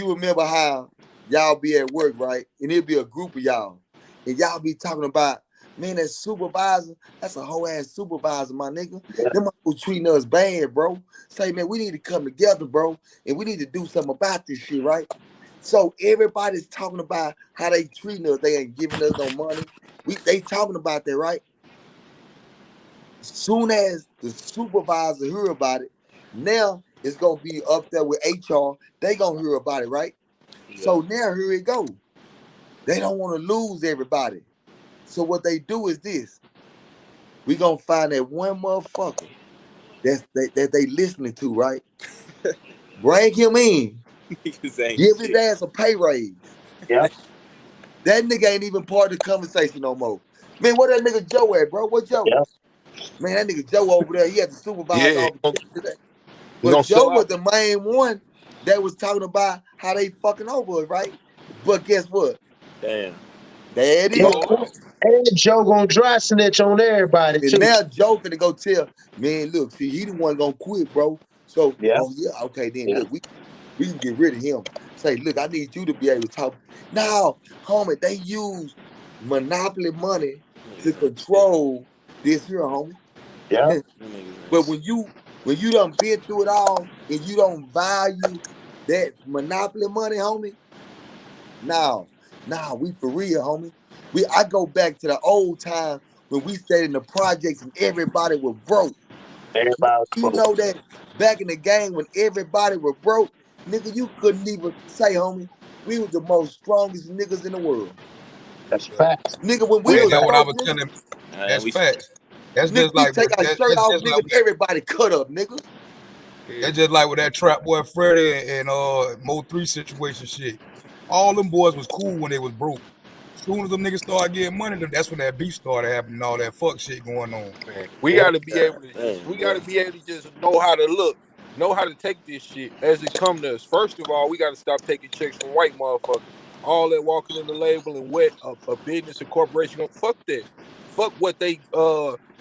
remember how y'all be at work, right? And it'll be a group of y'all. And y'all be talking about, man, that supervisor, that's a whole ass supervisor, my nigga. Them motherfuckers treating us bad, bro. Say, man, we need to come together, bro. And we need to do something about this shit, right? So everybody's talking about how they treating us. They ain't giving us no money. They talking about that, right? Soon as the supervisor hear about it, now it's gonna be up there with HR. They gonna hear about it, right? Yeah. So now here it go. They don't want to lose everybody. So what they do is this. We gonna find that one motherfucker that they listening to, right? Bring him in. Give his ass a pay raise. Yeah. That nigga ain't even part of the conversation no more. Man, where that nigga Joe at, bro? What Joe? Yeah. Man, that nigga Joe over there, he had the supervisor office today. But Joe was the main one that was talking about how they fucking over us, right? But guess what? Damn. There it is. And Joe gonna dry snitch on everybody too. And now Joe finna go tell, man, look, see, he the one gonna quit, bro. So, okay, then look, we can get rid of him. Say, look, I need you to be able to talk. Now, homie, they use monopoly money to control this here, homie. Yeah. But when you done been through it all and you don't value that monopoly money, homie, now we for real, homie. I go back to the old time when we stayed in the projects and everybody was broke. You know that back in the game when everybody was broke, nigga, you couldn't even say, homie, we was the most strongest niggas in the world. That's facts. Nigga, when we was that's broke, what I was telling. That's facts. That's nigga, just like take our shirt off, nigga. Like, everybody cut up, nigga. That's just like with that Trap Boy Freddy and Mo 3 situation shit. All them boys was cool when they was broke. As soon as them niggas started getting money, that's when that beef started happening, all that fuck shit going on. Man, we gotta be able to just know how to look, know how to take this shit as it come to us. First of all, we gotta stop taking checks from white motherfuckers. All that walking in the label and wet a business and corporation. Fuck that. Fuck what they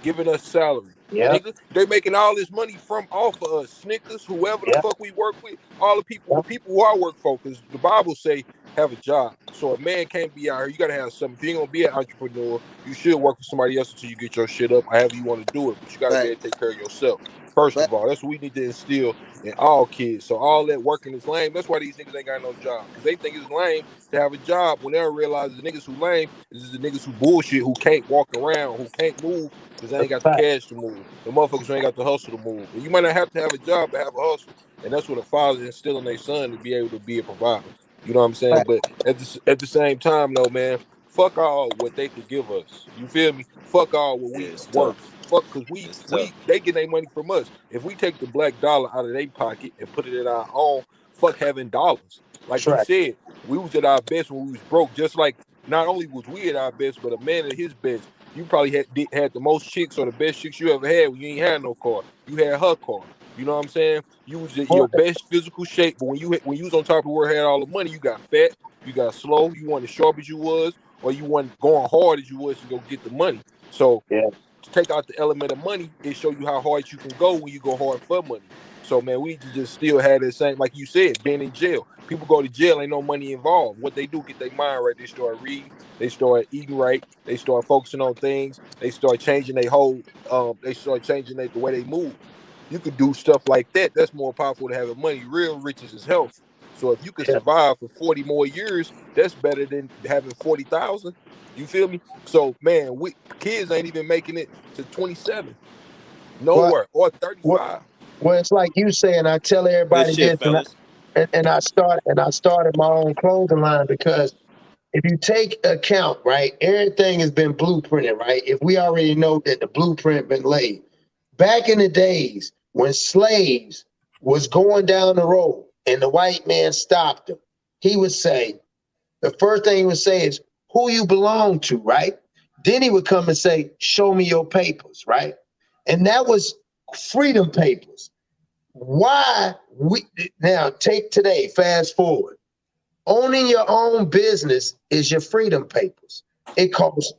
giving us salary. Yeah. Nigga, they making all this money from off of us. Snickers, whoever the fuck we work with, all the people who I work for, because the Bible say have a job. So a man can't be out here. You gotta have something. If you ain't gonna be an entrepreneur, you should work for somebody else until you get your shit up, however you want to do it. But you gotta be able to take care of yourself. First of all, that's what we need to instill in all kids. So all that working is lame. That's why these niggas ain't got no job. Because they think it's lame to have a job when they don't realize the niggas who lame is the niggas who bullshit, who can't walk around, who can't move because they ain't got the cash to move. The motherfuckers who ain't got the hustle to move. And you might not have to have a job to have a hustle. And that's what a father instilling their son to be able to be a provider. You know what I'm saying? But at the same time, though, man, fuck all what they could give us. You feel me? Fuck all what we worth. Fuck, because they get their money from us. If we take the black dollar out of their pocket and put it in our own, fuck having dollars. Like you said, we was at our best when we was broke. Just like not only was we at our best, but a man at his best. You probably had the most chicks or the best chicks you ever had when you ain't had no car. You had her car. You know what I'm saying? You was in your best physical shape, but when you was on top of the world, had all the money, you got fat, you got slow, you weren't as sharp as you was, or you weren't going hard as you was to go get the money. So to take out the element of money, it show you how hard you can go when you go hard for money. So man, we need to just still have that same, like you said, being in jail. People go to jail, ain't no money involved. What they do, get their mind right. They start reading, they start eating right, they start focusing on things, they start changing their whole, the way they move. You could do stuff like that. That's more powerful than having money. Real riches is health. So if you could survive for 40 more years, that's better than having 40,000. You feel me? So man, kids ain't even making it to 27. Nowhere. Or 35. Well, it's like you saying, I tell everybody Good shit, this, and I started my own clothing line because if you take account, right, everything has been blueprinted, right? If we already know that the blueprint been laid. Back in the days when slaves was going down the road and the white man stopped them, he would say, the first thing he would say is who you belong to, right? Then he would come and say, show me your papers, right? And that was freedom papers. Why we now take today, fast forward. Owning your own business is your freedom papers. It costs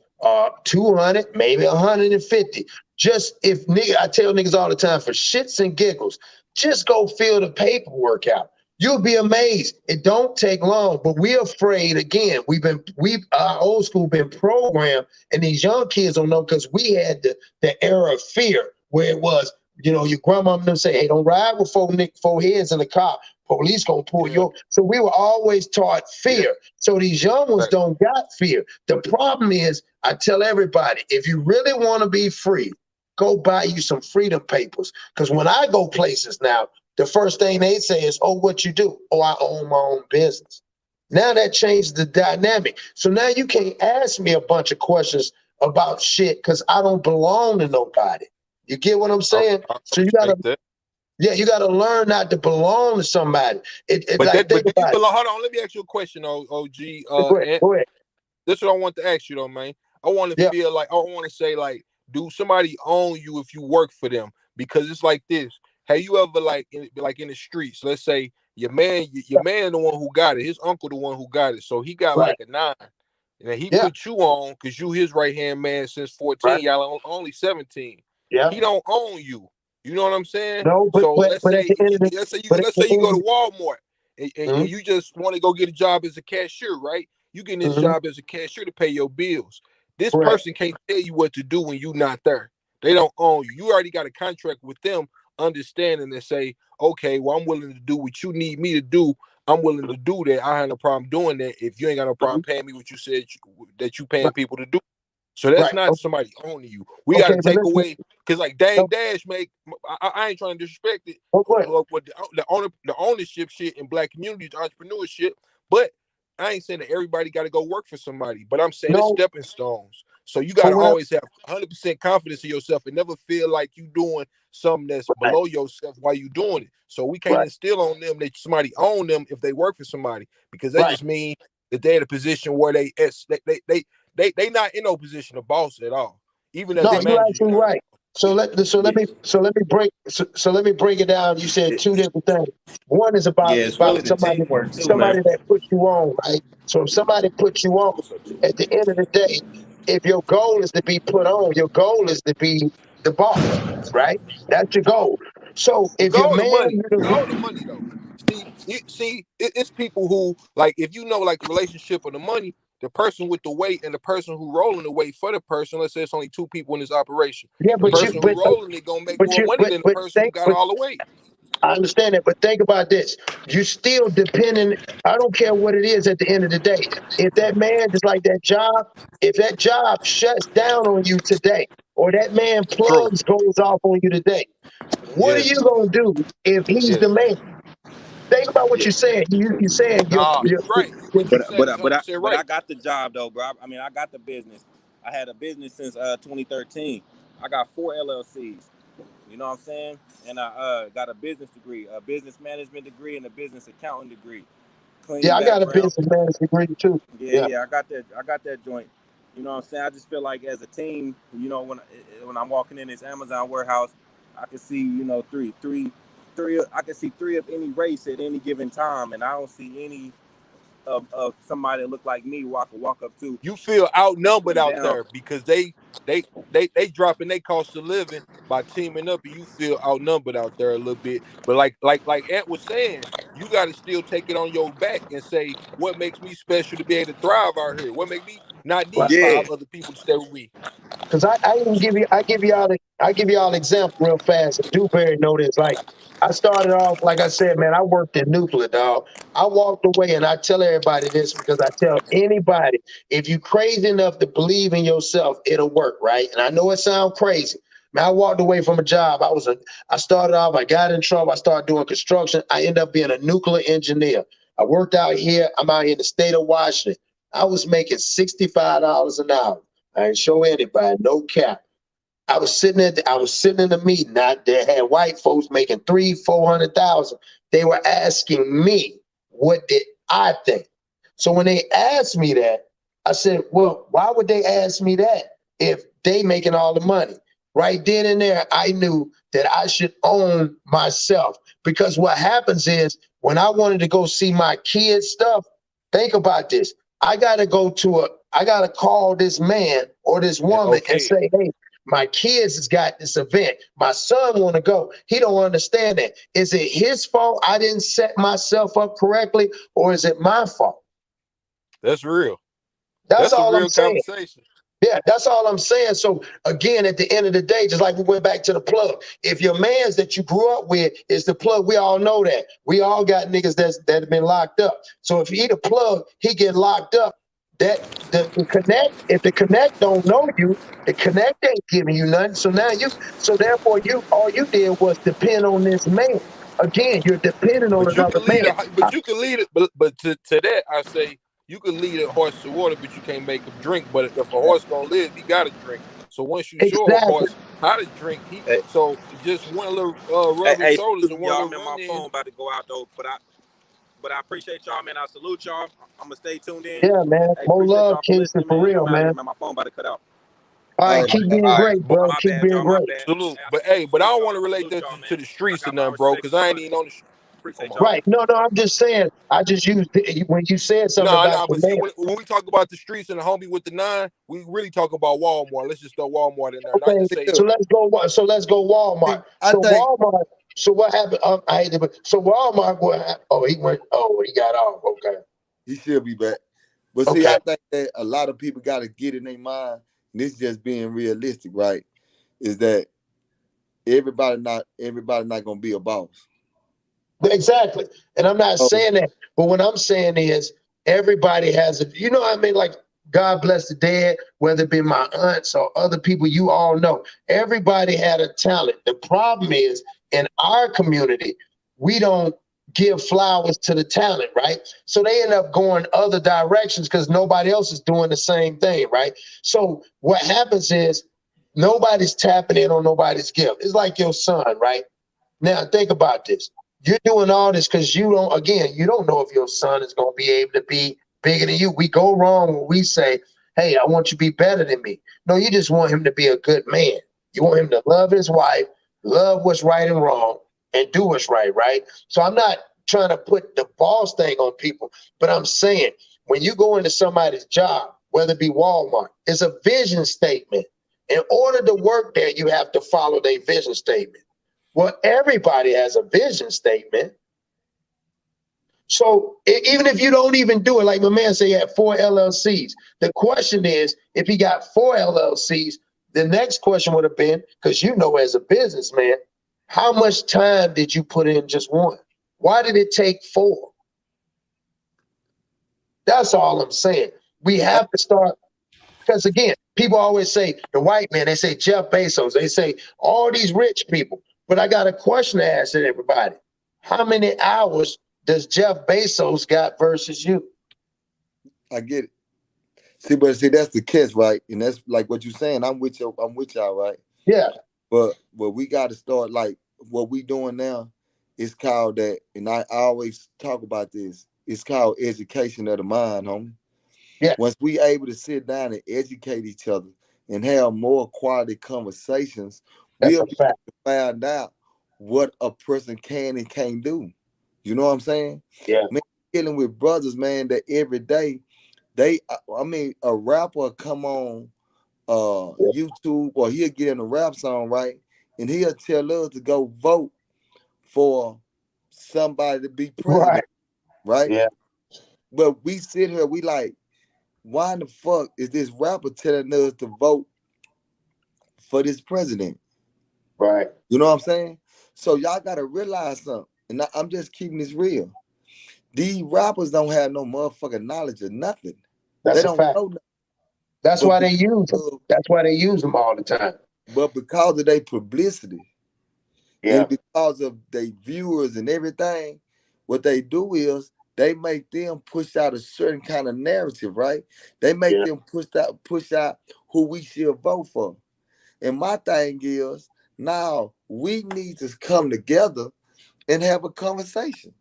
200, maybe 150. Just if nigga, I tell niggas all the time, for shits and giggles, just go fill the paperwork out. You'll be amazed. It don't take long, but we're afraid again. Our old school been programmed, and these young kids don't know because we had the era of fear where it was, you know, your grandma and them say, hey, don't ride with four heads in the car. Police gonna pull you over. So we were always taught fear. So these young ones don't got fear. The problem is, I tell everybody, if you really want to be free, go buy you some freedom papers. Because when I go places now, the first thing they say is, oh, what you do? Oh, I own my own business. Now that changed the dynamic. So now you can't ask me a bunch of questions about shit because I don't belong to nobody. You get what I'm saying? So you gotta, you gotta learn not to belong to somebody. But like, do you belong? Hold on, let me ask you a question, OG. Go ahead. This is what I want to ask you though, man. I want to feel like, I want to say, like, do somebody own you if you work for them? Because it's like this. Have you ever like in the streets? Let's say your man the one who got it. His uncle the one who got it. So he got like a 9, and he put you on because you his right hand man since 14. Y'all only 17. Yeah. He don't own you. You know what I'm saying? No, but, so let's say you go to Walmart and you just want to go get a job as a cashier, right? You getting this job as a cashier to pay your bills. This person can't tell you what to do when you're not there. They don't own you. You already got a contract with them, understanding and say, okay, well, I'm willing to do what you need me to do. I'm willing to do that. I have no problem doing that if you ain't got no problem paying me what you said that you paying people to do. So that's not somebody owning you. We got to take away, because like Dame Dash make, I ain't trying to disrespect it, with the ownership shit in black communities, entrepreneurship, but I ain't saying that everybody got to go work for somebody, but I'm saying it's stepping stones. So you got to always have 100% confidence in yourself and never feel like you doing something that's below yourself while you doing it. So we can't instill on them that somebody own them if they work for somebody, because that just means that they're in a position where they not in no position of boss at all. Even as a manager. You're actually right. So let me break it down. You said two different things. One is about really somebody too, man. that puts you on, right? So if somebody puts you on, at the end of the day, if your goal is to be put on, your goal is to be the boss, right? That's your goal. So if your man, the goal of money though. It's people who, like, if you know, like, the relationship of the money, the person with the weight and the person who rolling the weight for the person. Let's say it's only 2 people in this operation. The person who rolling it gonna make more money than the person who got all the weight. I understand that, but think about this. You still depending. I don't care what it is at the end of the day. If that man is like that job, if that job shuts down on you today, or that man plugs goes off on you today, what are you gonna do if he's the man? Think about what you're saying. You're saying you're right. But I got the job though, bro. I mean, I got the business. I had a business since 2013. I got 4 LLCs. You know what I'm saying? And I got a business degree, a business management degree, and a business accounting degree. Clean I got a business management degree too. Yeah, I got that joint. You know what I'm saying? I just feel like as a team, you know, when I'm walking in this Amazon warehouse, I can see, you know, three. I can see 3 of any race at any given time, and I don't see any of somebody that look like me who I could walk up to. You feel outnumbered out there because they dropping their cost of living by teaming up, and you feel outnumbered out there a little bit. But like Ant was saying, you got to still take it on your back and say, what makes me special to be able to thrive out here? What make me not need 5 other people to stay with me? Because I give y'all an example real fast. And Dewberry know this. Like, I started off, like I said, man, I worked in nuclear, dog. I walked away, and I tell everybody this because I tell anybody, if you crazy enough to believe in yourself, it'll work, right? And I know it sounds crazy. Man, I walked away from a job. I started off, I got in trouble. I started doing construction. I ended up being a nuclear engineer. I worked out here. I'm out here in the state of Washington. I was making $65 an hour. I ain't show anybody, no cap. I was sitting in the meeting. They had white folks making $300,000-$400,000. They were asking me, what did I think? So when they asked me that, I said, well, why would they ask me that if they making all the money? Right then and there, I knew that I should own myself, because what happens is when I wanted to go see my kids' stuff, think about this. I got to call this man or this woman and say, hey, my kids has got this event. My son want to go. He don't understand that. Is it his fault I didn't set myself up correctly, or is it my fault? That's real. That's a all real I'm saying. conversation. Yeah, that's all I'm saying. So again, at the end of the day, just like we went back to the plug, if your man's that you grew up with is the plug, we all know that. We all got niggas that have been locked up. So if he the plug, he get locked up. That the connect, if the connect don't know you, the connect ain't giving you nothing. So therefore all you did was depend on this man. Again, you're depending on But you another can lead man. you can lead it. But to that, I say you can lead a horse to water, but you can't make him drink. But if a horse gonna live, he gotta drink. So once you show a Exactly. horse how to drink, Hey, so just one little rub his shoulders and one y'all, little man, run my in. phone about to go out though, but I appreciate y'all, man. I salute y'all. I'm gonna stay tuned in. Yeah, man. Hey, More appreciate love, y'all for Kingston, listening, for man. real, I'm out of here, man. man. My phone about to cut out. All right, All keep right, being all right. great, But bro. My Keep bad, being y'all. My great. bad. salute. Hey, But hey, but I don't y'all. want to relate Salute that y'all, man. to the I streets got or my nothing, bro, respect because for I my ain't brothers. even on the. Come Appreciate on, y'all. bro. Right. No, I'm just saying. I just used when you said something about Nah. the But see, man. when we talk about the streets and the homie with the 9, we really talk about Walmart. Let's just throw Walmart in there, not Okay, to say. so let's go. Walmart. See, I So think Walmart. So what happened? I hate it, but so Walmart. What happened? Oh, he went. Oh, he got off. Okay. he should be back. But see, Okay. I think that a lot of people got to get in their mind, and this just being realistic, right? Is that everybody not gonna be a boss. Exactly. And I'm not So saying that, but what I'm saying is everybody has a. You know what I mean? Like God bless the dead, whether it be my aunts or other people you all know. Everybody had a talent. The problem is in our community, we don't give flowers to the talent, right? So they end up going other directions because nobody else is doing the same thing, right? So what happens is nobody's tapping in on nobody's gift. It's like your son, right? Now think about this. You're doing all this because you don't know if your son is going to be able to be bigger than you. We go wrong when we say, hey, I want you to be better than me. No, you just want him to be a good man. You want him to love his wife, love what's right and wrong, and do what's right, right? So I'm not trying to put the boss thing on people, but I'm saying when you go into somebody's job, whether it be Walmart, it's a vision statement. In order to work there, you have to follow their vision statement. Well, everybody has a vision statement. So even if you don't even do it, like my man said, he had 4 LLCs. The question is, if he got 4 LLCs, the next question would have been, because as a businessman, how much time did you put in just one? Why did it take 4? That's all I'm saying. We I, have to start, because again, people always say the white man, they say Jeff Bezos, they say all these rich people. But I got a question to ask everybody. How many hours does Jeff Bezos got versus you? I get it. See, that's the catch, right? And that's like what you're saying. I'm with y'all, right? Yeah. But we got to start like what we doing now. It's called that, and I always talk about this. It's called education of the mind, homie. Yeah. Once we able to sit down and educate each other and have more quality conversations, That's we'll a be able fact. to find out what a person can and can't do. You know what I'm saying? Yeah. Man, dealing with brothers, man, that every day a rapper come on Yeah. YouTube or he'll get in a rap song, right? And he'll tell us to go vote for somebody to be Right. president, right? Yeah. But we sit here, we like, why in the fuck is this rapper telling us to vote for this president? Right. You know what I'm saying? So y'all gotta realize something. And I'm just keeping this real. These rappers don't have no motherfucking knowledge of nothing. That's They a don't fact. know nothing. That's But why they use them. because, That's why they use them all the time. but because of their publicity Yeah. and because of their viewers and everything, what they do is they make them push out a certain kind of narrative, right? They make Yeah. them push out who we should vote for. And my thing is, now we need to come together and have a conversation.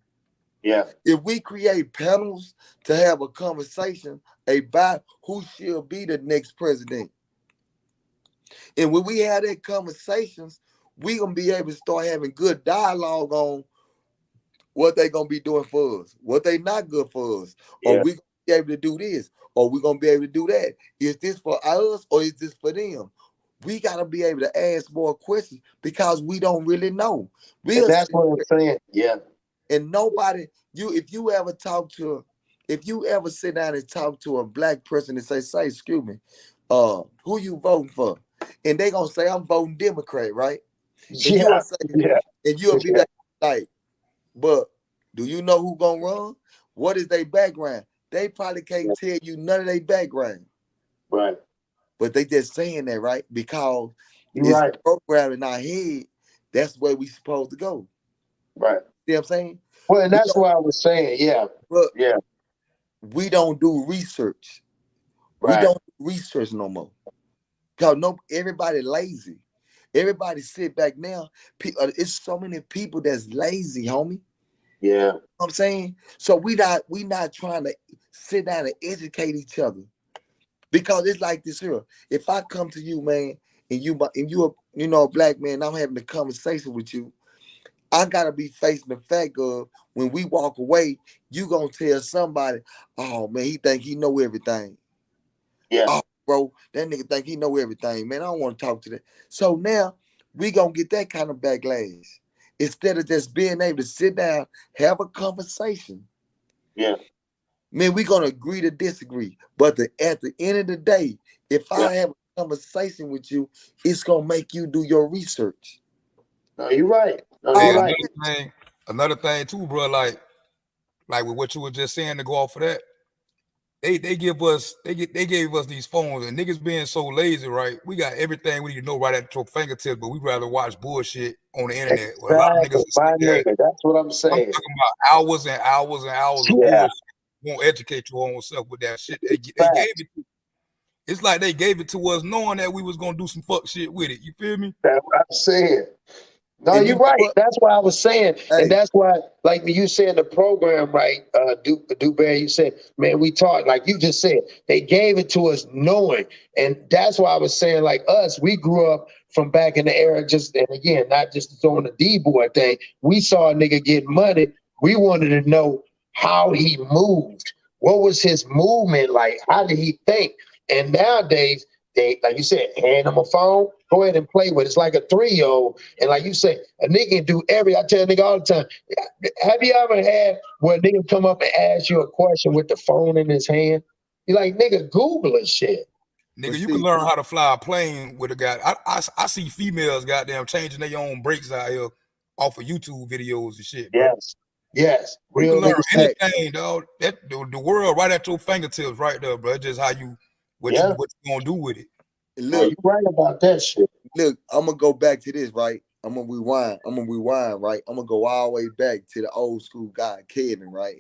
Yeah. If we create panels to have a conversation about who should be the next president, and when we have that conversations, we gonna be able to start having good dialogue on what they gonna be doing for us, what they not good for us, or Yeah. we gonna be able to do this, or we gonna be able to do that. Is this for us or is this for them? We gotta be able to ask more questions because we don't really know. And that's what I'm saying. Yeah. And nobody, if you ever sit down and talk to a black person and say, excuse me, who you voting for? And they gonna say, I'm voting Democrat, right? And Yeah. you'll be like, but do you know who gonna run? What is their background? They probably can't tell you none of their background. Right. But they just saying that, right? Because You're it's right. programmed in our head. That's where we supposed to go. Right. See what I'm saying? Well, and that's what I was saying. Yeah. But Yeah. we don't do research. Right. We don't do research no more. Because everybody lazy. Everybody sit back now. It's so many people that's lazy, homie. Yeah. You know what I'm saying? So we not trying to sit down and educate each other. Because it's like this here. If I come to you, man, and you're a black man, I'm having a conversation with you, I gotta be facing the fact of when we walk away, you gonna tell somebody, oh man, he think he know everything. Yeah. Oh, bro, that nigga think he know everything, man. I don't want to talk to that. So now we gonna get that kind of backlash. Instead of just being able to sit down, have a conversation. Yeah. Man, we're gonna agree to disagree. But at the end of the day, if I have a conversation with you, it's gonna make you do your research. No, you're right. No, Oh, you're right. Another thing too, bro, like with what you were just saying to go off of that, they gave us these phones, and niggas being so lazy, right? We got everything we need to know right at your fingertips, but we rather watch bullshit on the internet. Exactly. Well, a lot of niggas My nigga, that's what I'm saying. I'm talking about hours and hours and hours of bullshit. Won't educate your own self with that shit. They gave it to, it's like they gave it to us knowing that we was gonna do some fuck shit with it. You feel me? That's what I'm saying. No, you're right. That's why I was saying, and that's why, like when you said the program, right, Dewberry, you said, man, we taught, like you just said, they gave it to us knowing, and that's why I was saying, like us, we grew up from back in the era, just, and again, not just throwing the D-boy thing. We saw a nigga get money. We wanted to know how he moved. What was his movement like? How did he think? And nowadays, they, like you said, hand him a phone, go ahead and play with it. It's like a 3-year-old. And like you say, a nigga can do I tell a nigga all the time, have you ever had where a nigga come up and ask you a question with the phone in his hand? You're like, nigga, Googling shit. Nigga, you can learn how to fly a plane with a guy. I see females goddamn changing their own brakes out here off of YouTube videos and shit, bro. Yes. You Real can learn nigga anything, dog. The world right at your fingertips right there, bro. It's just how you what you gonna do with it. Look, you're right about that shit. Look, I'm gonna go back to this, right? I'm gonna rewind, right? I'm gonna go all the way back to the old school guy, Kevin, right?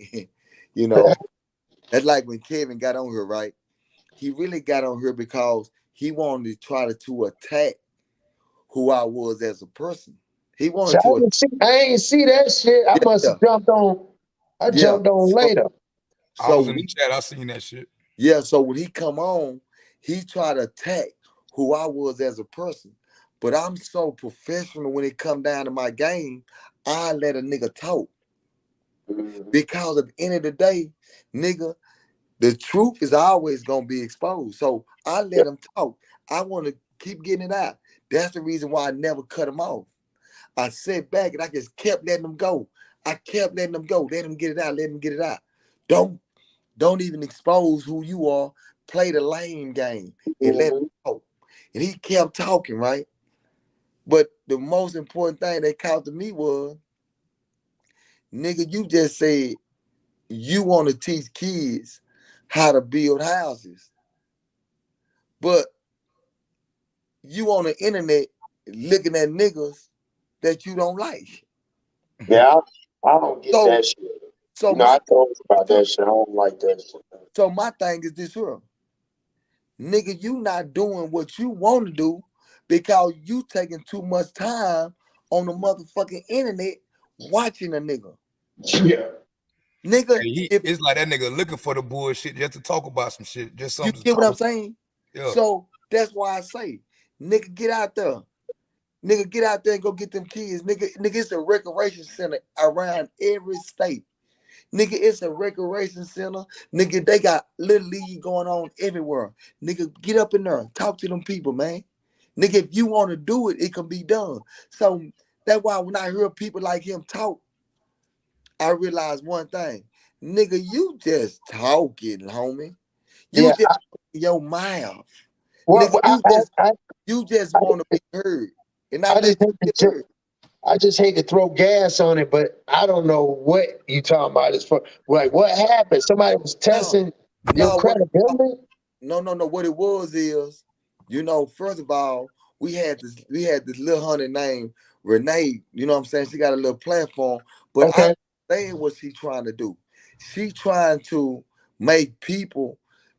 You know, that's like when Kevin got on here, right? He really got on here because he wanted to try to attack who I was as a person. He wanted I ain't see that shit. I must have jumped on. I jumped on later. I was in the chat. I seen that shit. Yeah, so when he come on, he tried to attack who I was as a person. But I'm so professional when it come down to my game, I let a nigga talk. Because at the end of the day, nigga, the truth is always gonna be exposed. So I let him talk. I want to keep getting it out. That's the reason why I never cut him off. I sat back and I just kept letting him go. I kept letting him go. Let him get it out. Let him get it out. Don't even expose who you are. Play the lame game and let him talk. And he kept talking, right? But the most important thing that caught to me was, nigga, you just said you want to teach kids how to build houses. But you on the internet looking at niggas that you don't like. Yeah, I don't get that shit. So I told you about that shit. I don't like that shit. So my thing is this here. Nigga, you not doing what you want to do because you taking too much time on the motherfucking internet watching a nigga. Yeah. Nigga, it's like that nigga looking for the bullshit just to talk about some shit. Just you something. get what I'm saying? Yeah. So that's why I say, nigga, get out there. Nigga, get out there and go get them kids. Nigga, it's a recreation center around every state. Nigga, it's a recreation center. Nigga, they got little league going on everywhere. Nigga, get up in there. Talk to them people, man. Nigga, if you want to do it, it can be done. So that's why when I hear people like him talk, I realize one thing. Nigga, you just talking, homie. You just your mouth. Well, Nigga, you just want to be heard. And I just hate to throw gas on it, but I don't know what you talking about. Is for like what happened? Somebody was testing your credibility. No. What it was is, you know, first of all, we had this little honey named Rainee. You know what I'm saying? She got a little platform, but I understand what she trying to do. She trying to make people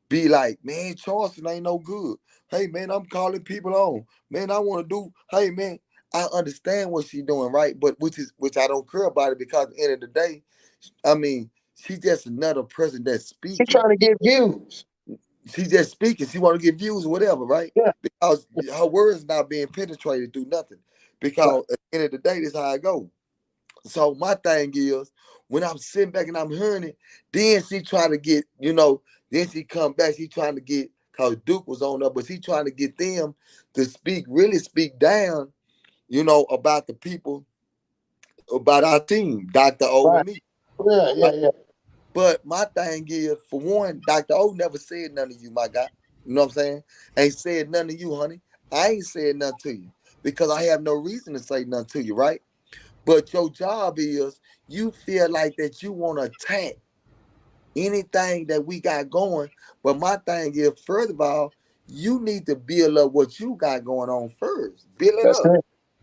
be like, man, Charleston ain't no good. Hey man, I'm calling people on. Man, I want to do. Hey man, I understand what she's doing, right? But which I don't care about it, because at the end of the day, I mean, she's just another person that's speaking. She's trying to get views. She's just speaking. She want to get views or whatever, right? Yeah. Because her words not being penetrated through nothing. Because at the end of the day, this is how I go. So my thing is, when I'm sitting back and I'm hearing it, then she trying to get, you know, then she come back, she trying to get, because Duke was on her, but she trying to get them to really speak down, you know, about the people, about our team, Dr. O and me. Yeah. But my thing is, for one, Dr. O never said none to you, my guy. You know what I'm saying? Ain't said none to you, honey. I ain't said nothing to you because I have no reason to say nothing to you, right? But your job is, you feel like that you want to attack anything that we got going. But my thing is, first of all, you need to build up what you got going on first. Build it up.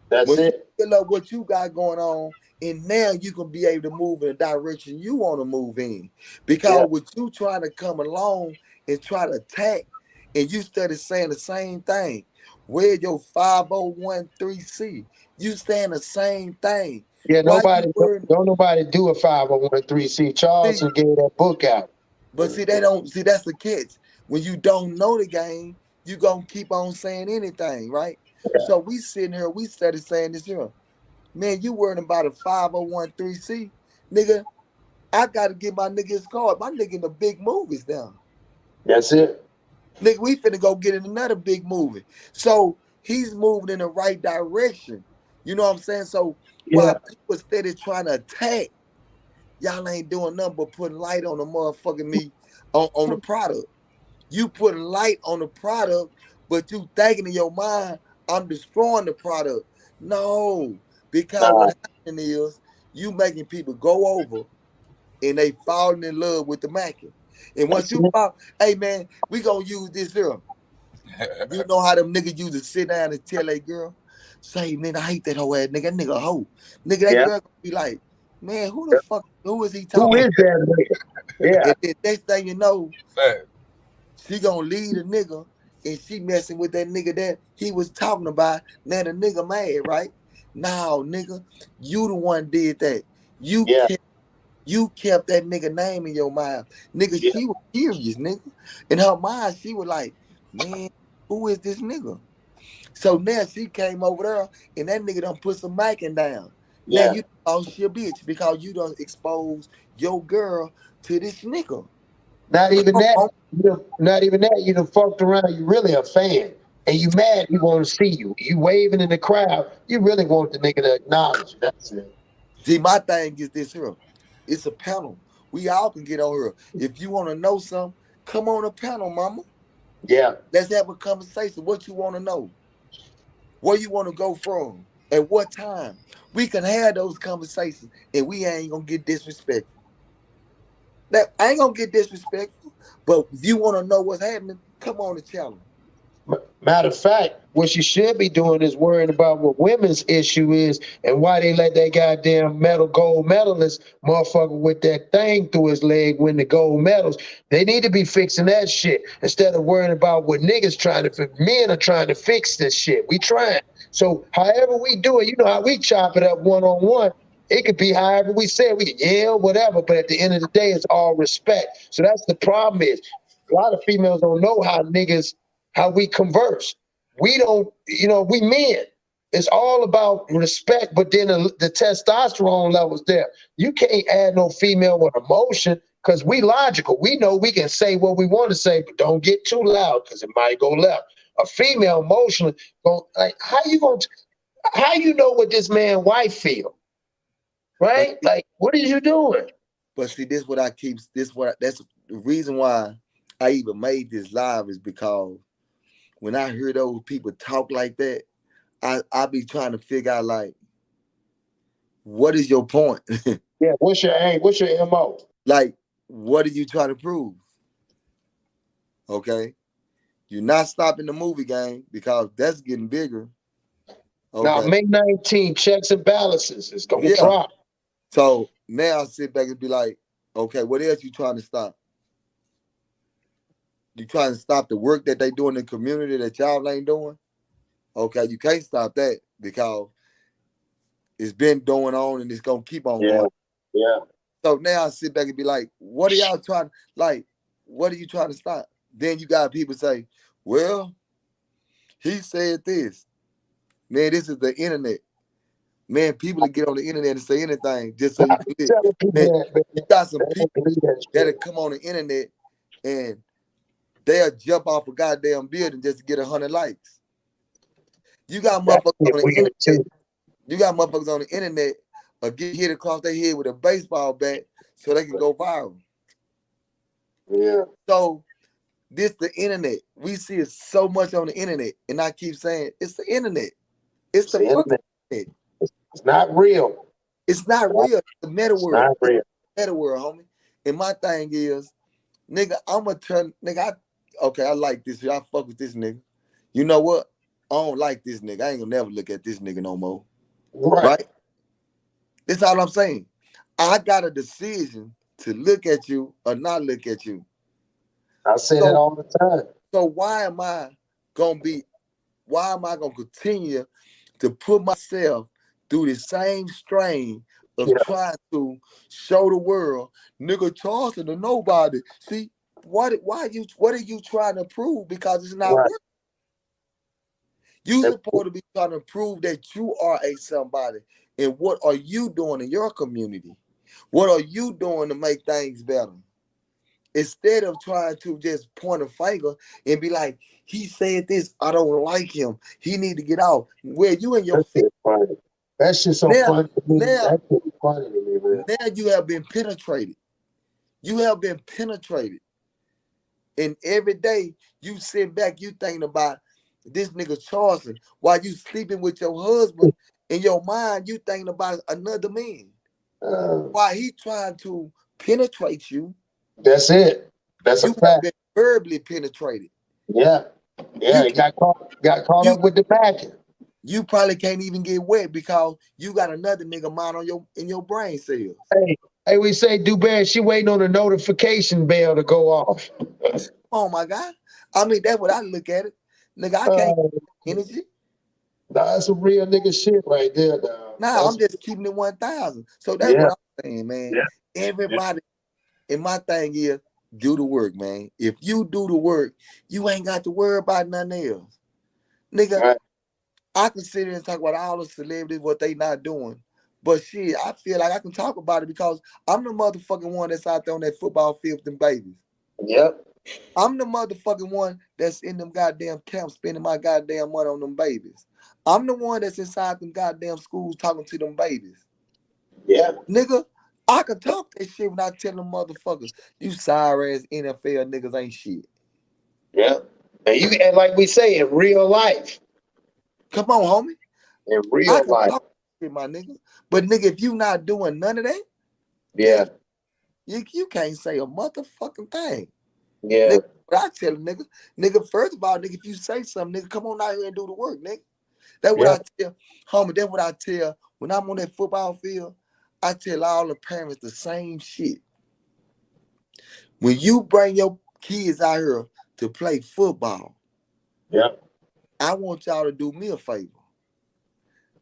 That's it. You build up what you got going on, and now you can be able to move in the direction you want to move in. Because with you trying to come along and try to attack, and you started saying the same thing, where your 501c, you saying the same thing. Yeah, don't nobody do a 501c. Charleston gave that book out. But see, that's the catch. When you don't know the game, you gonna keep on saying anything, right? Yeah. So we sitting here, we started saying this here. Man, you worrying about a 501c, nigga. I gotta get my nigga his card. My nigga in the big movies now. That's it. Nigga, we finna go get in another big movie. So he's moving in the right direction. You know what I'm saying? So while people steady trying to attack, y'all ain't doing nothing but putting light on the motherfucking me on the product. You putting light on the product, but you thinking in your mind, I'm destroying the product. No, because what happening is you making people go over and they falling in love with the Mackin. And once you fall, hey man, we gonna use this here. You know how them niggas used to sit down and tell a girl, say, man, I hate that whole ass nigga, that nigga a hoe. Nigga, that girl gonna be like, man, who is he talking? Who is that nigga? Yeah. And then next thing you know, she gonna leave the nigga and she messing with that nigga that he was talking about. Now the nigga mad, right? No, nigga, you the one did that. You kept that nigga name in your mind. Nigga, she was furious, nigga. In her mind, she was like, man, who is this nigga? So now she came over there and that nigga done put some micing down. Now you thought she a bitch because you done exposed your girl to this nigga. Not even that. You done fucked around. You really a fan. And you mad he want to see you. You waving in the crowd. You really want the nigga to acknowledge you. That's it. See, my thing is this here. It's a panel. We all can get on here. If you want to know something, come on a panel, mama. Yeah. Let's have a conversation. What you want to know? Where you want to go from? At what time? We can have those conversations and we ain't going to get disrespectful. I ain't going to get disrespectful, but if you want to know what's happening, come on the channel. Matter of fact, what you should be doing is worrying about what women's issue is and why they let that goddamn gold medalist motherfucker with that thing through his leg win the gold medals. They need to be fixing that shit instead of worrying about what niggas men are trying to fix this shit. We trying. So however we do it, you know how we chop it up one-on-one. It could be however we say it. We can yell, whatever, but at the end of the day, it's all respect. So that's the problem is a lot of females don't know how we converse. We don't, we men. It's all about respect, but then the testosterone levels there. You can't add no female with emotion because we logical. We know we can say what we want to say, but don't get too loud because it might go left. A female emotionally, like how you know what this man wife feel? Right? Like, what are you doing? But see, that's the reason why I even made this live is because when I hear those people talk like that, I be trying to figure out like, what is your point? Yeah, what's your aim? What's your MO? Like, what are you trying to prove? Okay. You're not stopping the movie game because that's getting bigger. Okay. Now, May 19, checks and balances is going to drop. So now I sit back and be like, okay, what else you trying to stop? You trying to stop the work that they do in the community that y'all ain't doing? Okay, you can't stop that because it's been going on and it's going to keep on going. Yeah. So now I sit back and be like, what are you trying to stop? Then you got people say, well, he said this. Man, this is the internet. Man, people that get on the internet and say anything just so you can live. You got some people that'll come on the internet and they'll jump off a goddamn building just to get 100 likes. You got motherfuckers on the internet. You got motherfuckers on the internet get hit across their head with a baseball bat so they can go viral. Yeah. So this the internet. We see it so much on the internet, and I keep saying it's the internet. It's the fucking internet. It's not real. It's not real. It's the meta world. Not real. It's the meta world, homie. And my thing is, nigga, I like this. I fuck with this nigga. You know what? I don't like this nigga. I ain't gonna never look at this nigga no more. Right? That's all I'm saying. I got a decision to look at you or not look at you. I say that all the time. So why am I gonna continue to put myself through the same strain of trying to show the world, nigga, Charleston to nobody? See, what are you trying to prove? Because it's not working. You're supposed to be trying to prove that you are a somebody. And what are you doing in your community? What are you doing to make things better? Instead of trying to just point a finger and be like, he said this, I don't like him. He need to get out. Where you in your face? That's just so funny to me. That's just funny to me, man. Now you have been penetrated. You have been penetrated. And every day you sit back, you thinking about this nigga Charleston while you sleeping with your husband. In your mind, you thinking about another man. While he trying to penetrate you. That's it. That's a fact. Have been verbally penetrated. Yeah. Yeah, it got caught up with the backing. You probably can't even get wet because you got another nigga mind in your brain cells. Hey, we say Dubé, she waiting on a notification bell to go off. Oh my God. I mean, that's what I look at it. Nigga, I can't get energy. Nah, that's some real nigga shit right there, dog. Nah, I'm just keeping it 1,000. So that's what I'm saying, man. Yeah. Everybody, and my thing is, do the work, man. If you do the work, you ain't got to worry about nothing else. Nigga, I can sit here and talk about all the celebrities, what they not doing. But shit, I feel like I can talk about it because I'm the motherfucking one that's out there on that football field with them babies. Yep. I'm the motherfucking one that's in them goddamn camps spending my goddamn money on them babies. I'm the one that's inside them goddamn schools talking to them babies. Yeah. Nigga, I can talk that shit when I tell them motherfuckers, you sorry ass NFL niggas ain't shit. Yeah. And like we say, in real life. Come on, homie. In real life. Talk shit, my nigga. But nigga, if you not doing none of that, you can't say a motherfucking thing. Yeah. Nigga, but I tell a nigga, first of all, nigga, if you say something, nigga, come on out here and do the work, nigga. That's what I tell, homie. That's what I tell when I'm on that football field. I tell all the parents the same shit. When you bring your kids out here to play football, I want y'all to do me a favor.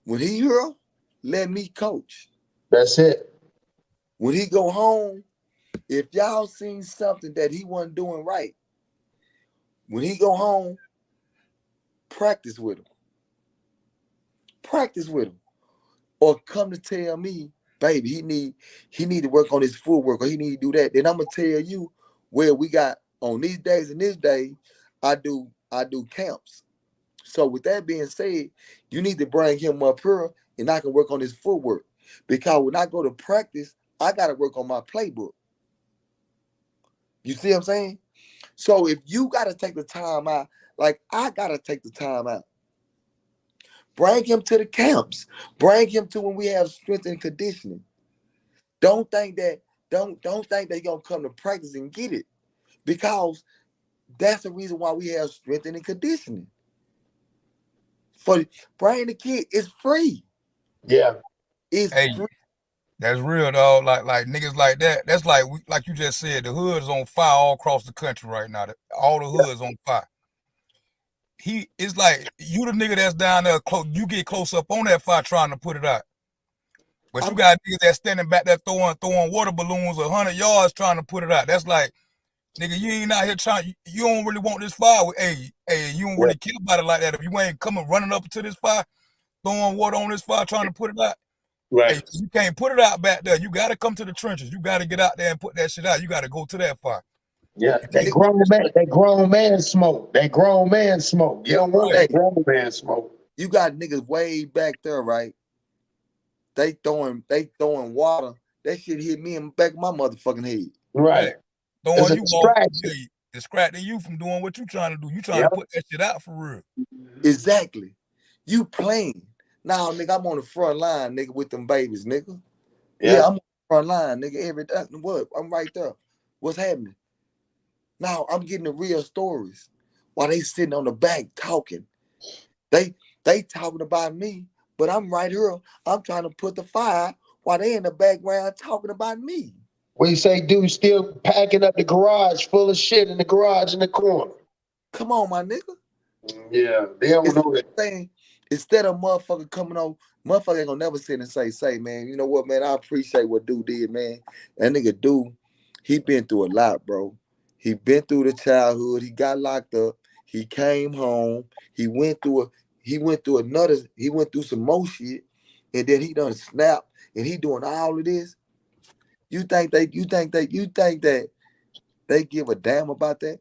When he here, let me coach. That's it. When he go home, if y'all seen something that he wasn't doing right, when he go home, practice with him. Practice with him. Or come to tell me, baby, he need to work on his footwork, or he need to do that. Then I'm gonna tell you where we got on these days and this day, I do camps. So with that being said, you need to bring him up here and I can work on his footwork. Because when I go to practice, I gotta work on my playbook. You see what I'm saying? So if you gotta take the time out, like I gotta take the time out. Bring him to the camps. Bring him to when we have strength and conditioning. Don't think that you're gonna come to practice and get it. Because that's the reason why we have strength and conditioning. For bring the kid, it's free. Yeah. It's free. That's real, dog. Like niggas like that. That's like like you just said, the hood is on fire all across the country right now. All the hoods on fire. It's like you the nigga that's down there close. You get close up on that fire trying to put it out. But you got niggas that's standing back there throwing water balloons 100 yards trying to put it out. That's like, nigga, you ain't out here trying. You don't really want this fire. Hey, you don't really care about it like that. If you ain't coming running up to this fire, throwing water on this fire, trying to put it out. Right. Hey, you can't put it out back there. You got to come to the trenches. You got to get out there and put that shit out. You got to go to that fire. Yeah, that grown man smoke. That grown man smoke. You don't want that grown man smoke. You got niggas way back there, right? They throwing water. That shit hit me in the back of my motherfucking head. Right. Throwing you off, distracting you from doing what you trying to do. You trying to put that shit out for real. Exactly. You playing. Now, nigga, I'm on the front line, nigga, with them babies, nigga. Yeah, I'm on the front line, nigga. Every day. What? I'm right there. What's happening? Now I'm getting the real stories while they sitting on the back talking. They talking about me, but I'm right here. I'm trying to put the fire while they in the background talking about me. What you say, dude? Still packing up the garage full of shit in the garage in the corner. Come on, my nigga. Yeah, they don't know that. Thing, instead of motherfucker coming on, motherfucker ain't gonna never sit and say, man, you know what, man? I appreciate what dude did, man. That nigga dude, he been through a lot, bro. He been through the childhood. He got locked up. He came home. He went through some more shit, and then he done snapped, and he doing all of this. You think that they give a damn about that?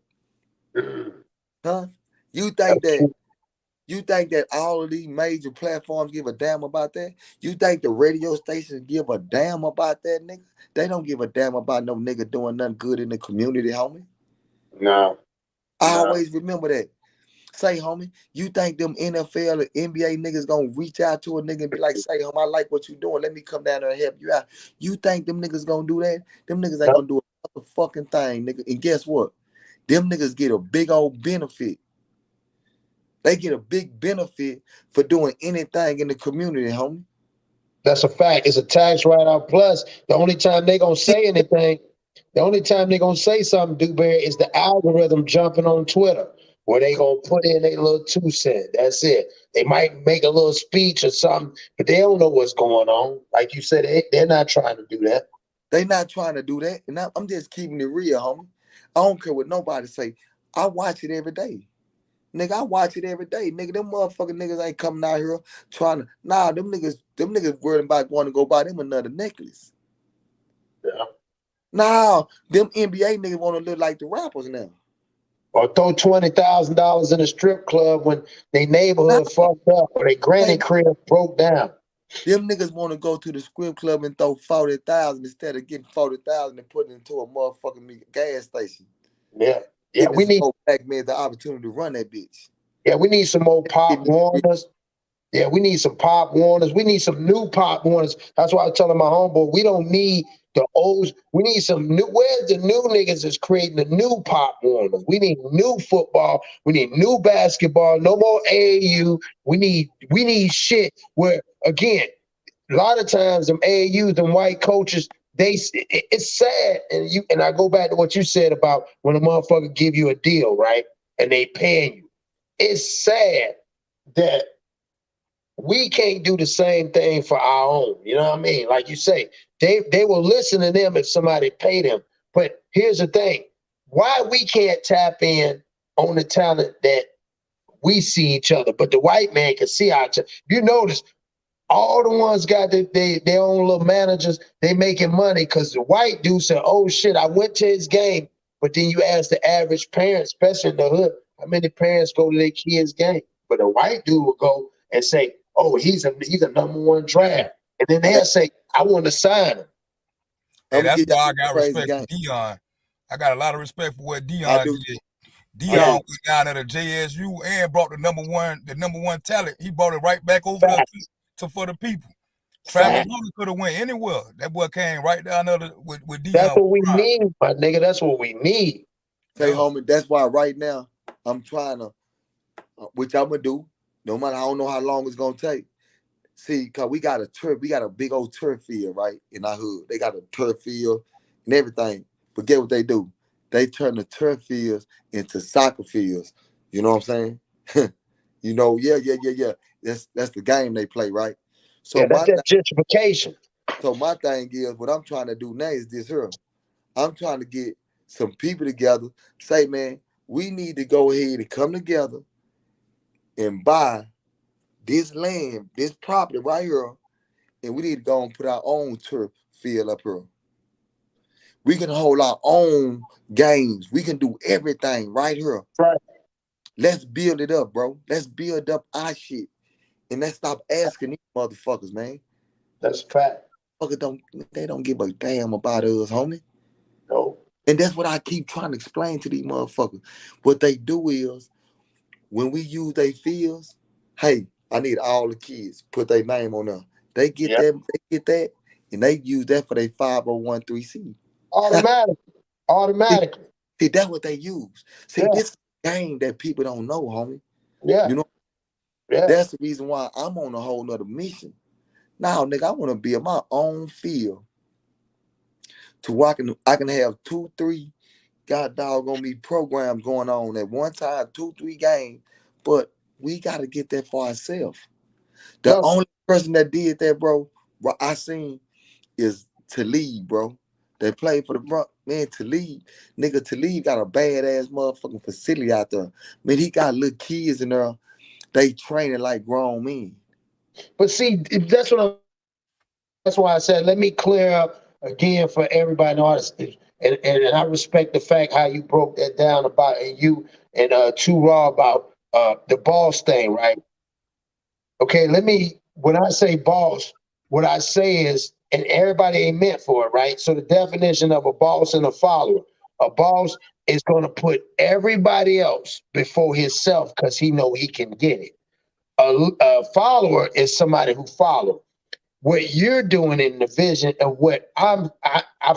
Huh? You think that all of these major platforms give a damn about that? You think the radio stations give a damn about that, nigga? They don't give a damn about no nigga doing nothing good in the community, homie. No. I always remember that. Say, homie, you think them NFL or NBA niggas gonna reach out to a nigga and be like, say, homie, I like what you doing. Let me come down there and help you out. You think them niggas gonna do that? Them niggas ain't gonna do a fucking thing, nigga. And guess what? Them niggas get a big old benefit. They get a big benefit for doing anything in the community, homie. That's a fact. It's a tax write-off. Plus, the only time they gonna say anything, the only time they gonna say something, Dewberry, is the algorithm jumping on Twitter, where they gonna put in a little 2 cents. That's it. They might make a little speech or something, but they don't know what's going on. Like you said, they're not trying to do that. They not trying to do that. And I'm just keeping it real, homie. I don't care what nobody say. I watch it every day. Nigga, I watch it every day. Nigga, them motherfucking niggas ain't coming out here trying to. Nah, them niggas worried about going to go buy them another necklace. Yeah. Nah, them NBA niggas want to look like the rappers now. Or throw $20,000 in a strip club when their neighborhood fucked up or their granny crib broke down. Them niggas want to go to the strip club and throw 40,000 instead of getting 40,000 and putting it into a motherfucking gas station. Yeah. Yeah, we need black men the opportunity to run that bitch. Yeah, we need some more Pop Warners. Yeah, we need some Pop Warners. We need some new Pop Warners. That's why I was telling my homeboy, we don't need the old. We need some new. Where's the new niggas that's creating the new Pop Warners? We need new football. We need new basketball. No more AAU. We need shit where, again, a lot of times them AAUs, them white coaches, it's sad, and I go back to what you said about when a motherfucker give you a deal, right, and they paying you. It's sad that we can't do the same thing for our own. You know what I mean? Like you say, they will listen to them if somebody pay them. But here's the thing: why we can't tap in on the talent that we see each other, but the white man can see our. You notice all the ones got their own little managers. They making money because the white dude said, "Oh shit, I went to his game." But then you ask the average parent, especially in the hood, how many parents go to their kids' game? But a white dude will go and say, "Oh, he's a #1 draft," and then they'll say, "I want to sign him." Hey, that's why I got crazy respect for game. Dion. I got a lot of respect for what I Dion do. did. Dion went down at a JSU and brought the number one talent. He brought it right back over there for the people. Travis Hunter could have went anywhere. That boy came right down there with Dion. That's what we need, my nigga. That's what we need. Say, homie, that's why right now I'm trying to, which I'm gonna do. No matter, I don't know how long it's gonna take. See, cause we got a big old turf field right in our hood. They got a turf field and everything. But get what they do? They turn the turf fields into soccer fields. You know what I'm saying? You know, yeah. That's the game they play, right? So that's that gentrification. So my thing is, what I'm trying to do now is this here. I'm trying to get some people together, say, man, we need to go ahead and come together and buy this land, this property right here, and we need to go and put our own turf field up here. We can hold our own games. We can do everything right here. Right. Let's build it up, bro. Let's build up our shit. And let's stop asking these motherfuckers, man. That's a fact. They don't give a damn about us, homie. No. And that's what I keep trying to explain to these motherfuckers. What they do is, when we use their fields, hey, I need all the kids put their name on there. They get that, and they use that for their 501(c)(3). Automatically. See, that's what they use. See, this is a game that people don't know, homie. Yeah. You know, that's the reason why I'm on a whole nother mission. Now, nigga, I want to build my own field to where I can have 2-3 god doggone me programs going on at one time, 2-3 games, but we got to get that for ourselves. The only person that did that, bro, I seen is Talib, bro. They played for the Bronx. Man, Talib got a badass motherfucking facility out there. Man, he got little kids in there. They training like grown men. But see, that's why I said, let me clear up again for everybody in the audience. And I respect the fact how you broke that down about, and you and Too Raw about the boss thing, right? Okay, when I say boss, what I say is, and everybody ain't meant for it, right? So the definition of a boss and a follower. A boss is going to put everybody else before himself because he know he can get it. A follower is somebody who follows. What you're doing in the vision of what I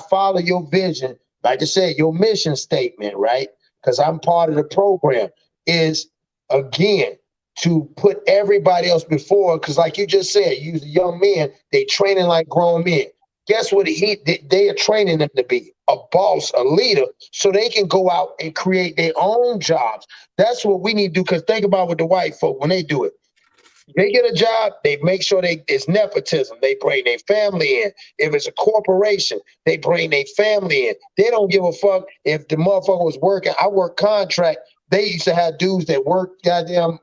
follow your vision, like I said, your mission statement, right? Because I'm part of the program, is again to put everybody else before. Because like you just said, you young men, they training like grown men. Guess what? They are training them to be a boss, a leader, so they can go out and create their own jobs. That's what we need to do. Because think about what the white folk, when they do it. They get a job, they make sure it's nepotism. They bring their family in. If it's a corporation, they bring their family in. They don't give a fuck if the motherfucker was working. I work contract. They used to have dudes that worked goddamn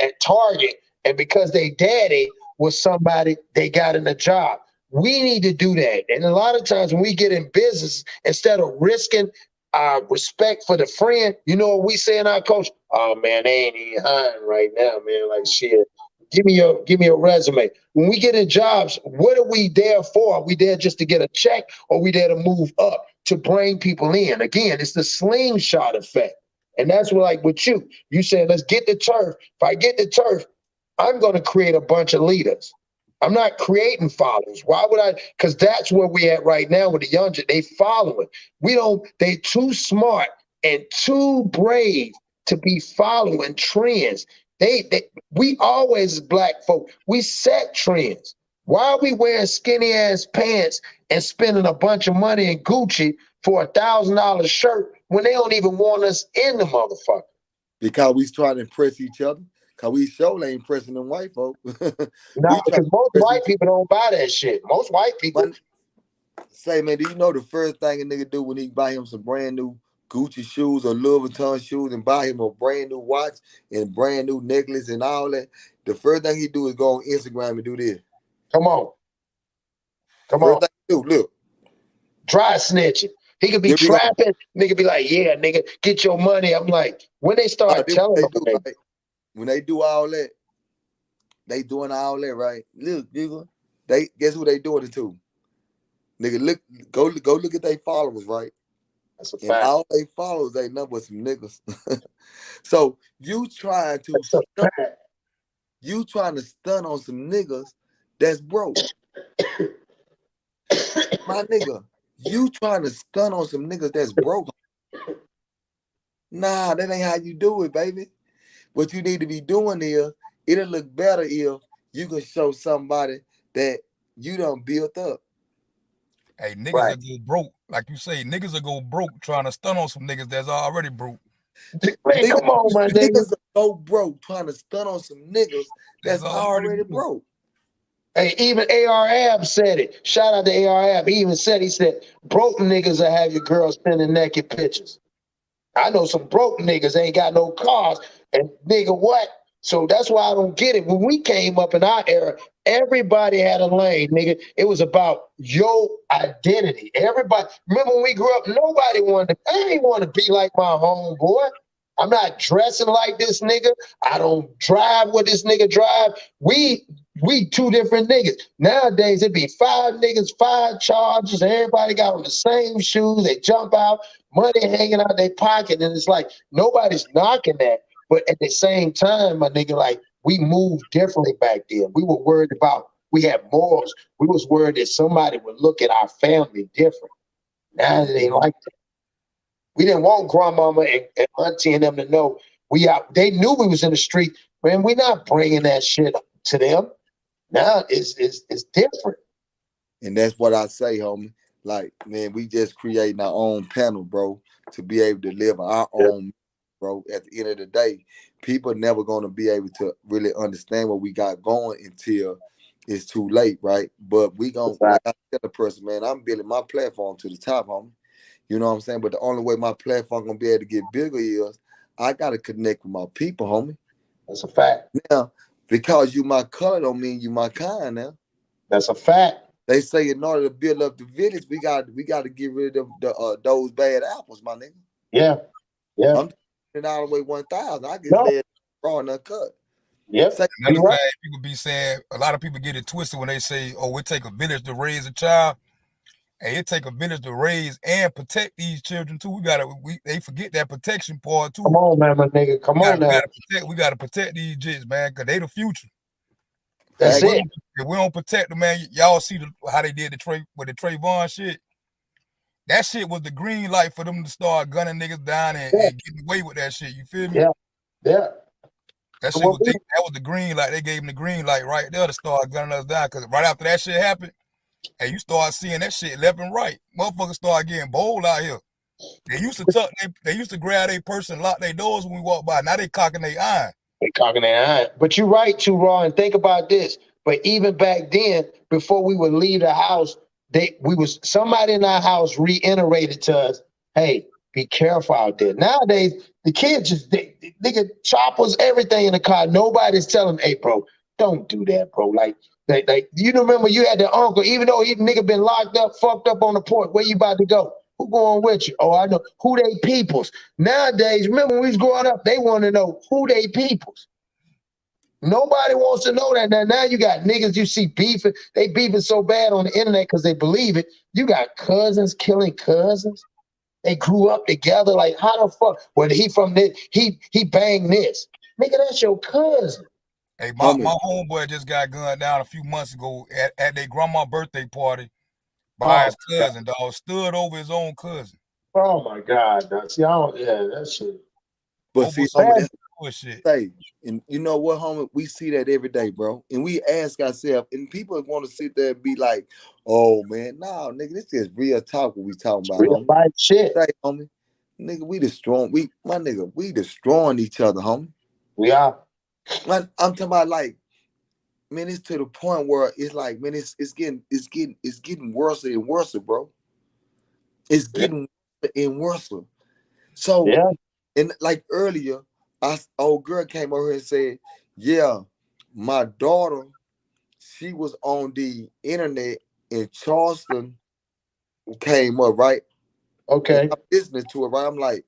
at Target, and because they daddy was somebody, they got in a job. We need to do that. And a lot of times when we get in business, instead of risking our respect for the friend, you know what we say in our coach? Oh man, they ain't even hiring right now, man. Like shit. Give me a resume. When we get in jobs, what are we there for? Are we there just to get a check, or are we there to move up, to bring people in? Again, it's the slingshot effect. And that's what, like with you. You said, let's get the turf. If I get the turf, I'm going to create a bunch of leaders. I'm not creating followers. Why would I? Because that's where we at right now with the younger. They following. They too smart and too brave to be following trends. We always, as black folk, we set trends. Why are we wearing skinny ass pants and spending a bunch of money in Gucci for $1,000 shirt when they don't even want us in the motherfucker? Because we trying to impress each other. Cause we sure ain't pressing them white folk. Nah, because most white people don't buy that shit. Most white people say, man, do you know the first thing a nigga do when he buy him some brand new Gucci shoes or Louis Vuitton shoes and buy him a brand new watch and brand new necklace and all that? The first thing he do is go on Instagram and do this. Come on. Come first on. Thing he do, look. Dry snitching. He could be trapping. Nigga be like, yeah, nigga, get your money. I'm like, when they start telling them, right? When they do all that, they doing all that, right? Look, nigga, they guess who they doing it to? Nigga, look, go look at their followers, right? That's a and fact. all they followers ain't nothing but some niggas. So you trying to stun on some niggas that's broke. My nigga, you trying to stun on some niggas that's broke. Nah, that ain't how you do it, baby. What you need to be doing is, it'll look better if you can show somebody that you done built up. Hey, niggas will go broke. Like you say, niggas will go broke trying to stun on some niggas that's already broke. Man, come on, my nigga. Niggas will go broke trying to stun on some niggas that's already broke. Hey, even AR Ab said it. Shout out to AR Ab. He even said, broke niggas will have your girl sending naked pictures. I know some broke niggas ain't got no cars. And nigga, what? So that's why I don't get it. When we came up in our era, everybody had a lane, nigga. It was about your identity. Everybody, remember when we grew up, nobody I ain't want to be like my homeboy. I'm not dressing like this nigga. I don't drive what this nigga drive. We two different niggas. Nowadays, it'd be 5 niggas, 5 charges. Everybody got on the same shoes. They jump out, money hanging out their pocket. And it's like, nobody's knocking that. But at the same time, my nigga, like, we moved differently back then. We were worried about, we had morals. We was worried that somebody would look at our family different. Now it ain't like that. We didn't want grandmama and auntie and them to know we out. They knew we was in the street. Man, we're not bringing that shit to them. Now it's different. And that's what I say, homie. Like, man, we just creating our own panel, bro, to be able to live our own, bro. At the end of the day, people never gonna be able to really understand what we got going until it's too late, right? But we gonna, like I tell the person, man, I'm building my platform to the top, homie. You know what I'm saying? But the only way my platform gonna be able to get bigger is I gotta connect with my people, homie. That's a fact. Now, because you my color don't mean you my kind now. That's a fact. They say in order to build up the village, we got to get rid of those bad apples, my nigga. Yeah. I'm taking all the way 1,000. I get led raw and uncut. Yep. Another thing people be saying, a lot of people get it twisted when they say, "Oh, it take a village to raise a child." Hey, it take a village to raise and protect these children too. They forget that protection part too. Come on, man, my nigga. Come on now. We gotta protect these jits, man, because they the future. That's it. If we don't protect them, man, y'all see how they did the Trayvon shit. That shit was the green light for them to start gunning niggas down and getting away with that shit. You feel me? Yeah. That was the green light. They gave them the green light right there to start gunning us down. Because right after that shit happened, hey, you start seeing that shit left and right. Motherfuckers start getting bold out here. They used to they used to grab their purse and lock their doors when we walk by. Now they cocking their eye. They cocking their eye. But you're right too, Raw. And think about this. But even back then, before we would leave the house, somebody in our house reiterated to us, "Hey, be careful out there." Nowadays, the kids just they get choppers, everything in the car. Nobody's telling them, "Hey, bro, don't do that, bro." Like you remember you had the uncle, even though he nigga been locked up, fucked up on the porch. Where you about to go? Who going with you? Oh, I know. Who they peoples? Nowadays, remember when we was growing up, they want to know who they peoples. Nobody wants to know that. Now you got niggas you see beefing. They beefing so bad on the internet because they believe it. You got cousins killing cousins. They grew up together. Like, how the fuck? Well, he from this, he banged this. Nigga, that's your cousin. Hey, my homeboy just got gunned down a few months ago at their grandma's birthday party by his cousin, dog. Stood over his own cousin. Oh my God, that's that shit. But see, homie, that's and you know what, homie? We see that every day, bro. And we ask ourselves, and people want to sit there and be like, "Oh man, no, nigga, this is real talk. What we talking about, real life shit, say, homie? Nigga, we destroying each other, homie. We are. Man, I'm talking about like, man, it's to the point where it's like, man, it's getting worse and worse, bro. It's Yeah. getting worse and worse. So, Yeah. and like earlier, old girl came over here and said, yeah, my daughter, she was on the internet in Charleston, came up, right? And Okay. I'm listening to her, right? I'm like,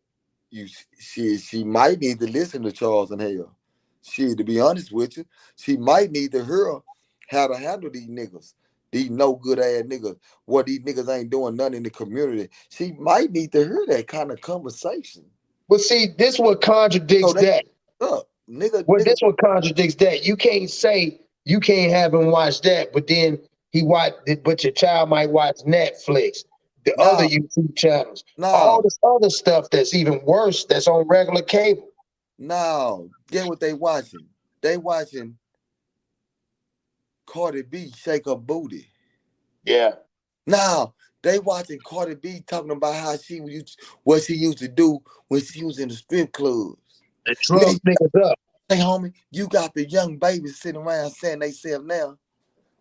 she might need to listen to Charleston Hale. To be honest with you, she might need to hear how to handle these niggas. These no good ass niggas. What these niggas ain't doing nothing in the community. She might need to hear that kind of conversation. But see, this what contradicts So they that. up, Well, nigga. this what contradicts that. You can't say you can't have him watch that, but then but your child might watch Netflix, the other Now, YouTube channels, all now, this other stuff that's even worse that's on regular cable. now. Get what they watching? They watching Cardi B shake her booty. Yeah. Now they watching Cardi B talking about how what she used to do when she was in the strip clubs. And drug niggas up. Hey, homie, you got the young babies sitting around saying they self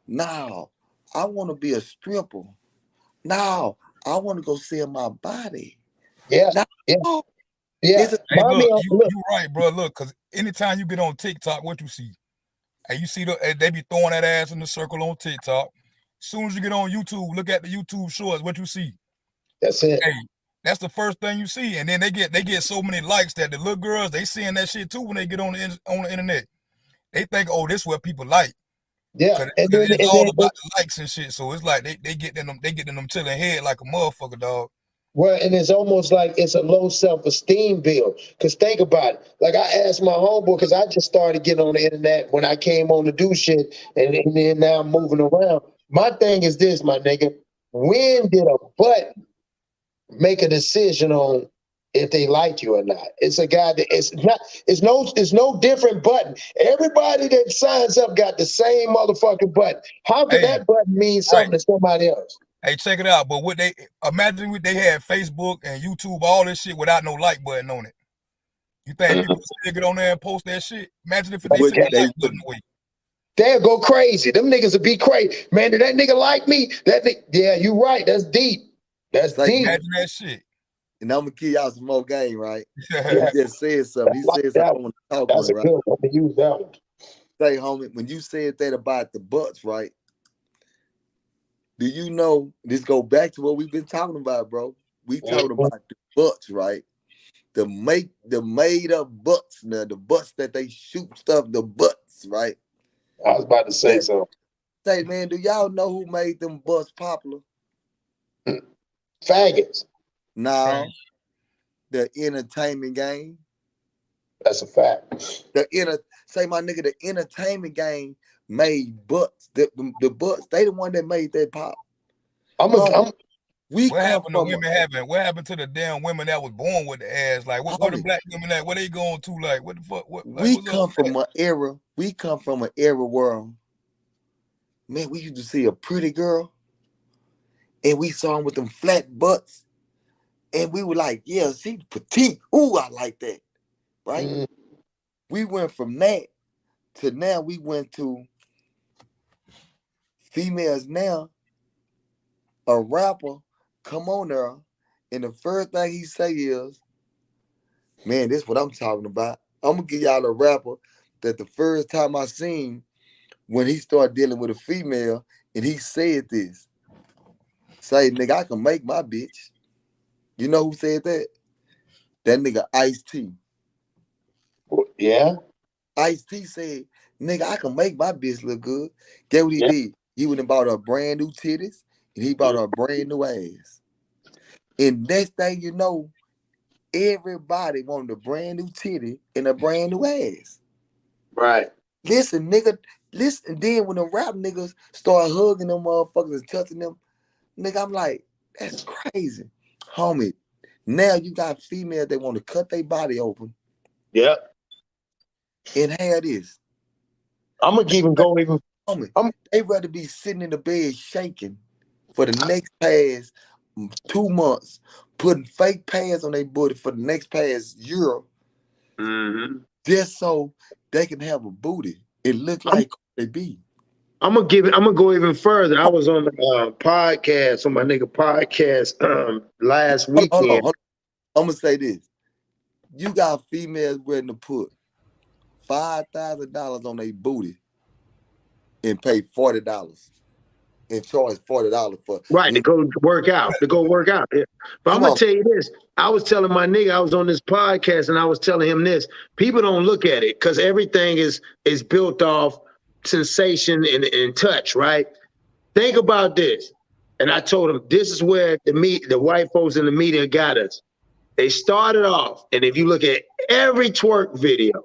now, I want to be a stripper. Now, I want to go sell my body. Yeah. Now, Yeah. Yeah. it's a, Hey, Mommy, look, look. you right, bro. Look, because anytime you get on TikTok, what you see? And you see they be throwing that ass in the circle on TikTok. As soon as you get on YouTube, look at the YouTube shorts, what you see? That's it. Hey, that's the first thing you see. And then they get so many likes that the little girls, they seeing that shit too when they get on the internet. They think, oh, this is what people like. Yeah. Cause And then it's all about the likes and shit. So it's like they get in them tilling head like a motherfucker, dog. well, and it's almost like it's a low self-esteem build. Because think about it. Like I asked my homeboy, because I just started getting on the internet when I came on to do shit, and then now I'm moving around. My thing is this, my nigga. When did a button make a decision on if they like you or not? It's a guy that it's no different button. Everybody that signs up got the same motherfucking button. How could that button mean something to somebody else? Hey, check it out. But what they imagine what they had Facebook and YouTube, all this shit without no like button on it. You think people still get on there and post that shit? Imagine if they took the like button away. They'll go crazy. Them niggas will be crazy. Man, did that nigga like me? Yeah, you right. That's deep. That's deep. Imagine that shit. And I'm gonna give y'all some more game, right? Yeah. He just said something. He said something I want to talk That's on, a right? good one to use that one. Say, homie, when you said that about the butts, right? Do you know this go back to what we've been talking about, bro? We talking about the butts, right? The made up butts, now the butts that they shoot stuff, the butts, right? I was about to say so. Say, man, do y'all know who made them butts popular? Faggots. No, the entertainment game. That's a fact. My nigga, the entertainment game made butts. The butts, they the one that made that pop. What happened to the damn women that was born with the ass? Like what the black women at? Where they going to? Like what the fuck? We come from an era where, man, we used to see a pretty girl and we saw them with them flat butts. And we were like, yeah, she's petite. Ooh, I like that. Right? We went from that to now we went to females now. A rapper come on there, and the first thing he say is, man, this is what I'm talking about. I'm gonna give y'all a rapper that the first time I seen when he started dealing with a female and he said this. Say, nigga, I can make my bitch. You know who said that? That nigga Ice-T. Yeah. Ice-T said, nigga, I can make my bitch look good. Get what he did? He went and bought her brand new titties and he bought her a brand new ass. And next thing you know, everybody wanted a brand new titty and a brand new ass. Right. Listen, nigga, listen. Then when the rap niggas start hugging them motherfuckers and touching them, nigga, I'm like, that's crazy. Homie, now you got females that want to cut their body open. Yep. And have this. I'm gonna even go even. Homie, they rather be sitting in the bed shaking for the next past 2 months, putting fake pads on their booty for the next past year, just so they can have a booty. It look like they be. I'm gonna go even further. I was on the podcast, on my nigga podcast last weekend. Hold on. I'm gonna say this. You got females willing to put $5,000 on their booty and pay $40 and charge $40 for to go work out. Yeah. But I'm gonna tell you this. I was telling my nigga, I was on this podcast and I was telling him this. People don't look at it because everything is built off sensation and touch, right? Think about this. And I told him this is where the white folks in the media got us. They started off, and if you look at every twerk video,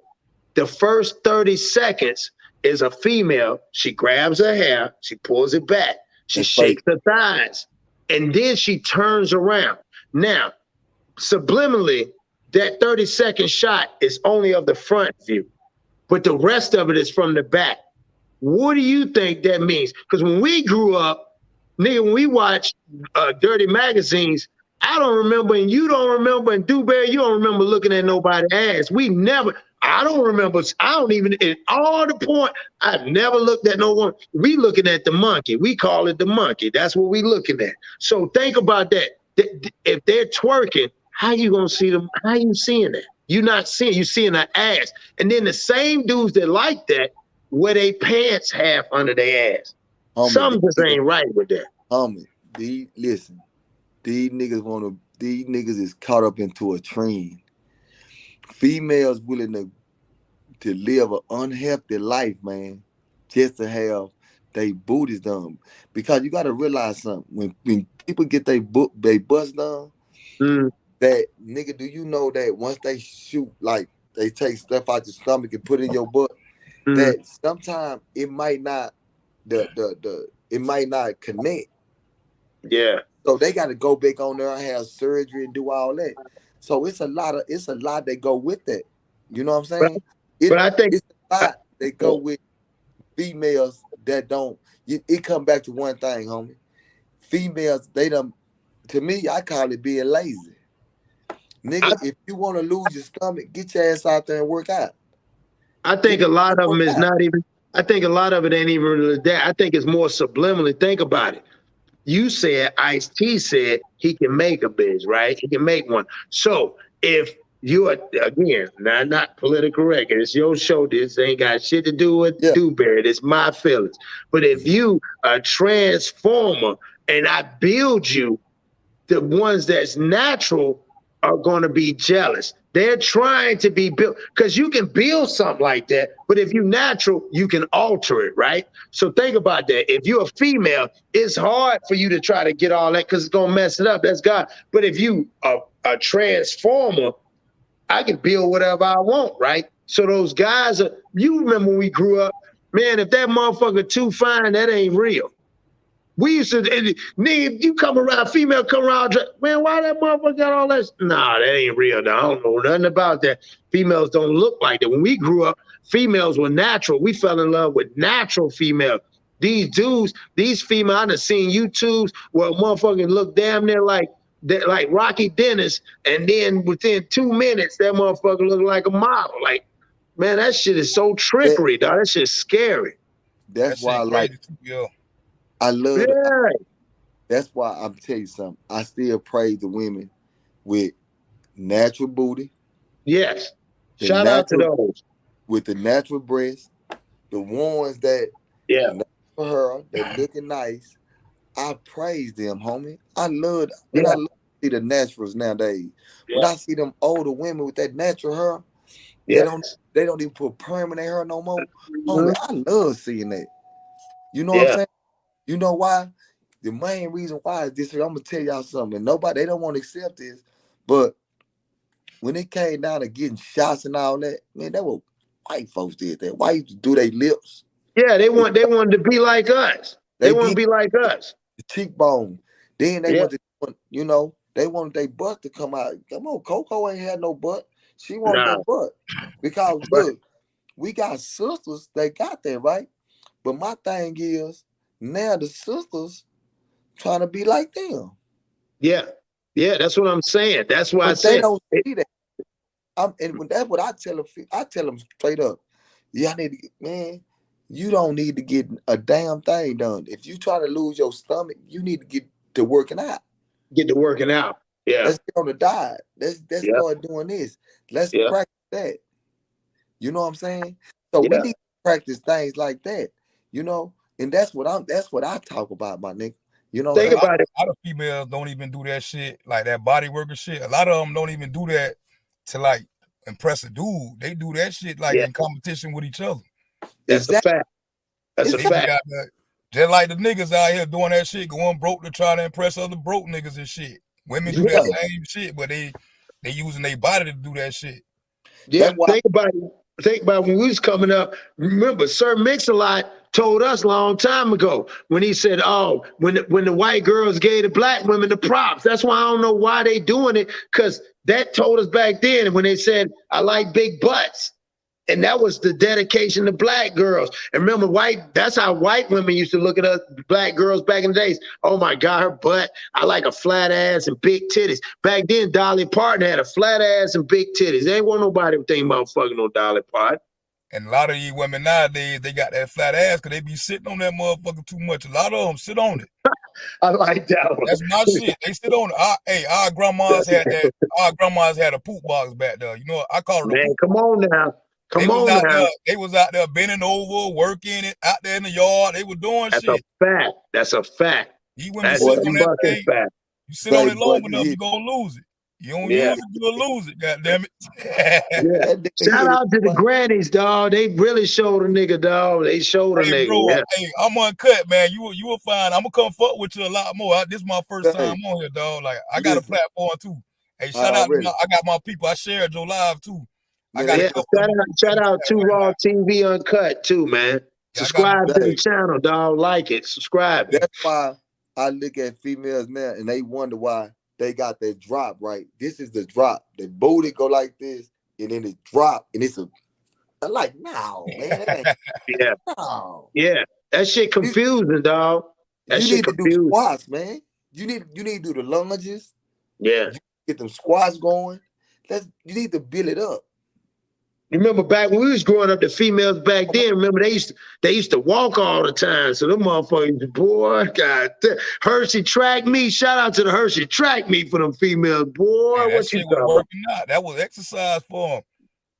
the first 30 seconds is a female. She grabs her hair, she pulls it back, she shakes her thighs, and then she turns around. Now, subliminally, that 30-second shot is only of the front view, but the rest of it is from the back. What do you think that means? Because when we grew up, nigga, when we watched dirty magazines, I don't remember, and you don't remember, and Dewberry, you don't remember looking at nobody's ass. I don't remember, in all the point, I never looked at no one. We looking at the monkey. We call it the monkey. That's what we looking at. So think about that. If they're twerking, how you gonna see them? How you seeing that? You're not seeing, you seeing her ass. And then the same dudes that like that, where they pants half under their ass. Something just ain't right with that. Listen. These niggas is caught up into a trend. Females willing to live an unhealthy life, man, just to have their booties done. Because you got to realize something. When people get their butts done, that nigga, do you know that once they shoot, like they take stuff out your stomach and put it in your butt, that sometimes it might not it might not connect. Yeah. So they got to go back on there and have surgery and do all that. So it's a lot that go with that. You know what I'm saying? But I think it's a lot that go with females that don't. It come back to one thing, homie. Females, to me, I call it being lazy. Nigga, if you want to lose your stomach, get your ass out there and work out. I think a lot of them is not even, I think a lot of it ain't even really that. I think it's more subliminally. Think about it. You said, Ice-T said he can make a bitch, right? He can make one. So if you are, again, not political correct, it's your show, this ain't got shit to do with Dewberry, it's my feelings. But if you a transformer and I build you, the ones that's natural are going to be jealous. They're trying to be built, because you can build something like that, but if you're natural, you can alter it, right? So think about that. If you're a female, it's hard for you to try to get all that because it's going to mess it up. That's God. But if you are a transformer, I can build whatever I want, right? So those guys you remember when we grew up, man, if that motherfucker too fine, that ain't real. We used to, nigga, you come around, female come around, man, why that motherfucker got all that? Nah, that ain't real. I don't know nothing about that. Females don't look like that. When we grew up, females were natural. We fell in love with natural females. These dudes, these females, I done seen YouTubes where a motherfucker look damn near like Rocky Dennis, and then within 2 minutes, that motherfucker look like a model. Like, man, that shit is so trickery, dog. That shit's scary. That's why I like. I love it. That's why I'm telling you something. I still praise the women with natural booty. Yes. Shout out to those. With the natural breasts, the ones that for her, that looking nice. I praise them, homie. I love to see the naturals nowadays. Yeah. When I see them older women with that natural hair, they don't even put perm in their hair no more. Homie, I love seeing that. You know what I'm saying? You know why? The main reason why is this. I'm gonna tell y'all something. They don't want to accept this, but when it came down to getting shots and all that, man, that was white folks did that. White do their lips. Yeah, they wanted to be like us. They want to be like us. The cheekbone. Then they wanted, they wanted their butt to come out. Come on, Coco ain't had no butt. She wanted that butt because look, we got sisters that got that right. But my thing is, now the sisters trying to be like them. Yeah, that's what I'm saying. That's why I said they don't see that. And that's what I tell them. I tell them straight up. Y'all need to, man, you don't need to get a damn thing done. If you try to lose your stomach, you need to get to working out. Get to working out. Yeah. Let's get on the diet. Let's Yeah. start doing this. Let's Yeah. practice that. You know what I'm saying? So we Yeah. need to practice things like that, you know, and that's what I talk about, my nigga. You know, Think about it. A lot of females don't even do that shit, like that body worker shit. A lot of them don't even do that to like impress a dude. They do that shit like Yeah. in competition with each other. That's a fact. That's a They fact. got that, just like the niggas out here doing that shit, going broke to try to impress other broke niggas and shit. Women do that same shit, but they using their body to do that shit. Yeah, think about it. Think about when we was coming up. Remember, Sir Mix-a-Lot told us a long time ago when he said, "Oh, when the white girls gave the black women the props." That's why I don't know why they doing it, because that told us back then when they said, "I like big butts." And that was the dedication to black girls. And remember, that's how white women used to look at us, black girls back in the days. Oh my God, her butt. I like a flat ass and big titties. Back then, Dolly Parton had a flat ass and big titties. There ain't want nobody thinking about fucking no Dolly Parton. And a lot of these women nowadays, they got that flat ass because they be sitting on that motherfucker too much. A lot of them sit on it. I like that one. That's my shit. They sit on it. Our grandmas had that. Our grandmas had a poop box back there. You know, I call it a poop come on now. Come on now. They was out there bending over, working it out there in the yard. They were doing That's shit. a fact. That's a fact. You women sit on that thing. Fact. You sit on it long enough, you're gonna lose it. You don't use it, you'll lose it. God damn it. Shout out to the grannies, dog. They really showed a nigga, dog. They showed a nigga. Bro, hey, I'm uncut, man. You will find. I'm gonna come fuck with you a lot more. This is my first time on here, dog. Like I got a platform too. Hey, shout out to I got my people. I shared your live too. Shout out to Raw TV Uncut too, man. Subscribe to the channel, dog. Like it. Subscribe. That's why I look at females now and they wonder why they got that drop, right? This is the drop. The booty go like this, and then it drop, and it's I'm like, no, man. No. Yeah. That shit confusing, dog. That you shit need confusing. to do squats, man. You need to do the lunges. Yeah. Get them squats going. You need to build it up. Remember back when we was growing up, the females back then, remember they used to walk all the time. So them motherfuckers, boy, God, Hershey Track Me. Shout out to the Hershey Track Me for them females, boy. Man, what you talking working out? That was exercise for them.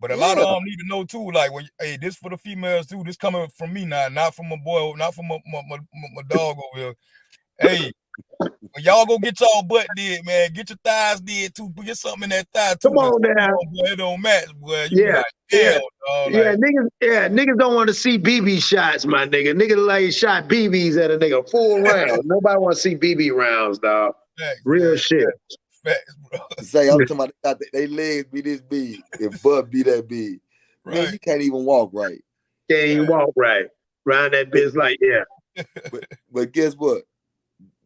But a lot of them need to know too, like when hey, this for the females too. This coming from me now, not from my boy, not from my dog over here. Hey, when y'all go get y'all butt did, man, get your thighs did too. Get something in that thigh too. Come on now. Boy, it don't match, boy. You yeah, like, hell, dog, like, niggas don't want to see BB shots, my nigga. Niggas like shot BBs at a nigga full round. Nobody want to see BB rounds, dog. Real shit. Facts, bro. Say I'm talking about they legs be this big and butt be that big. Right. Man, you can't even walk right. Can't even walk right. Round that bitch like, but guess what?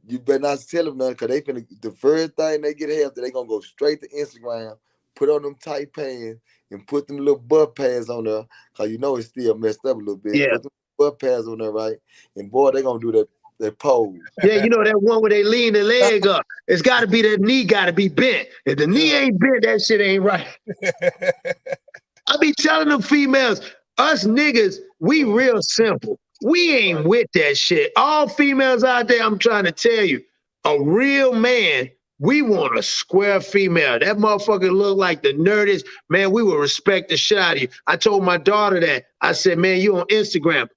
You better not tell them nothing, because they finna, the first thing they get after, they gonna go straight to Instagram, put on them tight pants, and put them little butt pads on there, because you know it's still messed up a little bit. Yeah. Put them butt pads on there, right? And boy, they gonna do that pose. Yeah, you know that one where they lean the leg up. It's got to be that knee got to be bent. If the knee ain't bent, that shit ain't right. I be telling them females, us niggas, we real simple. We ain't with that shit. All females out there, I'm trying to tell you, a real man, we want a square female. That motherfucker look like the nerdiest. Man, we will respect the shit out of you. I told my daughter that. I said, man, you on Instagram.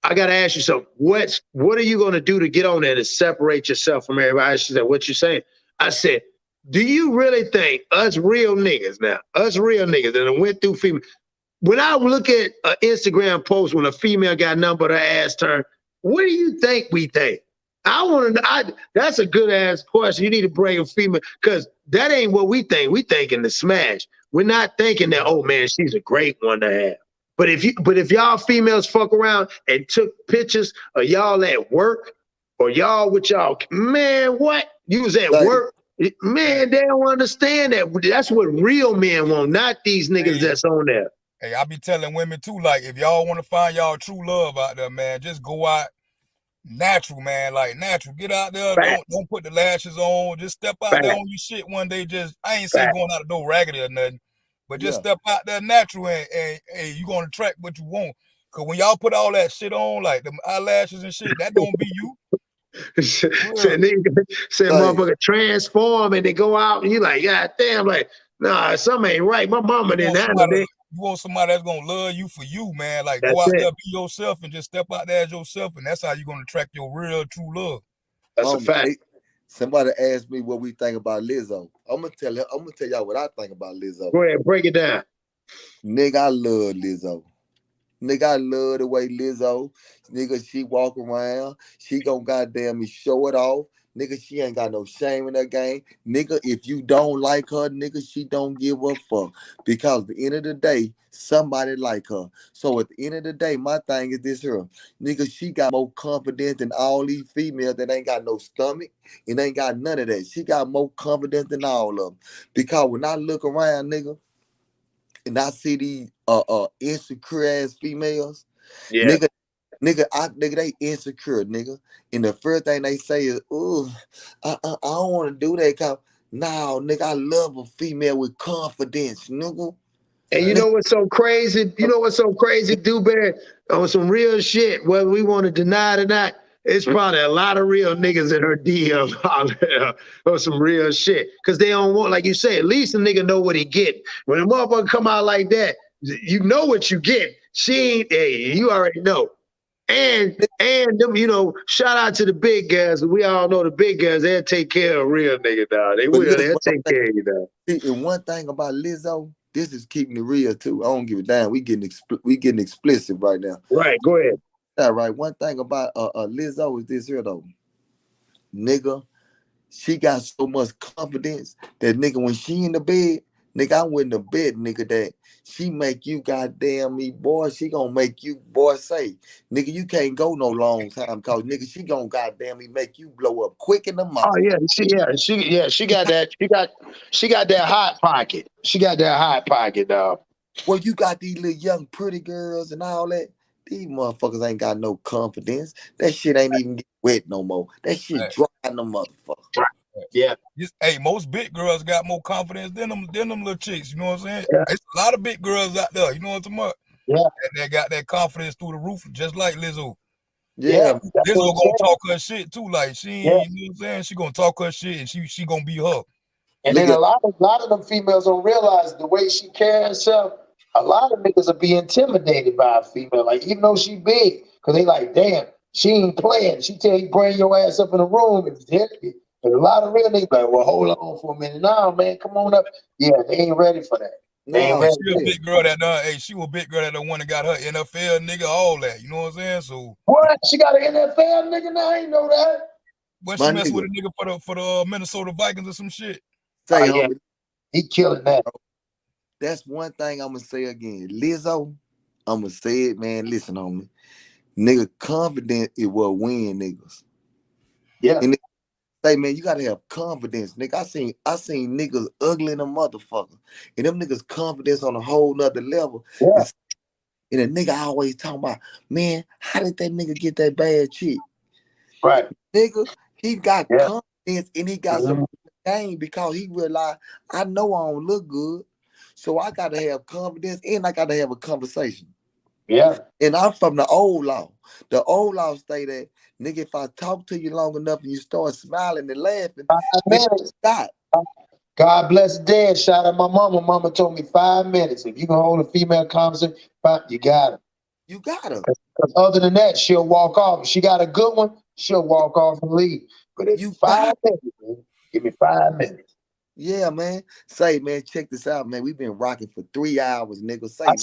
I got to ask you something. What are you going to do to get on there to separate yourself from everybody? She said, what you saying? I said, do you really think us real niggas now, that I went through female, when I look at an Instagram post when a female got nothing but her ass turned, what do you think we think? I want to know. That's a good ass question. You need to bring a female, because that ain't what we think. We thinking the smash. We're not thinking that, oh man, she's a great one to have. But if y'all females fuck around and took pictures of y'all at work or y'all with y'all, man, what? You was at work. Man, they don't understand that. That's what real men want, not these niggas that's on there. Hey, I be telling women too, like, if y'all want to find y'all true love out there, man, just go out natural, man. Like natural. Get out there. Don't put the lashes on. Just step out there on your shit one day. I ain't saying going out the door raggedy or nothing. but just step out there natural and you gonna attract what you want. Cause when y'all put all that shit on, like the eyelashes and shit, that don't be you. Said motherfucker transform and they go out and you like, God damn, like, nah, something ain't right. My mama didn't handle it. You want somebody that's gonna love you for you, man. Like That's go out it. there, be yourself, and just step out there as yourself, and that's how you're gonna attract your real, true love. That's a fact. Somebody asked me what we think about Lizzo. I'm gonna tell y'all what I think about Lizzo. Go ahead, break it down. Nigga, I love Lizzo. Nigga, I love the way Lizzo, nigga, she walk around. She gonna goddamn me show it off. Nigga, she ain't got no shame in her game. Nigga, if you don't like her, nigga, she don't give a fuck. Because at the end of the day, somebody like her. So at the end of the day, my thing is this here. Nigga, she got more confidence than all these females that ain't got no stomach and ain't got none of that. She got more confidence than all of them. Because when I look around, nigga, and I see these insecure ass females, nigga, they insecure, nigga. And the first thing they say is, "Ooh, I don't want to do that." Cause no, nigga, I love a female with confidence, nigga. And you know what's so crazy? You know what's so crazy, Dewberry? On some real shit, whether we want to deny it or not, it's probably a lot of real niggas in her DM out there or some real shit. Because they don't want, like you say, at least a nigga know what he get. When a motherfucker come out like that, you know what you get. She ain't, hey, you already know. And them, you know, shout out to the big guys. We all know the big guys, they'll take care of real nigga, dog. They'll take care of you, dog. And one thing about Lizzo, this is keeping it real too. I don't give a damn. We getting explicit right now. Right, go ahead. All right. One thing about Lizzo is this here though, nigga. She got so much confidence that nigga, when she in the bed, nigga, I went in the bed, nigga, that she make you goddamn me, boy. She gonna make you, boy, say, nigga, you can't go no long time, cause nigga, she gonna goddamn me make you blow up quick in the mouth. Oh yeah, she got that. She got that hot pocket. She got that hot pocket, dog. Well, you got these little young pretty girls and all that. These motherfuckers ain't got no confidence. That shit ain't even get wet no more. That shit dry in the motherfucker. Yeah. Hey, most big girls got more confidence than them little chicks. You know what I'm saying? Yeah. There's a lot of big girls out there. You know what I'm talking about? Yeah. And they got that confidence through the roof, just like Lizzo. Yeah. Lizzo gonna talk her shit too. Like she, you know what I'm saying? She gonna talk her shit and she gonna be her. And then a lot of them females don't realize the way she carries herself. A lot of niggas will be intimidated by a female, like even though she big, because they like, damn, she ain't playing. She tell you bring your ass up in the room and hit it. But a lot of real niggas like, well, hold on for a minute. Nah, man, come on up. Yeah, they ain't ready for that. They ain't ready. She a big girl that she was a big girl that the one that got her NFL nigga, all that. You know what I'm saying? So what? She got an NFL nigga now? I ain't know that. But she messed with a nigga for the Minnesota Vikings or some shit. Say, homie, he killing that. That's one thing I'm gonna say again. Lizzo, I'm gonna say it, man. Listen, homie. Nigga, confidence is what win niggas. Yeah. And say, man, you gotta have confidence, nigga. I seen niggas ugly in a motherfucker. And them niggas confidence on a whole nother level. Yeah. And a nigga always talking about, man, how did that nigga get that bad chick? Right. Nigga, he got confidence and he got some game because he realized, I know I don't look good. So I gotta have confidence and I gotta have a conversation. Yeah. And I'm from the old law. The old law say that, nigga, if I talk to you long enough and you start smiling and laughing, stop. God bless Dad. Shout out my mama. Mama told me 5 minutes. If you can hold a female conversation, you got her. You got her. Because other than that, she'll walk off. If she got a good one, she'll walk off and leave. But if you 5 minutes, man, give me 5 minutes. Yeah, man. Say, man, check this out, man. We've been rocking for 3 hours, nigga. Say, I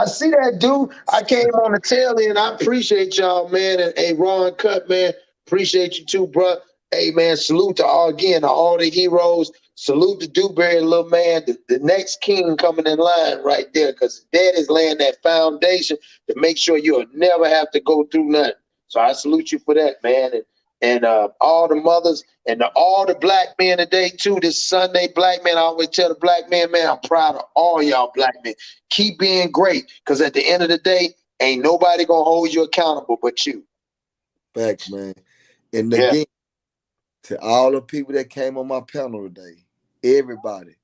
see that, dude. I came on the tail end. I appreciate y'all, man. And hey, Ron Cut, man. Appreciate you too, bro. Hey, man, salute to all the heroes. Salute to Dewberry, little man. The next king coming in line right there, because Dad is laying that foundation to make sure you'll never have to go through nothing. So I salute you for that, man. And all the mothers and all the black men today too. This Sunday, black men, I always tell the black man, man, I'm proud of all y'all black men. Keep being great, because at the end of the day, ain't nobody gonna hold you accountable but you. Facts, man. And again, to all the people that came on my panel today, everybody,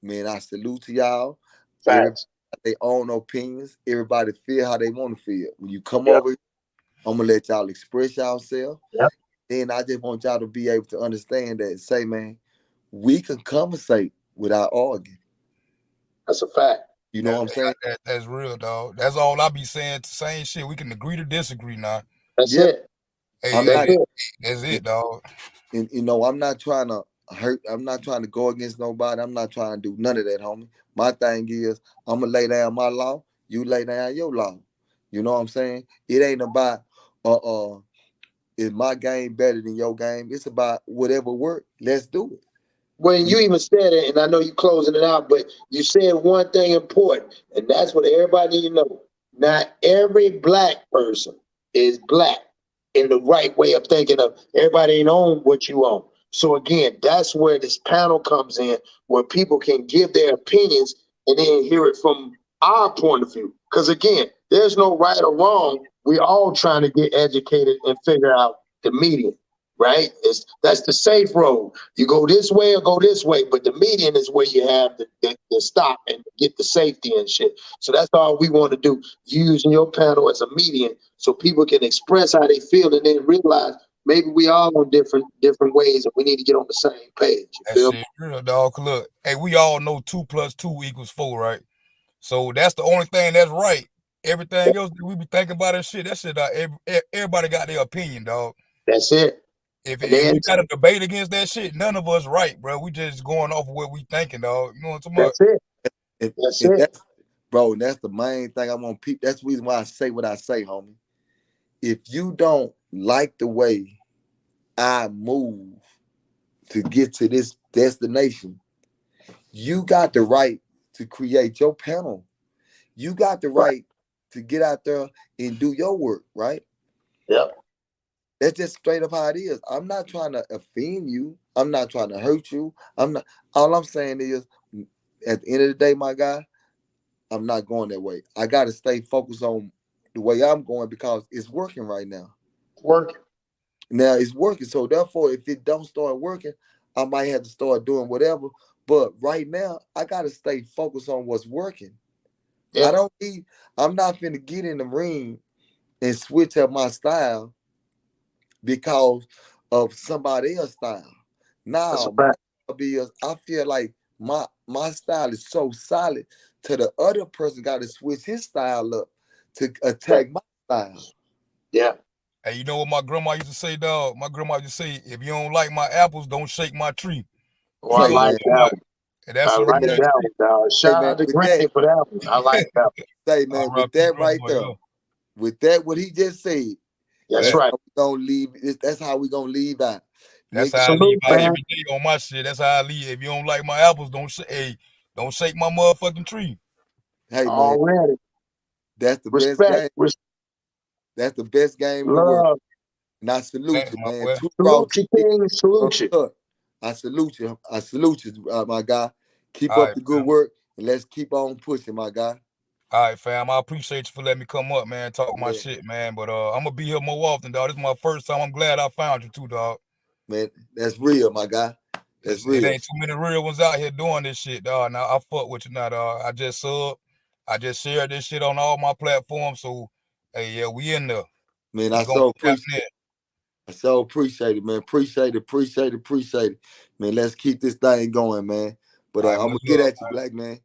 man, I salute to y'all. Everybody Facts. got their own opinions. Everybody feel how they want to feel. When you come Yep. over, I'm gonna let y'all express yourself. Yep. Then I just want y'all to be able to understand that. Say, man, we can conversate without arguing. That's a fact. You know what I'm saying? That's real, dog. That's all I be saying. Same shit. We can agree to disagree now. That's Yeah. it. Hey, I'm hey, not, that's it, dog. and you know, I'm not trying to hurt. I'm not trying to go against nobody. I'm not trying to do none of that, homie. My thing is, I'm gonna lay down my law. You lay down your law. You know what I'm saying? It ain't about is my game better than your game? It's about whatever work. Let's do it. When you even said it, and I know you closing it out, but you said one thing important, and that's what everybody need to know. Not every black person is black in the right way of thinking of. Everybody ain't own what you own. So again, that's where this panel comes in, where people can give their opinions and then hear it from our point of view. Because again, there's no right or wrong. We all trying to get educated and figure out the median, right? That's the safe road. You go this way or go this way, but the median is where you have the stop and get the safety and shit. So that's all we want to do, using your panel as a median so people can express how they feel and then realize maybe we all on different ways and we need to get on the same page. You feel me? That shit real, dog. Look, hey, we all know 2 + 2 = 4, right? So that's the only thing that's right. Everything else that we be thinking about that shit, everybody got their opinion, dog. That's it. If And then we got a debate against that shit, none of us right, bro. We just going off of what we thinking, dog. You know what I'm talking about? that's it. And, That's and it. that's, bro, that's the main thing I want people. That's the reason why I say what I say, homie. If you don't like the way I move to get to this destination, you got the right to create your panel. You got the right to get out there and do your work, right? Yep. That's just straight up how it is. I'm not trying to offend you. I'm not trying to hurt you. I'm not. All I'm saying is, at the end of the day, my guy, I'm not going that way. I got to stay focused on the way I'm going because it's working right now. Working. Now it's working. So therefore, if it don't start working, I might have to start doing whatever. But right now, I got to stay focused on what's working. Yep. I'm not finna get in the ring and switch up my style because of somebody else's style. Now, because I feel like my style is so solid to the other person got to switch his style up to attack my style. Yeah. Hey, you know what my grandma used to say, dog? My grandma used to say, if you don't like my apples, don't shake my tree. Oh, I like that one. That's I like that one, dog. Shout out to Granny for that one. I like that one. Say, man, with that right there, with that, what he just said, that's right. That's how we gonna leave out. That's how I leave out every day on my shit. That's how I leave. If you don't like my apples, don't shake my motherfucking tree. Hey, man, already. That's the best game. That's the best game in the world. And I salute you, man. Salute you, King. Salute you. I salute you. I salute you, my guy. Keep All up right, the good work, and let's keep on pushing, my guy. All right, fam. I appreciate you for letting me come up, man. Talk my shit, man. But I'm gonna be here more often, dog. This is my first time. I'm glad I found you too, dog. Man, that's real, my guy. That's real. It ain't too many real ones out here doing this shit, dog. Now I fuck with you now, dog. I just shared this shit on all my platforms. So, hey, yeah, we in there. Man, I so appreciate it, man. Appreciate it. Man, let's keep this thing going, man. But I'm gonna get at you, black man.